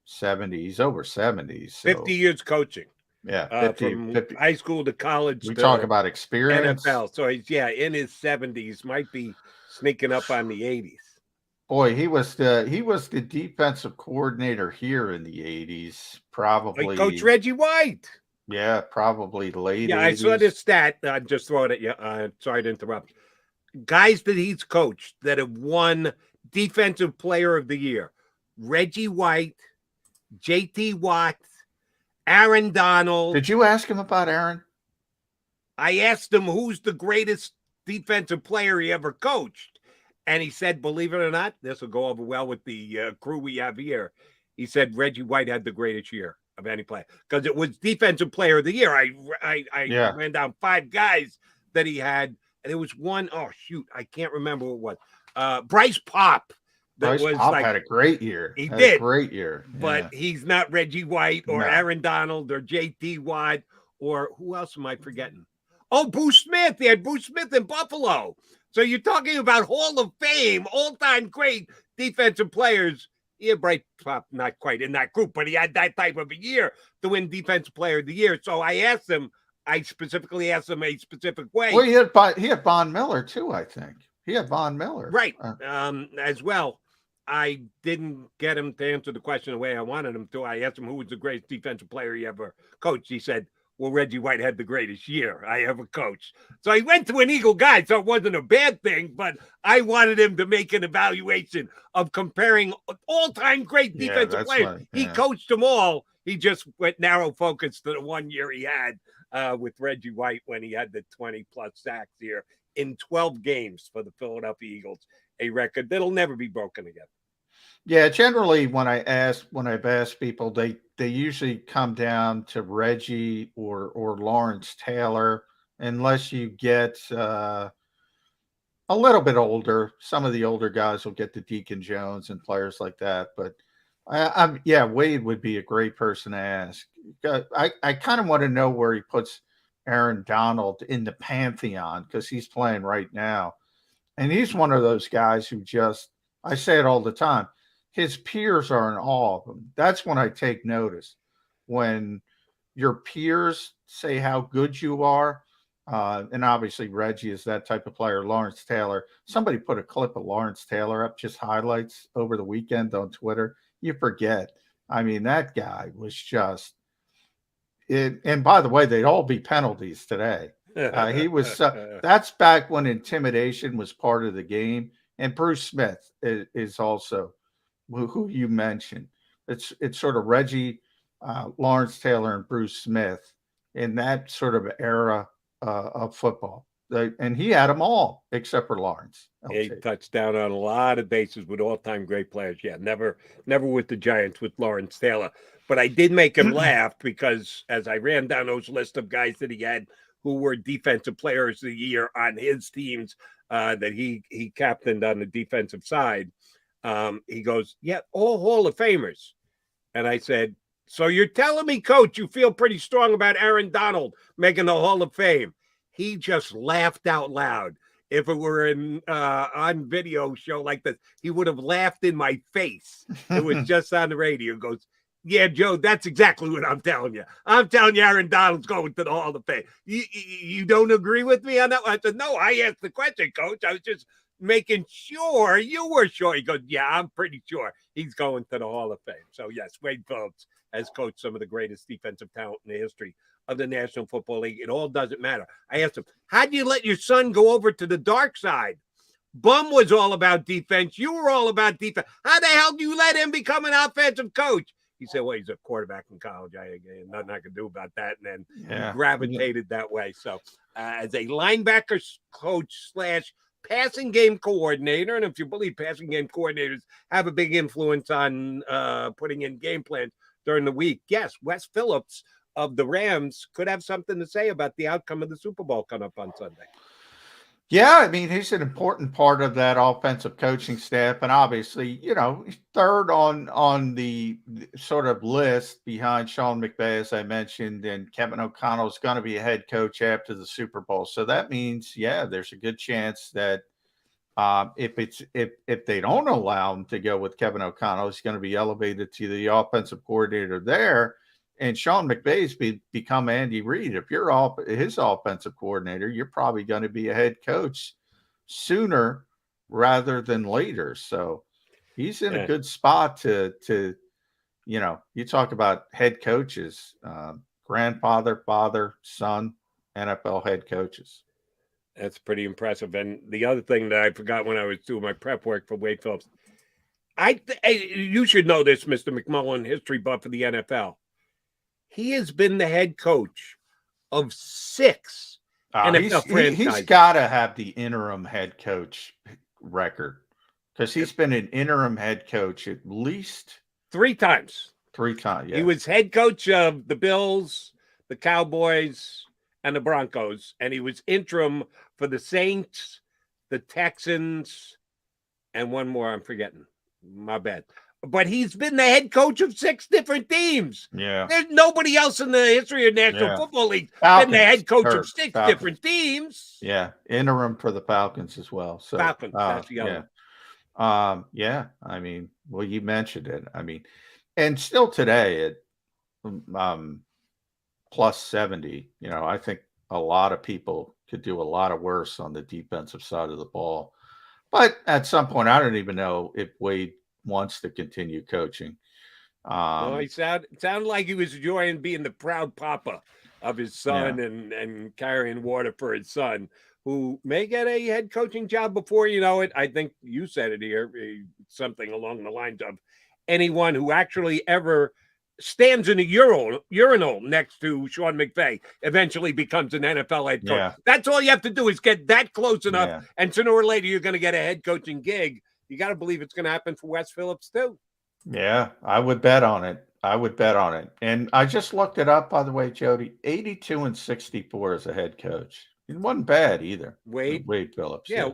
S2: 70. He's over 70. So.
S1: 50 years coaching.
S2: Yeah, 50,
S1: from
S2: 50.
S1: High school to college.
S2: We talk about experience.
S1: NFL. So he's, in his 70s, might be sneaking up on the 80s.
S2: Boy, he was the defensive coordinator here in the 80s, probably.
S1: Coach Reggie White.
S2: Yeah, probably late.
S1: Yeah,
S2: 80s.
S1: I saw this stat. I'm just throwing it at you. Sorry to interrupt. Guys that he's coached that have won Defensive Player of the Year: Reggie White, J.T. Watt, Aaron Donald.
S2: Did you ask him about Aaron?
S1: I asked him who's the greatest defensive player he ever coached. And he said, believe it or not, this will go over well with the crew we have here. He said Reggie White had the greatest year of any player because it was Defensive Player of the Year. I ran down 5 guys that he had, and there was one, oh shoot, I can't remember what it was. Bryce Pop.
S2: Bryce Pop had a great year.
S1: He did
S2: a great year,
S1: but he's not Reggie White or Aaron Donald or J.T. Watt or who else am I forgetting? Oh, Bruce Smith. They had Bruce Smith in Buffalo. So you're talking about Hall of Fame, all-time great defensive players. Yeah, Bryce Pop, not quite in that group, but he had that type of a year to win Defensive Player of the Year. So I specifically asked him a specific way.
S2: Well, he had Von Miller too, I think. He had Von Miller.
S1: Right, as well. I didn't get him to answer the question the way I wanted him to. I asked him who was the greatest defensive player he ever coached. He said, well, Reggie White had the greatest year I ever coached. So he went to an Eagle guy, so it wasn't a bad thing, but I wanted him to make an evaluation of comparing all-time great defensive players. He coached them all. He just went narrow focus to the 1 year he had with Reggie White when he had the 20-plus sacks here in 12 games for the Philadelphia Eagles, a record that'll never be broken again.
S2: Yeah, generally when I've asked people, they usually come down to Reggie or Lawrence Taylor, unless you get a little bit older. Some of the older guys will get to Deacon Jones and players like that. But Wade would be a great person to ask. I kind of want to know where he puts Aaron Donald in the pantheon because he's playing right now, and he's one of those guys who I say it all the time. His peers are in awe of him. That's when I take notice. When your peers say how good you are, and obviously Reggie is that type of player, Lawrence Taylor. Somebody put a clip of Lawrence Taylor up, just highlights over the weekend on Twitter. You forget. I mean, that guy was just it. And by the way, they'd all be penalties today. He was that's back when intimidation was part of the game. And Bruce Smith is also who you mentioned. It's sort of Reggie, Lawrence Taylor, and Bruce Smith in that sort of era of football. And he had them all except for Lawrence.
S1: He touched down on a lot of bases with all-time great players. Yeah, never with the Giants with Lawrence Taylor. But I did make him laugh because as I ran down those list of guys that he had who were defensive players of the year on his teams that he captained on the defensive side, he goes, yeah, all Hall of Famers. And I said, so you're telling me, Coach, you feel pretty strong about Aaron Donald making the Hall of Fame? He just laughed out loud. If it were an on video show like this, he would have laughed in my face. It was just on the radio. He goes, yeah, Joe, that's exactly what I'm telling you. I'm telling you Aaron Donald's going to the Hall of Fame. You don't agree with me on that one? I said, no, I asked the question, Coach. I was just making sure you were sure. He goes, yeah, I'm pretty sure he's going to the Hall of Fame. So, yes, Wade Phillips has coached some of the greatest defensive talent in the history of the National Football League. It all doesn't matter. I asked him, how'd you let your son go over to the dark side? Bum was all about defense. You were all about defense. How the hell do you let him become an offensive coach? He said, well, he's a quarterback in college. Nothing I can do about that. And then
S2: Yeah.
S1: he gravitated that way. So as a linebacker coach / passing game coordinator, and if you believe passing game coordinators have a big influence on putting in game plans during the week, yes, Wes Phillips of the Rams could have something to say about the outcome of the Super Bowl coming up on Sunday.
S2: Yeah, I mean, he's an important part of that offensive coaching staff, and obviously, you know, he's third on the sort of list behind Sean McVay, as I mentioned, and Kevin O'Connell is going to be a head coach after the Super Bowl. So that means, yeah, there's a good chance that if they don't allow him to go with Kevin O'Connell, he's going to be elevated to the offensive coordinator there. And Sean McVay's become Andy Reid. If you're his offensive coordinator, you're probably going to be a head coach sooner rather than later. So he's in a good spot to you know, you talk about head coaches, grandfather, father, son, NFL head coaches.
S1: That's pretty impressive. And the other thing that I forgot when I was doing my prep work for Wade Phillips, you should know this, Mr. McMullen, history buff for the NFL. He has been the head coach of 6 NFL franchises.
S2: He's got to have the interim head coach record because he's been an interim head coach at least
S1: 3 times.
S2: 3 times, yeah.
S1: He was head coach of the Bills, the Cowboys, and the Broncos, and he was interim for the Saints, the Texans, and one more I'm forgetting. My bad. But he's been the head coach of 6 different teams.
S2: Yeah.
S1: There's nobody else in the history of National Football League been the head coach of 6 different teams.
S2: Yeah. Interim for the Falcons as well. So
S1: Falcons, that's the other
S2: one. Yeah. I mean, well, you mentioned it. I mean, and still today at plus 70, you know, I think a lot of people could do a lot of worse on the defensive side of the ball. But at some point, I don't even know if Wade wants to continue coaching.
S1: Well, he sounded like he was enjoying being the proud papa of his son and carrying water for his son, who may get a head coaching job before you know it. I think you said it here, something along the lines of anyone who actually ever stands in a urinal next to Sean McVay eventually becomes an NFL head coach. That's all you have to do is get that close enough, and sooner or later you're going to get a head coaching gig. You got to believe it's going to happen for Wes Phillips too.
S2: Yeah, I would bet on it. And I just looked it up, by the way, Jody. 82-64 as a head coach. It wasn't bad either.
S1: Wade
S2: Phillips.
S1: Yeah,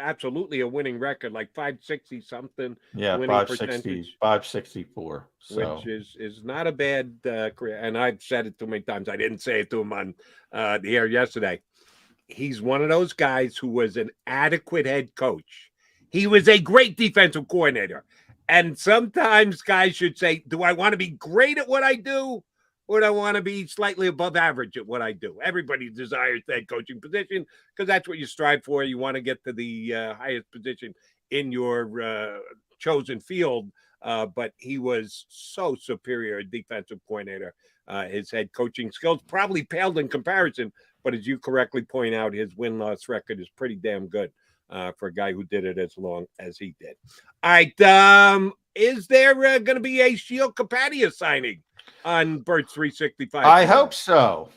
S1: absolutely a winning record, like 560 something.
S2: Yeah, 564. So.
S1: Which is not a bad career. And I've said it too many times. I didn't say it to him on the air yesterday. He's one of those guys who was an adequate head coach. He was a great defensive coordinator. And sometimes guys should say, do I want to be great at what I do, or do I want to be slightly above average at what I do? Everybody desires the head coaching position because that's what you strive for. You want to get to the highest position in your chosen field. But he was so superior a defensive coordinator. His head coaching skills probably paled in comparison. But as you correctly point out, his win-loss record is pretty damn good. For a guy who did it as long as he did. All right. Is there going to be a Shield Kapadia signing on Birds 365?
S2: I hope so.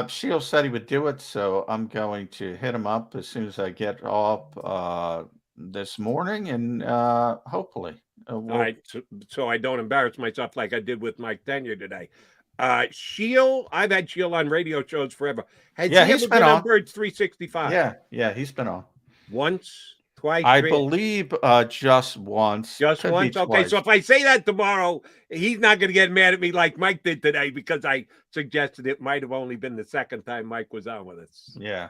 S2: Shield said he would do it, so I'm going to hit him up as soon as I get off this morning, and hopefully.
S1: All right. So I don't embarrass myself like I did with Mike Tanier today. Shield, I've had Shield on radio shows forever. Has he ever been on Birds 365?
S2: Yeah, he's been on.
S1: Once, twice?
S2: I believe just once.
S1: Just once? Okay, so if I say that tomorrow, he's not going to get mad at me like Mike did today because I suggested it might have only been the second time Mike was on with us.
S2: Yeah,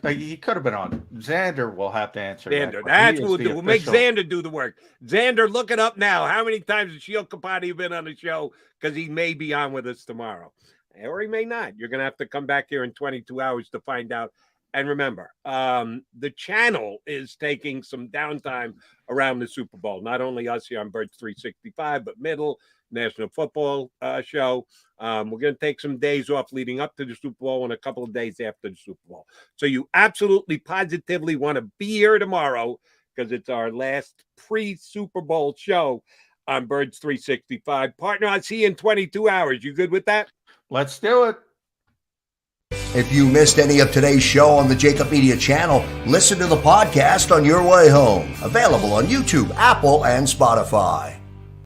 S2: he could have been on. Xander will have to answer
S1: Xander, that's what we'll do. We'll make Xander do the work. Xander, look it up now. How many times has Shield Kapadia been on the show? Because he may be on with us tomorrow. Or he may not. You're going to have to come back here in 22 hours to find out. And remember, the channel is taking some downtime around the Super Bowl. Not only us here on Birds 365, but Middle, National Football Show. We're going to take some days off leading up to the Super Bowl and a couple of days after the Super Bowl. So you absolutely, positively want to be here tomorrow because it's our last pre-Super Bowl show. on Birds 365. Partner, I'll see you in 22 hours. You good with that?
S2: Let's do it.
S12: If you missed any of today's show on the JAKIB Media channel, listen to the podcast on your way home. Available on YouTube, Apple, and Spotify.